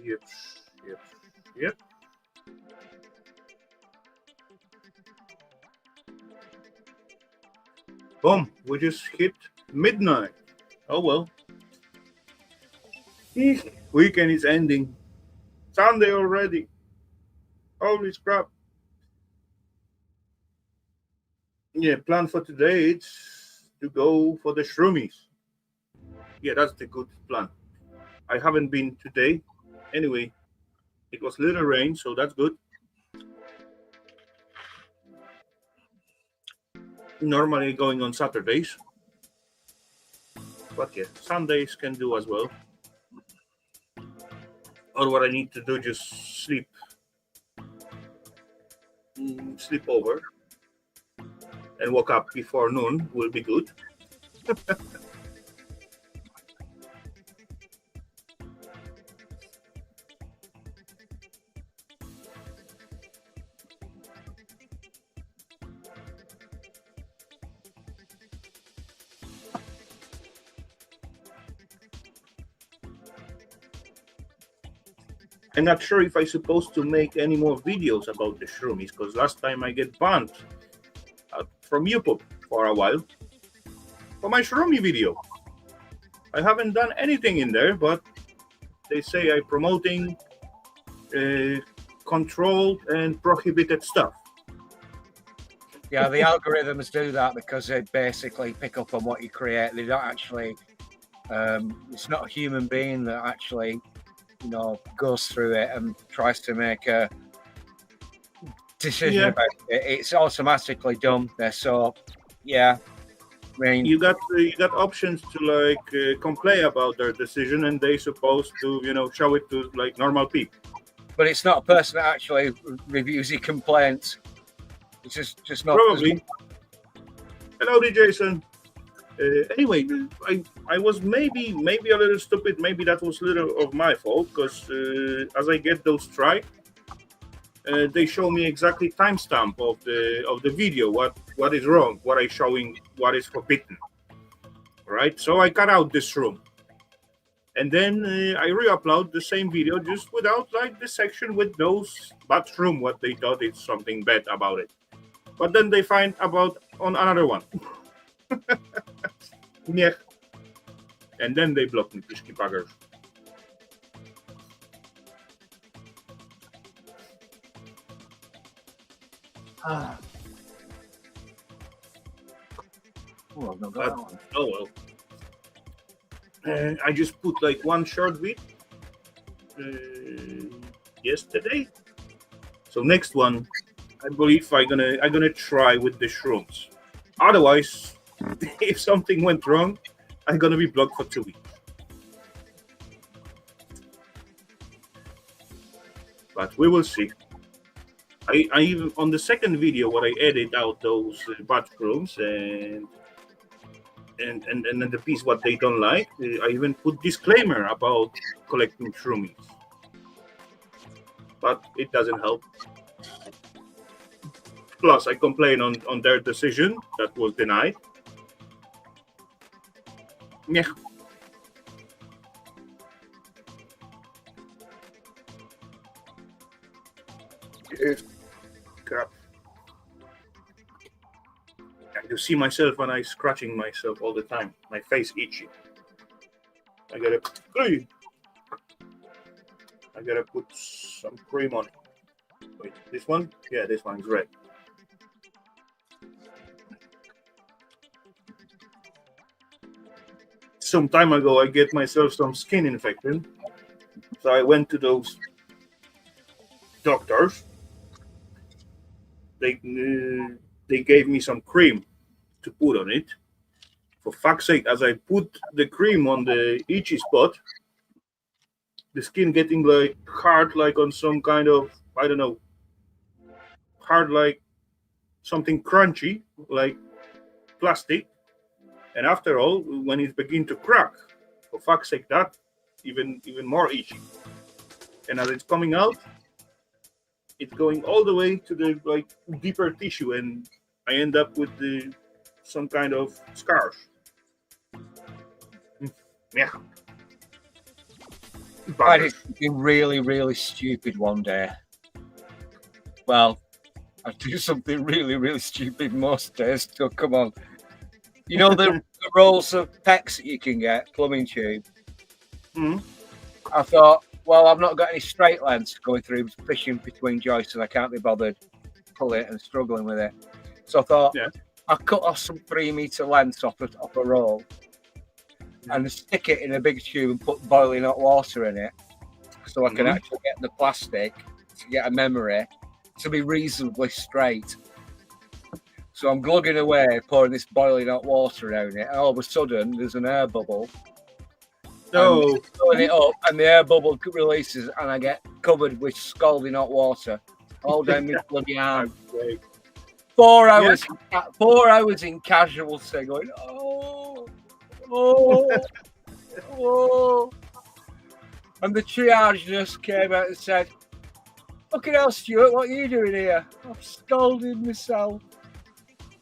[SPEAKER 3] Yep, yep, yep. Boom, we just hit midnight. Oh well. Weekend is ending. Sunday already. Holy crap. Yeah, plan for today it's to go for the shroomies. Yeah, that's the good plan. I haven't been today. Anyway, it was little rain, so that's good. Normally going on Saturdays. But yeah, Sundays can do as well. Or what I need to do, just sleep over and wake up before noon will be good. I'm not sure if I'm supposed to make any more videos about the shroomies because last time I get banned from YouTube for a while for my shroomy video. I haven't done anything in there, but they say I'm promoting controlled and prohibited stuff.
[SPEAKER 2] Yeah, the algorithms do that because they basically pick up on what you create. They don't actually. It's not a human being that actually, goes through it and tries to make a decision about it. It's automatically done there. So, yeah. I mean,
[SPEAKER 3] you got options to like complain about their decision, and they supposed to show it to like normal people.
[SPEAKER 2] But it's not a person that actually reviews your complaints. It's just not.
[SPEAKER 3] Probably. Hello, Jason. Anyway, I was maybe a little stupid. Maybe that was a little of my fault because as I get those strike, they show me exactly timestamp of the video. What is wrong? What I showing? What is forbidden? Right. So I cut out this room, and then I re-upload the same video just without like the section with those bathroom. What they thought is something bad about it, but then they find about on another one. Yeah. And then they block me, pishki buggers.
[SPEAKER 2] Oh,
[SPEAKER 3] well. I just put like one short bit yesterday. So next one, I believe I'm gonna try with the shrooms. Otherwise, if something went wrong, I'm gonna be blocked for 2 weeks. But we will see. I even on the second video where I edit out those bathrooms and the piece what they don't like, I even put disclaimer about collecting shroomies. but it doesn't help. Plus, I complain on their decision that was denied. Yeah. Crap. I do see myself when I scratching myself all the time. My face itchy. I gotta put some cream on it. Wait, this one? Yeah, this one's red. Some time ago, I get myself some skin infection. So I went to those doctors. They gave me some cream to put on it. For fuck's sake, as I put the cream on the itchy spot, the skin getting like hard, like on some kind of, I don't know, hard like something crunchy, like plastic. And after all, when it begin to crack, for fuck's sake, that even more itchy. And as it's coming out, it's going all the way to the like deeper tissue, and I end up with some kind of scars. Yeah.
[SPEAKER 2] I did something really, really stupid one day. Well, I do something really, really stupid most days. So come on. You know the rolls of PEX that you can get, plumbing tube?
[SPEAKER 3] Mm-hmm.
[SPEAKER 2] I thought, well, I've not got any straight lengths going through fishing between joists, and I can't be bothered pulling it and struggling with it. So I thought, I'll cut off some 3 meter lengths off a roll and stick it in a big tube and put boiling hot water in it, so I can actually get the plastic to get a memory to be reasonably straight. So I'm glugging away, pouring this boiling hot water around it, and all of a sudden there's an air bubble.
[SPEAKER 3] No.
[SPEAKER 2] Filling it up, and the air bubble releases, and I get covered with scalding hot water all down my bloody arm. 4 hours, 4 hours in casualty, going, oh. And the triage nurse came out and said, "Fucking hell, Stuart, what are you doing here?" "I've scalded myself."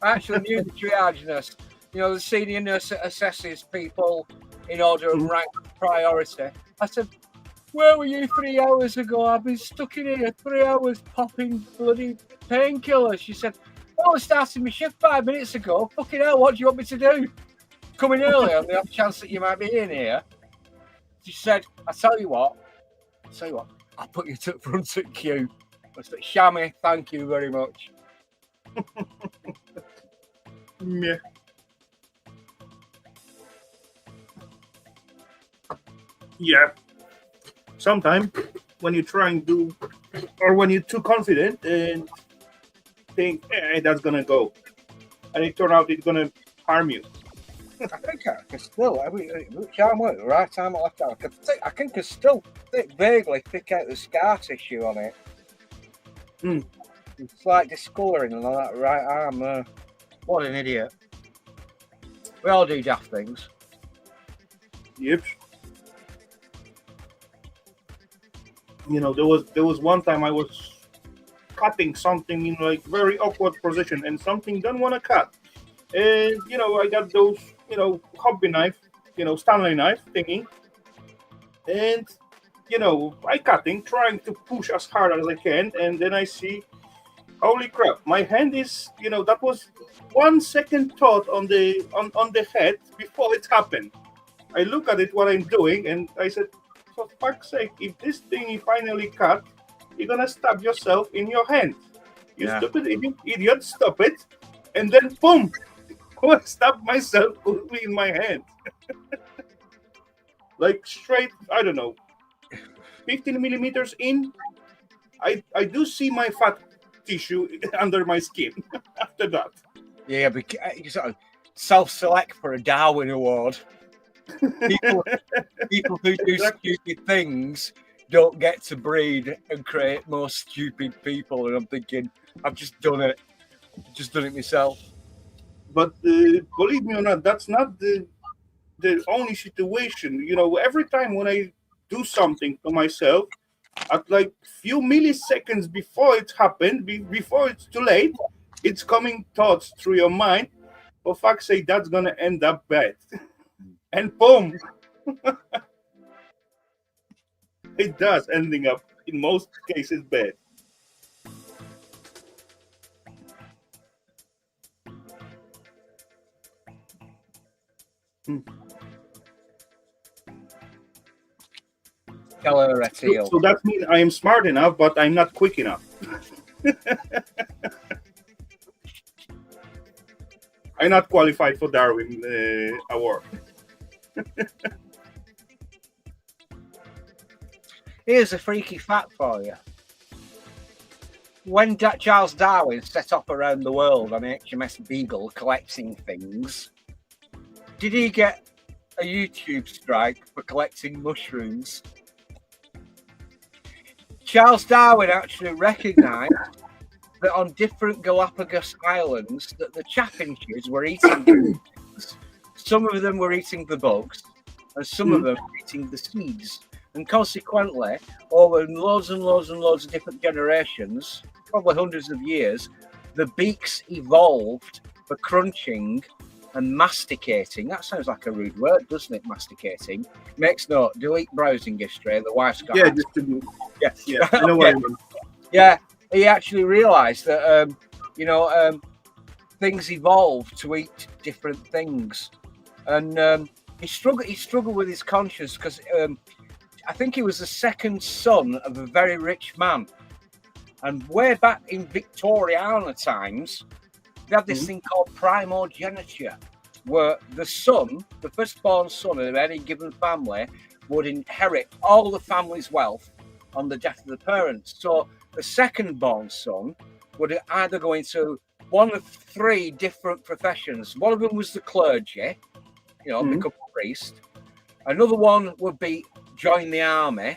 [SPEAKER 2] I actually knew the triage nurse. You know, the senior nurse that assesses people in order of rank priority. I said, "Where were you 3 hours ago? I've been stuck in here 3 hours popping bloody painkillers." She said, "Oh, I started my shift 5 minutes ago. Fucking hell, what do you want me to do? Come in early on the off chance that you might be in here." She said, "I tell you what, I'll put you to the front of queue." I said, "Shammy, thank you very much."
[SPEAKER 3] Yeah. Yeah. Sometimes when you try and do, or when you're too confident and think, that's gonna go, and it turns out it's gonna harm you.
[SPEAKER 2] I think I can still, which arm work, the right arm or left arm, I can still vaguely pick out the scar tissue on it. Slight discolouring on that right arm there. What an idiot. We all do daft things.
[SPEAKER 3] Yep. You know, there was one time I was cutting something in like very awkward position, and something don't want to cut. And you know, I got those, hobby knife, Stanley knife thingy, and I cutting, trying to push as hard as I can, and then I see, holy crap, my hand is, that was 1 second thought on the head before it happened. I look at it what I'm doing, and I said, for fuck's sake, if this thing finally cut, you're gonna stab yourself in your hand. You stupid idiot, stop it. And then boom, I stabbed myself in my hand. Like straight, I don't know, 15 millimeters in. I do see my fat tissue under my skin after that.
[SPEAKER 2] Yeah, but you sort of self-select for a Darwin Award. People who do stupid things don't get to breed and create more stupid people. And I'm thinking, I've just done it. Just done it myself.
[SPEAKER 3] But believe me or not, that's not the only situation. Every time when I do something to myself, at like few milliseconds before it happened, before it's too late, it's coming thoughts through your mind. For fuck's sake, that's gonna end up bad. And boom, it does, ending up in most cases bad. So that means I am smart enough, but I'm not quick enough. I'm not qualified for Darwin Award.
[SPEAKER 2] Here's a freaky fact for you. When Charles Darwin set off around the world on HMS Beagle collecting things, did he get a YouTube strike for collecting mushrooms? Charles Darwin actually recognised that on different Galapagos Islands that the chaffinches were eating things. Some of them were eating the bugs, and some of them were eating the seeds. And consequently, over loads and loads and loads of different generations, probably hundreds of years, the beaks evolved for crunching and masticating. That sounds like a rude word, doesn't it? Masticating. Makes note. Delete browsing history. The wife's got.
[SPEAKER 3] Yeah, just to do.
[SPEAKER 2] Yeah.
[SPEAKER 3] I know what you mean.
[SPEAKER 2] Yeah, he actually realised that things evolved to eat different things, and he struggled with his conscience because I think he was the second son of a very rich man, and way back in Victoriana times, they had this thing called primogeniture, where the son, the firstborn son of any given family, would inherit all the family's wealth on the death of the parents. So the second-born son would either go into one of three different professions. One of them was the clergy, become a priest. Another one would be join the army,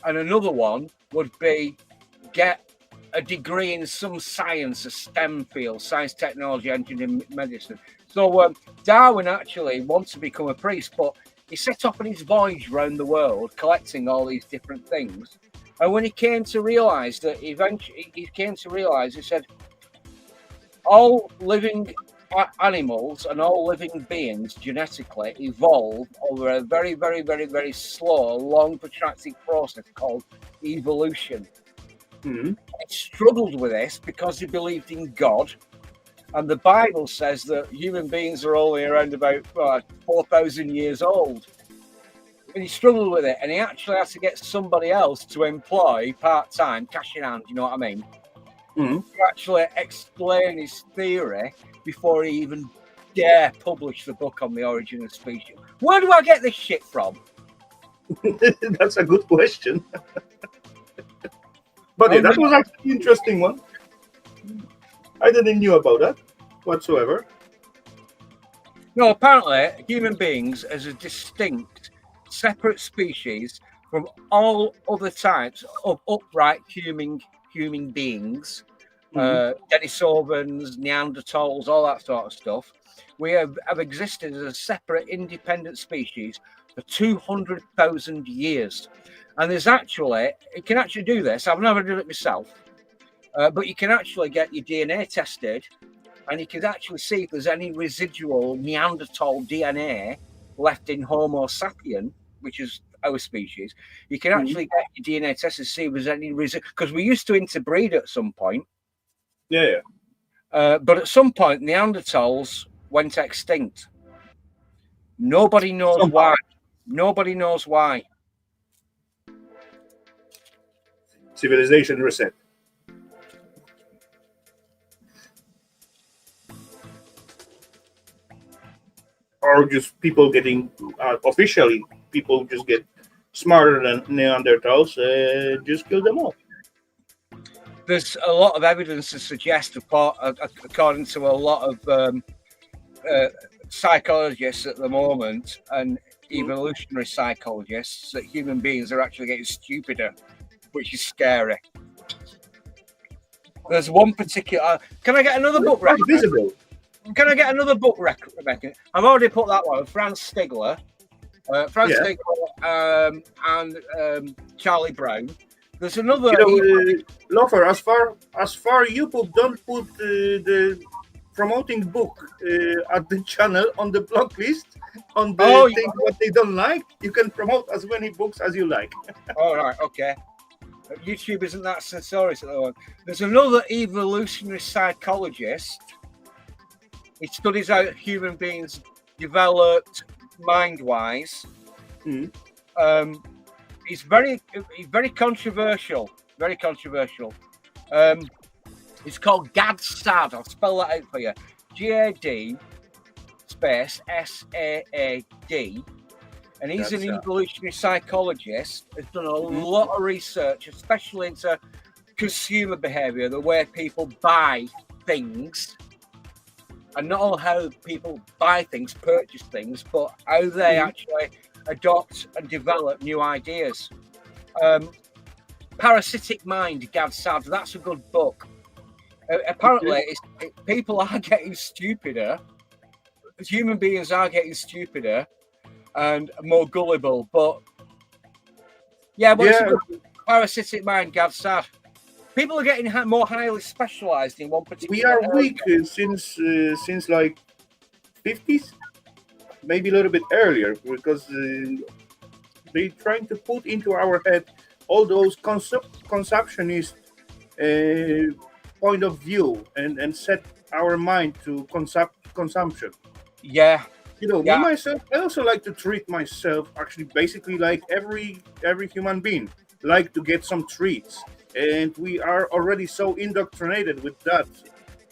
[SPEAKER 2] and another one would be get a degree in some science, a STEM field, science, technology, engineering, medicine. So Darwin actually wanted to become a priest, but he set off on his voyage around the world, collecting all these different things. And when he came to realise that, he said, all living animals and all living beings genetically evolve over a very, very, very, very slow, long, protracted process called evolution. He struggled with this because he believed in God, and the Bible says that human beings are only around about 4,000 years old. And he struggled with it, and he actually had to get somebody else to employ part-time, cash in hand, you know what I mean? To actually explain his theory before he even dare publish the book on the origin of species. Where do I get this shit from?
[SPEAKER 3] That's a good question. But that was actually an interesting one. I didn't knew about that whatsoever.
[SPEAKER 2] No, apparently human beings as a distinct, separate species from all other types of upright human beings, Denisovans, Neanderthals, all that sort of stuff. We have existed as a separate, independent species for 200,000 years. And there's actually, you can actually do this. I've never done it myself, but you can actually get your DNA tested, and you can actually see if there's any residual Neanderthal DNA left in Homo sapien, which is our species. You can actually get your DNA tested to see if there's any residual, because we used to interbreed at some point.
[SPEAKER 3] Yeah.
[SPEAKER 2] But at some point, Neanderthals went extinct. Nobody knows why. Nobody knows why.
[SPEAKER 3] Civilization reset. Or just people getting officially, people just get smarter than Neanderthals, just kill them all.
[SPEAKER 2] There's a lot of evidence to suggest, according to a lot of psychologists at the moment and evolutionary psychologists, that human beings are actually getting stupider, which is scary. There's one particular. Can I get another book record? Can I get another book record? I've already put that one. Franz Stigler, Francis and Charlie Brown. There's another.
[SPEAKER 3] Lover, as far YouTube don't put the promoting book at the channel on the blog list on the thing what they don't like. You can promote as many books as you like.
[SPEAKER 2] All right, okay. YouTube isn't that censorious at the moment. There's another evolutionary psychologist. He studies how human beings developed mind-wise. He's very controversial. Very controversial. It's called Gad Saad. I'll spell that out for you. GAD space SAAD. And he's an evolutionary psychologist. Has done a lot of research, especially into consumer behavior, the way people buy things. And not only how people buy things, purchase things, but how they actually adopt and develop new ideas. Parasitic Mind, Gad Saad. That's a good book. Apparently, people are getting stupider. Human beings are getting stupider and more gullible. But it's a good Parasitic Mind, Gad Saad. People are getting more highly specialized in one particular.
[SPEAKER 3] We are weak since like 50s, maybe a little bit earlier, because they're trying to put into our head all those consumptionist point of view and set our mind to consumption.
[SPEAKER 2] Yeah.
[SPEAKER 3] Me myself, I also like to treat myself actually basically like every human being, like to get some treats. And we are already so indoctrinated with that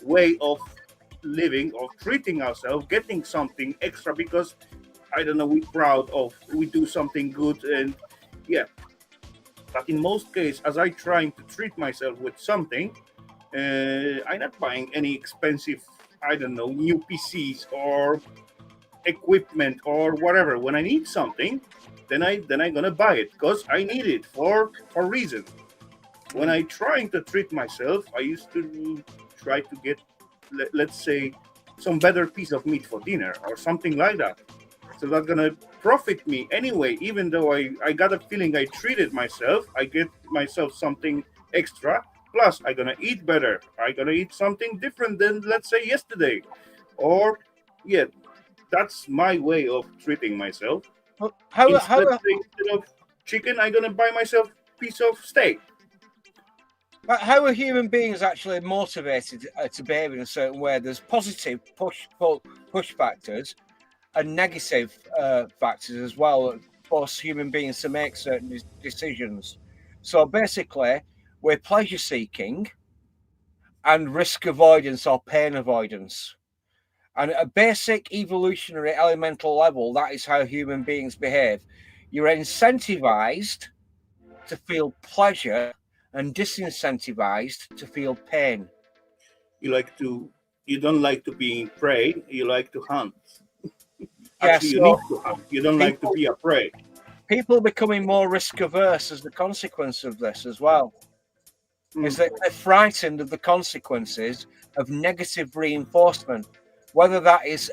[SPEAKER 3] way of living, of treating ourselves, getting something extra because, I don't know, we're proud of, we do something good. And but in most cases, as I trying to treat myself with something, I'm not buying any expensive, I don't know, new PCs or equipment or whatever. When I need something, then I'm gonna buy it because I need it for reason. When I trying to treat myself, I used to try to get, let's say, some better piece of meat for dinner or something like that. So that's gonna profit me anyway. Even though I got a feeling I treated myself, I get myself something extra. Plus, I'm gonna eat better. I'm gonna eat something different than, let's say, yesterday. Or, that's my way of treating myself. Instead of chicken, I'm gonna buy myself a piece of steak.
[SPEAKER 2] How are human beings actually motivated to behave in a certain way? There's positive push factors and negative factors as well that force human beings to make certain decisions. So basically, we're pleasure seeking and risk avoidance or pain avoidance. And at a basic evolutionary elemental level, that is how human beings behave. You're incentivized to feel pleasure and disincentivized to feel pain.
[SPEAKER 3] You don't like to be prey, you like to hunt. Actually, you need to hunt. You don't like to be a prey.
[SPEAKER 2] People are becoming more risk averse as the consequence of this as well. Is that they're frightened of the consequences of negative reinforcement, whether that is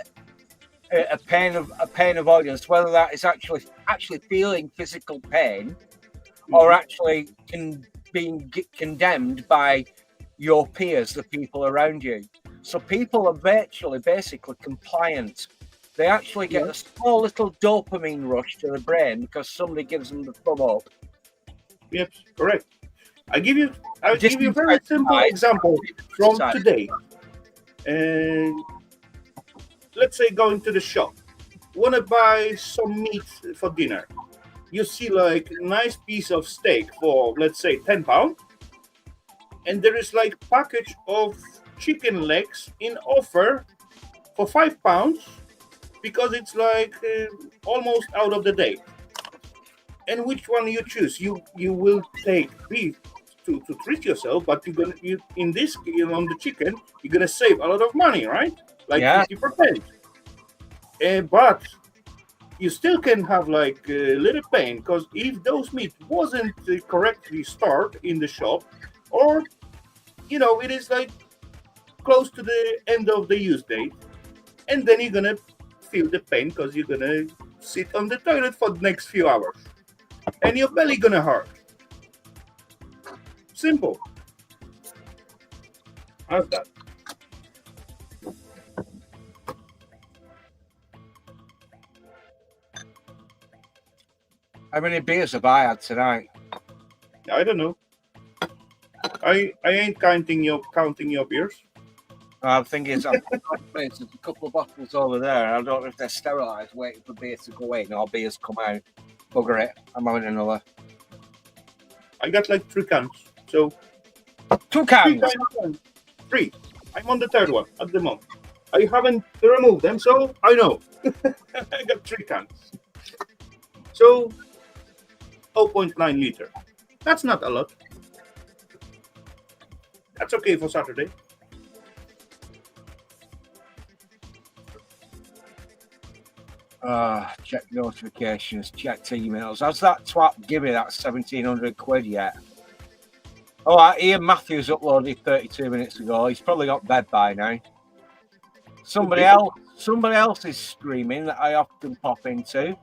[SPEAKER 2] a pain avoidance, whether that is actually feeling physical pain, or actually being condemned by your peers, the people around you. So people are basically compliant. They actually get a small little dopamine rush to the brain because somebody gives them the thumb up.
[SPEAKER 3] Yep, correct. I'll give you a very simple example from today. Let's say going to the shop. Want to buy some meat for dinner. You see like a nice piece of steak for, let's say, £10. And there is like package of chicken legs in offer for £5 because it's like almost out of the date. And which one you choose? You will take beef to treat yourself, but on the chicken, you're gonna save a lot of money, right? Like 50%. But you still can have like a little pain because if those meat wasn't correctly stored in the shop, or it is like close to the end of the use date, and then you're gonna feel the pain because you're gonna sit on the toilet for the next few hours, and your belly gonna hurt. Simple. How's that?
[SPEAKER 2] How many beers have I had tonight?
[SPEAKER 3] I don't know. I ain't counting your beers.
[SPEAKER 2] I think there's a couple of bottles over there. I don't know if they're sterilised, waiting for beer to go in or beers come out. Bugger it. I'm having another.
[SPEAKER 3] I got like 3 cans. So
[SPEAKER 2] 2 cans.
[SPEAKER 3] 3. I'm on the 3rd one at the moment. I haven't removed them, so I know. I got 3 cans. So 0.9 liter. That's not a lot. That's okay for Saturday.
[SPEAKER 2] Check notifications, check emails. Has that twat give me that 1,700 quid yet? Oh, Ian Matthews uploaded 32 minutes ago. He's probably got bed by now. Somebody else is streaming that I often pop into.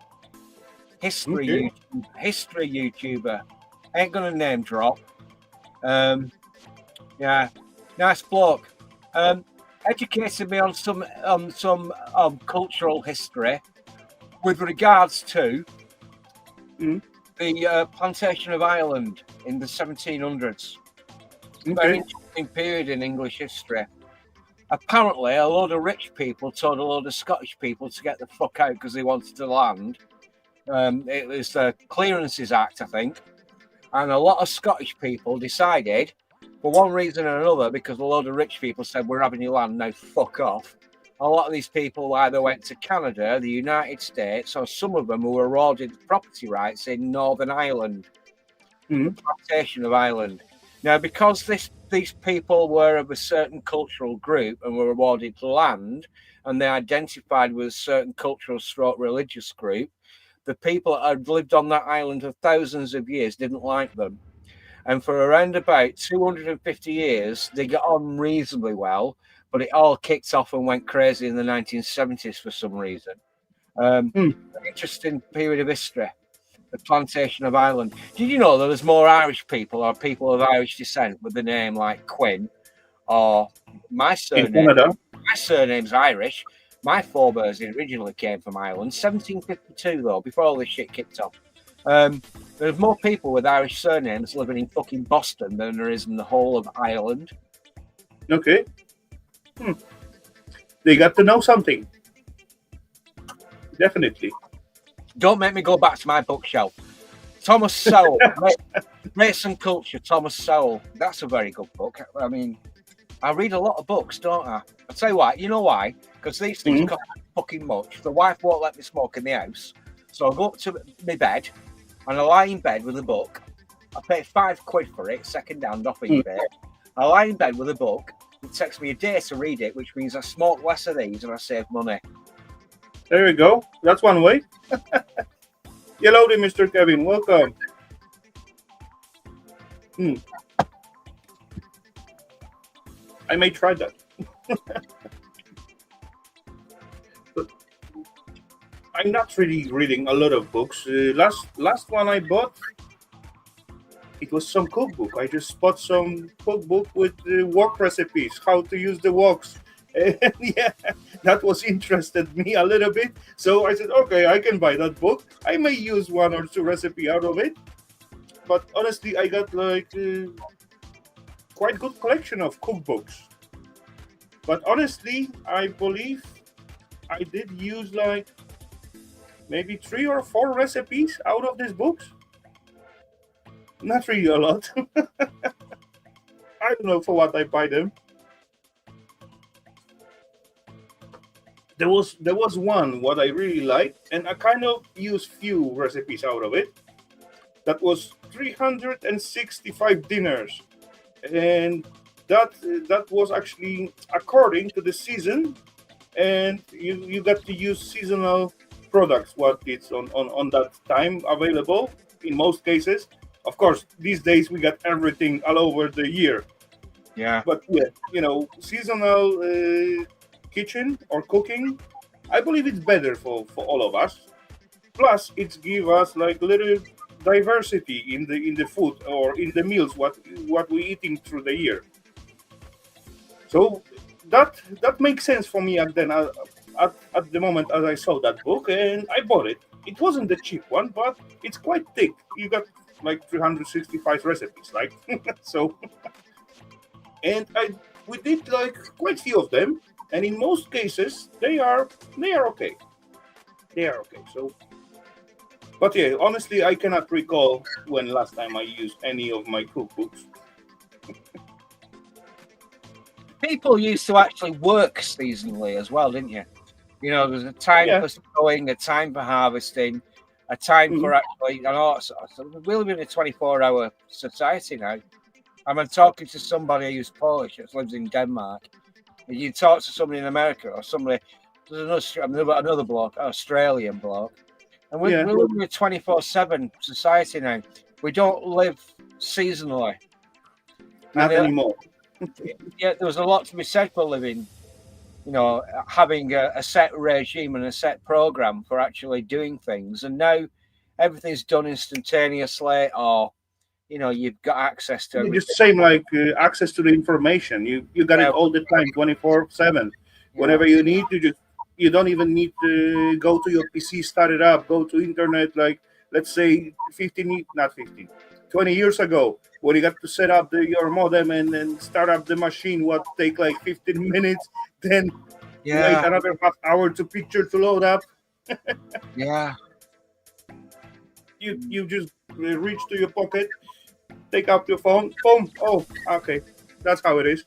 [SPEAKER 2] History YouTuber. Ain't gonna name drop. Yeah, nice bloke. Educated me on some cultural history with regards to the plantation of Ireland in the 1700s. Very interesting period in English history. Apparently, a load of rich people told a load of Scottish people to get the fuck out because they wanted to land. It was the Clearances Act, I think. And a lot of Scottish people decided, for one reason or another, because a load of rich people said, we're having your land, now fuck off. A lot of these people either went to Canada, the United States, or some of them who were awarded property rights in Northern Ireland, the plantation of Ireland. Now, because these people were of a certain cultural group and were awarded land, and they identified with a certain cultural / religious group, the people that had lived on that island for thousands of years didn't like them. And for around about 250 years, they got on reasonably well, but it all kicked off and went crazy in the 1970s for some reason. An interesting period of history, the plantation of Ireland. Did you know that there's more Irish people or people of Irish descent with the name like Quinn, or my surname's Irish. My forebears originally came from Ireland, 1752 though, before all this shit kicked off. There's more people with Irish surnames living in fucking Boston than there is in the whole of Ireland.
[SPEAKER 3] Okay. They got to know something. Definitely.
[SPEAKER 2] Don't make me go back to my bookshelf. Thomas Sowell, Race and Culture, Thomas Sowell. That's a very good book. I mean, I read a lot of books, don't I? I'll tell you why. You know why? Because these things cost fucking much. The wife won't let me smoke in the house. So I go up to my bed and I lie in bed with a book. I pay £5 for it, second hand off eBay. I lie in bed with a book. It takes me a day to read it, which means I smoke less of these and I save money.
[SPEAKER 3] There we go. That's one way. Hellowdy, Mr. Kevin. Welcome. I may try that. But I'm not really reading a lot of books. Last one I bought, it was some cookbook. I just bought some cookbook with wok recipes, how to use the woks. And yeah, that was interested me a little bit. So I said, okay, I can buy that book. I may use 1 or 2 recipe out of it. But honestly, I got like quite good collection of cookbooks. But honestly, I believe I did use like maybe 3 or 4 recipes out of these books. Not really a lot. I don't know for what I buy them. There was one what I really liked, and I kind of used few recipes out of it. That was 365 dinners, and that was actually according to the season, and you got to use seasonal products what it's on that time available in most cases. Of course, these days we got everything all over the year.
[SPEAKER 2] Yeah.
[SPEAKER 3] But yeah, seasonal kitchen or cooking, I believe it's better for all of us. Plus, it give us like little diversity in the food or in the meals what we eating through the year. So that makes sense for me at then at the moment as I saw that book and I bought it. It wasn't the cheap one, but it's quite thick. You got like 365 recipes, right? So and I we did like quite few of them, and in most cases they are okay. They are okay. So, but yeah, honestly, I cannot recall when last time I used any of my cookbooks.
[SPEAKER 2] People used to actually work seasonally as well, didn't you? You know, there's a time
[SPEAKER 3] Yeah.
[SPEAKER 2] for sowing, a time for harvesting, a time for
[SPEAKER 3] Mhm.
[SPEAKER 2] actually, and all that sort of stuff. We live in a 24-hour society now. I'm talking to somebody who's Polish that lives in Denmark. You talk to somebody in America or somebody, there's another bloke, an Australian bloke, and we
[SPEAKER 3] Yeah.
[SPEAKER 2] live in a 24/7 society now. We don't live seasonally.
[SPEAKER 3] Not
[SPEAKER 2] And
[SPEAKER 3] anymore.
[SPEAKER 2] yeah, there was a lot to be said for living, you know, having a set regime and a set program for actually doing things. And now everything's done instantaneously, or you know, you've got access to
[SPEAKER 3] Just
[SPEAKER 2] everything.
[SPEAKER 3] same like access to the information. You got it
[SPEAKER 2] Yeah,
[SPEAKER 3] all the time, 24/7.
[SPEAKER 2] yeah,
[SPEAKER 3] Whenever you need to, just you don't even need to go to your PC, start it up, go to internet. Like let's say not 15, 20 years ago, when you got to set up your modem and then start up the machine, what take like 15 minutes, then wait
[SPEAKER 2] yeah,
[SPEAKER 3] another half hour to picture to load up.
[SPEAKER 2] yeah.
[SPEAKER 3] You just reach to your pocket, take out your phone, boom. Oh, okay, that's how it is.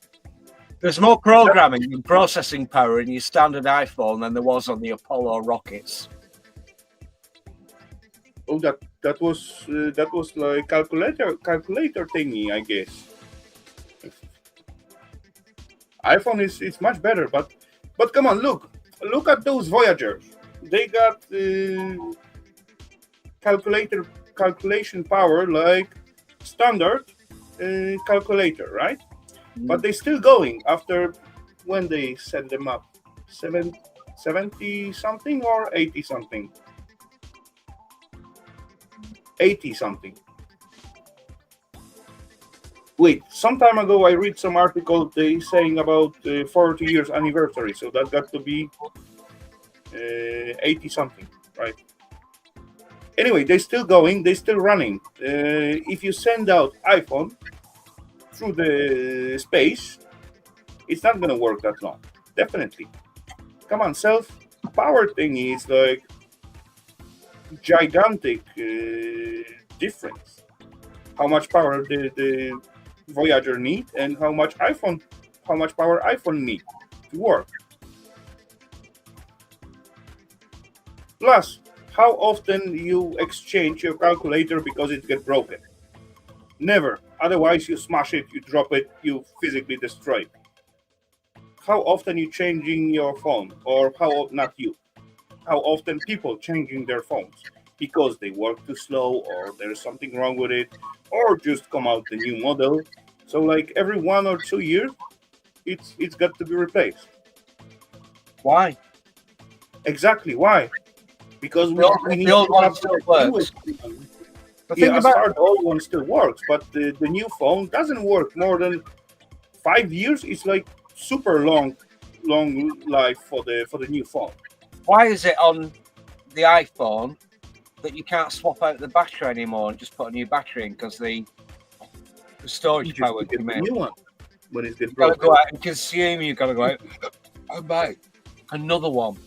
[SPEAKER 2] There's more programming and processing power in your standard iPhone than there was on the Apollo rockets.
[SPEAKER 3] Oh, that was like calculator thingy, I guess. iPhone is much better, but come on, look at those Voyagers. They got calculation power like standard calculator, right? But they still going after when they send them up, 70 something or 80 something. 80 something. Wait, some time ago I read some article they saying about 40 years anniversary, so that got to be 80 something, right? Anyway, they're still going, they're still running. If you send out iPhone through the space, it's not gonna work that long. Definitely. Come on, self-power thing is like gigantic difference. How much power the Voyager need and how much power iPhone need to work. Plus, how often you exchange your calculator because it gets broken? Never. Otherwise, you smash it, you drop it, you physically destroy it. How often you changing your phone, or not you? How often people changing their phones because they work too slow, or there's something wrong with it, or just come out the new model. So like every 1 or 2 years, it's got to be replaced.
[SPEAKER 2] Why?
[SPEAKER 3] Exactly why? Because we need
[SPEAKER 2] the old
[SPEAKER 3] to
[SPEAKER 2] one
[SPEAKER 3] have
[SPEAKER 2] still
[SPEAKER 3] the
[SPEAKER 2] works.
[SPEAKER 3] newest one.
[SPEAKER 2] But
[SPEAKER 3] Yeah,
[SPEAKER 2] think
[SPEAKER 3] as
[SPEAKER 2] about
[SPEAKER 3] far the old one still works, but the new phone doesn't work more than 5 years. It's like super long life for the new phone.
[SPEAKER 2] why is it on the iPhone that you can't swap out the battery anymore and just put a new battery in because the
[SPEAKER 3] You
[SPEAKER 2] storage
[SPEAKER 3] just
[SPEAKER 2] power
[SPEAKER 3] get
[SPEAKER 2] came
[SPEAKER 3] the
[SPEAKER 2] out.
[SPEAKER 3] new one when it's get
[SPEAKER 2] You've got to
[SPEAKER 3] broken.
[SPEAKER 2] go out and consume. You've got to go out and buy another one.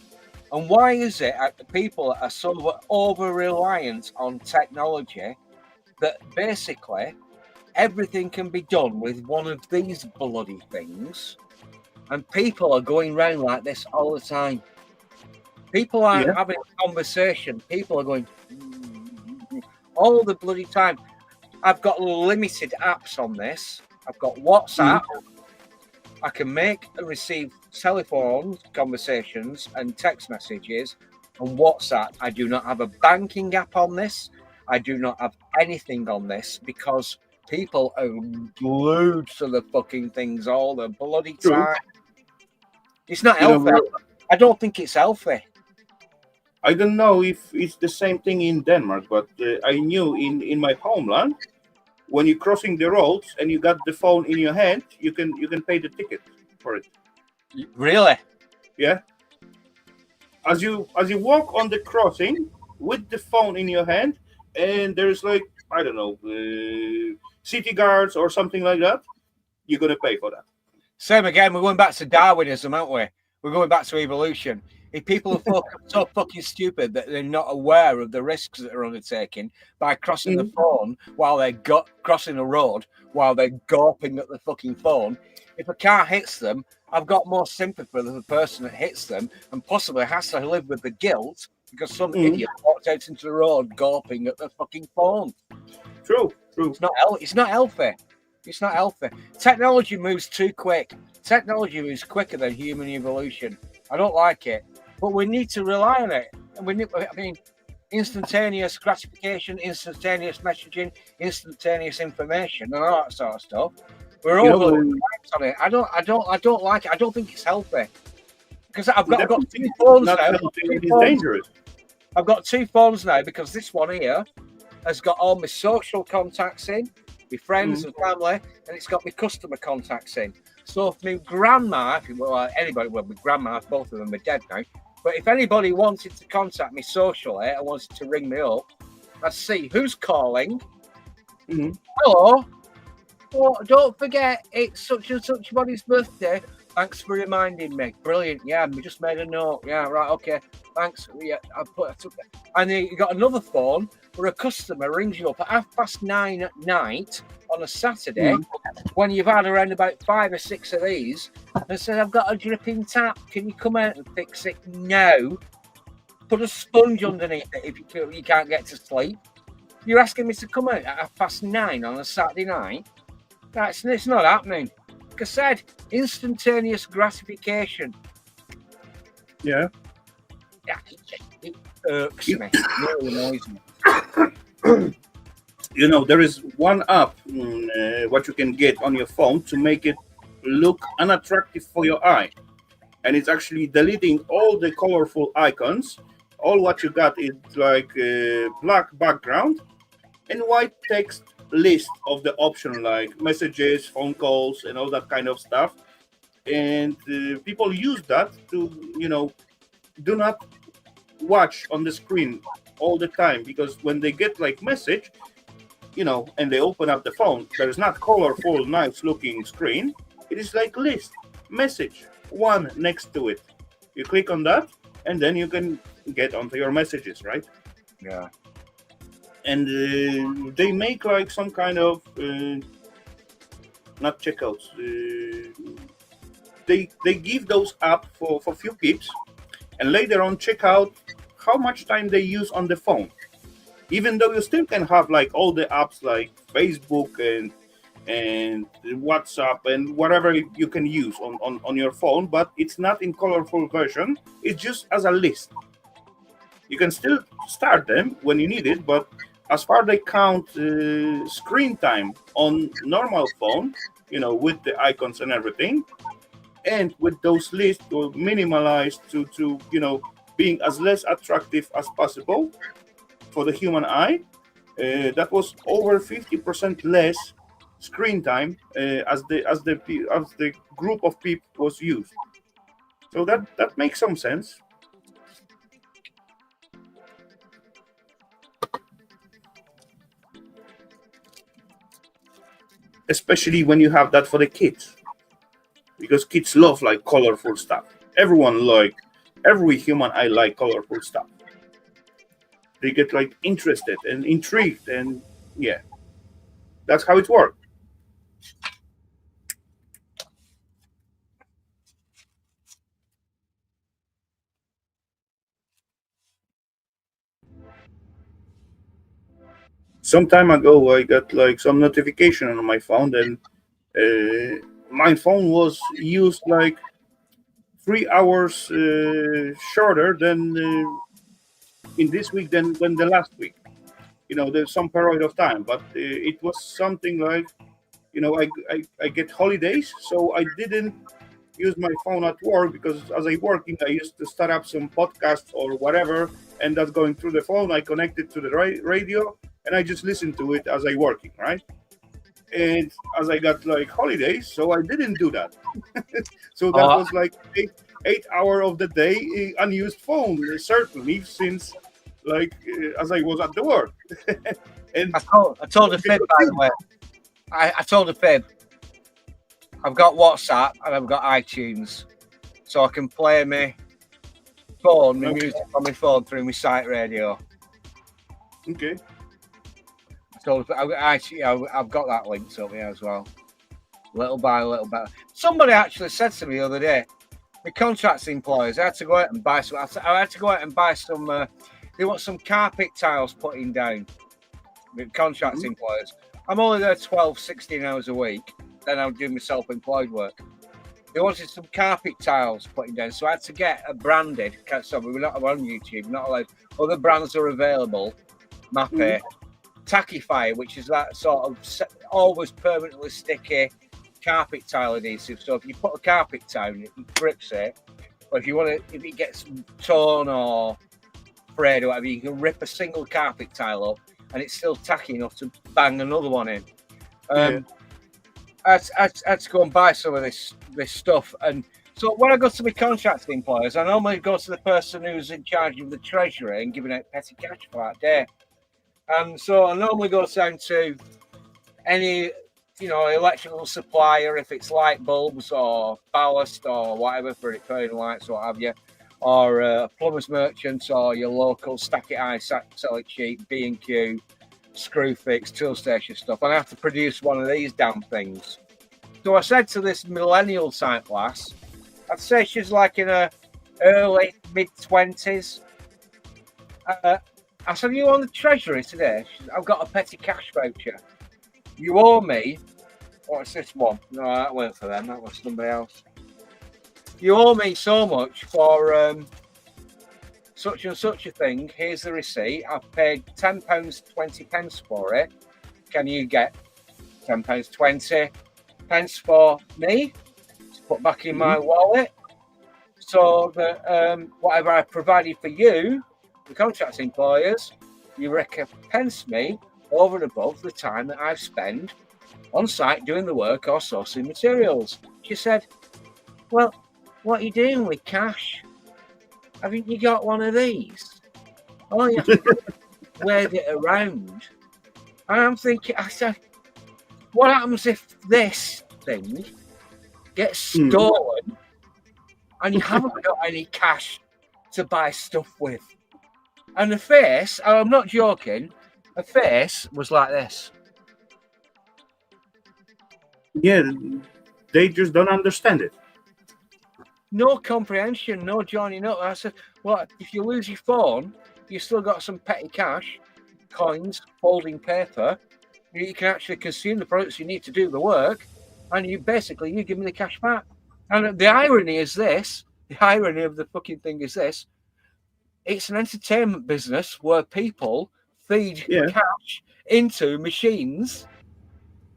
[SPEAKER 2] And why is it that people are so over reliant on technology that basically everything can be done with one of these bloody things, and people are going around like this all the time? People aren't
[SPEAKER 3] Yeah.
[SPEAKER 2] having a conversation. People are going all the bloody time. I've got limited apps on this. I've got WhatsApp. I can make and receive telephone conversations and text messages on WhatsApp. I do not have a banking app on this. I do not have anything on this because people are glued to the fucking things all the bloody
[SPEAKER 3] True.
[SPEAKER 2] time. It's not
[SPEAKER 3] You know,
[SPEAKER 2] healthy. I don't think it's healthy.
[SPEAKER 3] I don't know if it's the same thing in Denmark, but I knew in my homeland, when you're crossing the roads and you got the phone in your hand, you can pay the ticket for it.
[SPEAKER 2] Really?
[SPEAKER 3] Yeah. As you walk on the crossing with the phone in your hand, and there's like, I don't know, city guards or something like that, you're gonna pay for that.
[SPEAKER 2] Same again. We're going back to Darwinism, aren't we? We're going back to evolution. If people are so fucking stupid that they're not aware of the risks that they're undertaking by crossing the phone while they're crossing a road, while they're gawping at the fucking phone, if a car hits them, I've got more sympathy for the person that hits them and possibly has to live with the guilt because some idiot walked out into the road gawping at the fucking phone.
[SPEAKER 3] True.
[SPEAKER 2] It's not healthy. It's not healthy. Technology moves too quick. Technology moves quicker than human evolution. I don't like it, but we need to rely on it. And instantaneous gratification, instantaneous messaging, instantaneous information, and all that sort of stuff. We're all on it. I don't like it. I don't think it's healthy because I've got 2 phones now.
[SPEAKER 3] It's dangerous.
[SPEAKER 2] I've got 2 phones now because this one here has got all my social contacts in, my friends and family, and it's got my customer contacts in. So if my grandma, anybody, my grandma, both of them are dead now, but if anybody wanted to contact me socially and wanted to ring me up, I'd see who's calling. Hello. Oh, don't forget, it's such and such body's birthday. Thanks for reminding me. Brilliant. Yeah, we just made a note. Yeah, right. Okay. Thanks. Yeah, I took that. And then you got another phone where a customer rings you up at 9:30 at night on a Saturday when you've had around about 5 or 6 of these and says, "I've got a dripping tap. Can you come out and fix it?" No. Put a sponge underneath it if you can't get to sleep. You're asking me to come out at 9:30 on a Saturday night? It's not happening. Like I said, instantaneous gratification.
[SPEAKER 3] Yeah.
[SPEAKER 2] It irks me. It really annoys me.
[SPEAKER 3] There is one app what you can get on your phone to make it look unattractive for your eye, and it's actually deleting all the colorful icons. All what you got is like a black background and white text list of the option like messages, phone calls, and all that kind of stuff. And people use that to do not watch on the screen all the time, because when they get like message, and they open up the phone, there's not colorful, nice looking screen. It is like list, message, one next to it. You click on that, and then you can get onto your messages, right?
[SPEAKER 2] Yeah.
[SPEAKER 3] And they make like some kind of not checkouts. They give those up for few pips, and later on check out how much time they use on the phone. Even though you still can have like all the apps like Facebook and WhatsApp and whatever you can use on your phone, but it's not in colorful version. It's just as a list. You can still start them when you need it, but as far they count screen time on normal phone, with the icons and everything, and with those lists to minimalize to being as less attractive as possible for the human eye, that was over 50% less screen time as the group of people was used. So that makes some sense. Especially when you have that for the kids, because kids love like colorful stuff. Every human eye like colorful stuff. They get like interested and intrigued, and yeah, that's how it works. Some time ago, I got like some notification on my phone, and my phone was used like 3 hours shorter than in this week than the last week. There's some period of time, but it was something like, I get holidays, so I didn't use my phone at work because as I working, I used to start up some podcasts or whatever, and that's going through the phone. I connect it to the radio, and I just listen to it as I working, right? And as I got like holidays, so I didn't do that. So that was like 8 hours of the day unused phone, certainly since like as I was at the work. And
[SPEAKER 2] I told a fib, by the way. I told a fib. I've got WhatsApp and I've got iTunes, so I can play my phone, my music on my phone through my site radio.
[SPEAKER 3] Okay.
[SPEAKER 2] So I've got that linked up here as well. Little by little. Somebody actually said to me the other day, my contracts employers, I had to go out and buy some. I had to go out and buy some. They want some carpet tiles putting down. The contracts employers. I'm only there 12, 16 hours a week. Then I'm doing my self-employed work. They wanted some carpet tiles putting down, so I had to get a branded. Sorry, we're not on YouTube. We're not allowed. Other brands are available. Mappy, Tackifier, which is that sort of always permanently sticky carpet tile adhesive. So if you put a carpet tile in it, it grips it. But if you want to, if it gets torn or frayed or whatever, you can rip a single carpet tile up, and it's still tacky enough to bang another one in. I had to go and buy some of this stuff, and so when I go to my contract employers, I normally go to the person who's in charge of the treasury and giving out petty cash for that day. And so I normally go down to any, electrical supplier, if it's light bulbs or ballast or whatever for repairing lights or what have you, or a plumber's merchant or your local stack it high, sell it cheap, B&Q, screw fix, tool station stuff. And I have to produce one of these damn things. So I said to this millennial type lass, I'd say she's like in her early, mid-20s. I said, "Are you on the treasury today?" She said, "I've got a petty cash voucher. You owe me," what's this one? No, that weren't for them, that was somebody else. "You owe me so much for such and such a thing. Here's the receipt. I've paid £10.20 for it. Can you get £10.20 for me to put back in my wallet so that whatever I provided for you, the contract employers, you recompense me over and above the time that I've spent on site doing the work or sourcing materials." She said, "Well, what are you doing with cash? Haven't you got one of these? Oh, you have to wave it around." And I'm thinking, I said, what happens if this thing gets stolen and you haven't got any cash to buy stuff with? And the face, I'm not joking, her face was like this.
[SPEAKER 3] Yeah, they just don't understand it.
[SPEAKER 2] No comprehension, no joining up. I said, well, if you lose your phone, you still got some petty cash, coins, folding paper. You can actually consume the products you need to do the work, and you give me the cash back. And the irony is this, the irony of the fucking thing is this, it's an entertainment business where people feed cash into machines,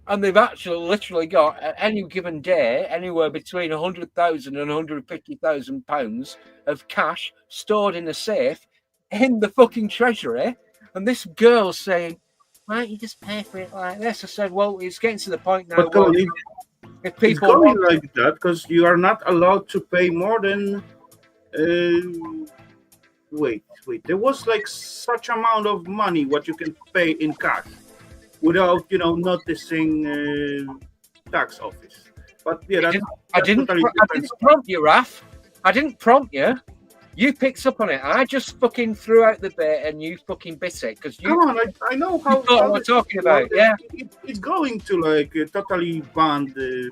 [SPEAKER 2] and they've actually literally got at any given day anywhere between 100,000 and 150,000 pounds of cash stored in a safe in the fucking treasury. And this girl's saying, "Why don't you just pay for it like this?" I said, well, it's getting to the point now.
[SPEAKER 3] But
[SPEAKER 2] if people
[SPEAKER 3] it's going like that because you are not allowed to pay more than. Wait. There was like such amount of money what you can pay in cash without, noticing tax office. But yeah,
[SPEAKER 2] I didn't prompt you, Raf. I didn't prompt you. You picked up on it. I just fucking threw out the bit and you fucking bit it because you.
[SPEAKER 3] Come on, I know how.
[SPEAKER 2] You know what we're talking about, yeah.
[SPEAKER 3] It's going to like totally ban the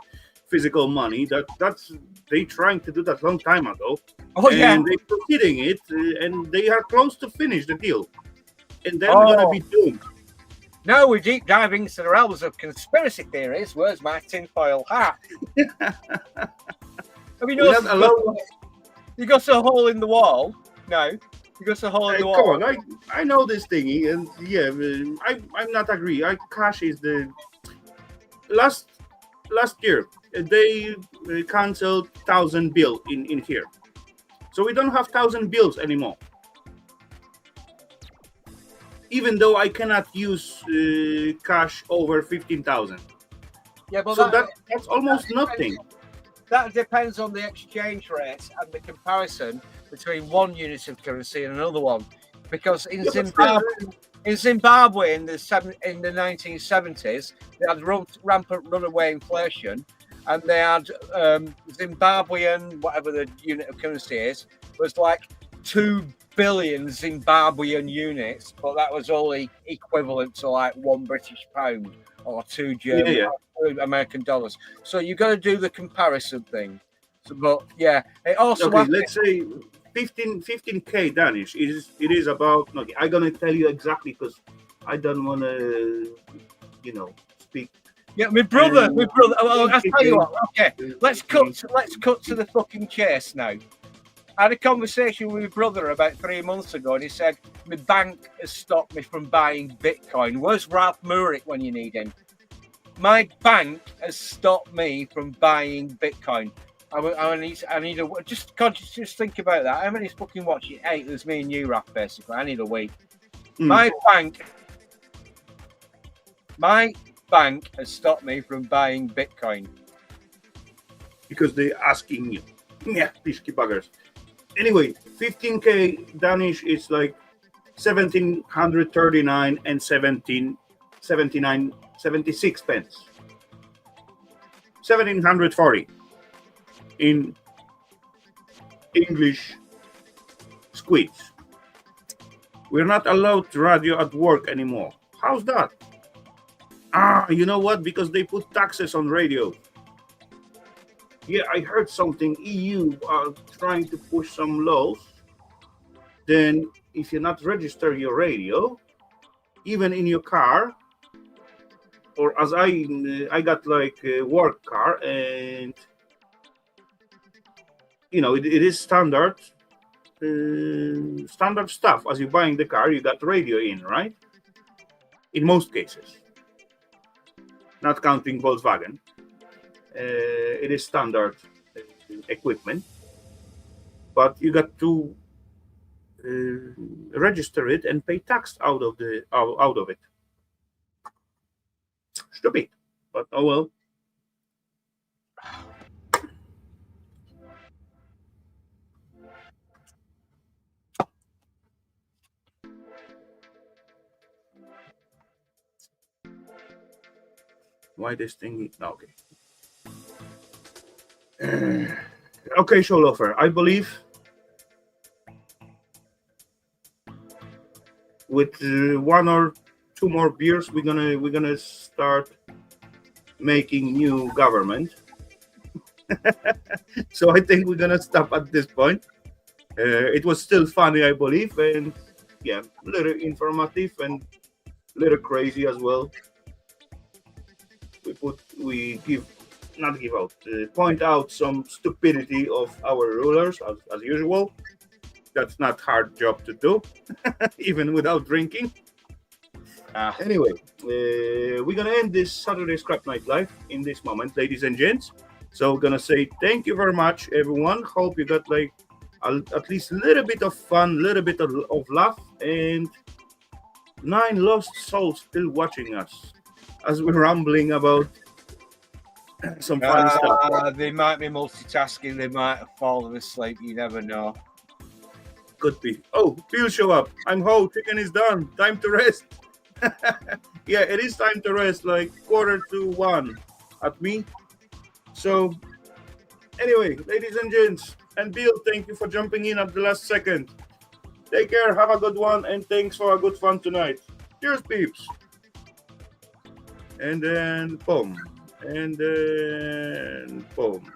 [SPEAKER 3] physical money. That's they trying to do that long time ago.
[SPEAKER 2] Oh yeah.
[SPEAKER 3] And they're proceeding it, and they are close to finish the deal, and then we're gonna be doomed.
[SPEAKER 2] Now we're deep diving into the realms of conspiracy theories. Where's my tinfoil hat? I mean, you got a hole in the wall. No, you got a hole in the wall.
[SPEAKER 3] Come on, I know this thingy, and yeah, I'm not agree. Cash is the last last year they canceled 1,000 bill in here, so we don't have 1,000 bills anymore. Even though I cannot use cash over 15,000,
[SPEAKER 2] Yeah, but
[SPEAKER 3] so that's almost nothing.
[SPEAKER 2] That depends on the exchange rate and the comparison between one unit of currency and another one. Because in Zimbabwe in the 1970s, they had rampant runaway inflation, and they had Zimbabwean, whatever the unit of currency is, was like 2 billion Zimbabwean units, but that was only equivalent to like £1 British or 2 German American dollars. So you got to do the comparison thing. So, but yeah, it also
[SPEAKER 3] let's say 15k Danish is about. Okay, I'm gonna tell you exactly because I don't want to, speak.
[SPEAKER 2] Yeah, my brother. Oh, I'll tell you what. Okay, let's cut to the fucking chase now. I had a conversation with my brother about 3 months ago, and he said my bank has stopped me from buying Bitcoin. Where's Ralph Murick when you need him? My bank has stopped me from buying Bitcoin. I need a just think about that. How many fucking watch it? 8. There's me and you, Ralph. Basically, I need a week. My bank has stopped me from buying Bitcoin
[SPEAKER 3] because they're asking you. Yeah, pisky buggers. Anyway, 15k Danish is like 1,739 and 76 pence. 1,740 in English squids. We're not allowed radio at work anymore. How's that? You know what? Because they put taxes on radio. Yeah, I heard something. EU are trying to push some laws. Then, if you not register your radio, even in your car, or as I got like a work car, and it is standard stuff. As you're buying the car, you got radio in, right? In most cases, not counting Volkswagen. It is standard equipment, but you got to register it and pay tax out of it. Stupid, but oh well. Why this thing? Okay. Okay, Showlofer. I believe with 1 or 2 more beers, we're gonna start making new government. So I think we're gonna stop at this point. It was still funny, I believe, and yeah, a little informative and a little crazy as well. Point out some stupidity of our rulers as usual. That's not hard job to do, even without drinking. Anyway, we're gonna end this Saturday Scrap Night Live in this moment, ladies and gents. So we're gonna say thank you very much, everyone. Hope you got like at least a little bit of fun, a little bit of laugh, and 9 lost souls still watching us as we're rambling about some fun stuff.
[SPEAKER 2] They might be multitasking. They might have fallen asleep. You never know.
[SPEAKER 3] Could be. Oh, Bill show up. I'm Ho. Chicken is done. Time to rest. Yeah, it is time to rest. Like 1:45 at me. So, anyway, ladies and gents, and Bill, thank you for jumping in at the last second. Take care. Have a good one, and thanks for a good fun tonight. Cheers, peeps. And then boom. And then boom.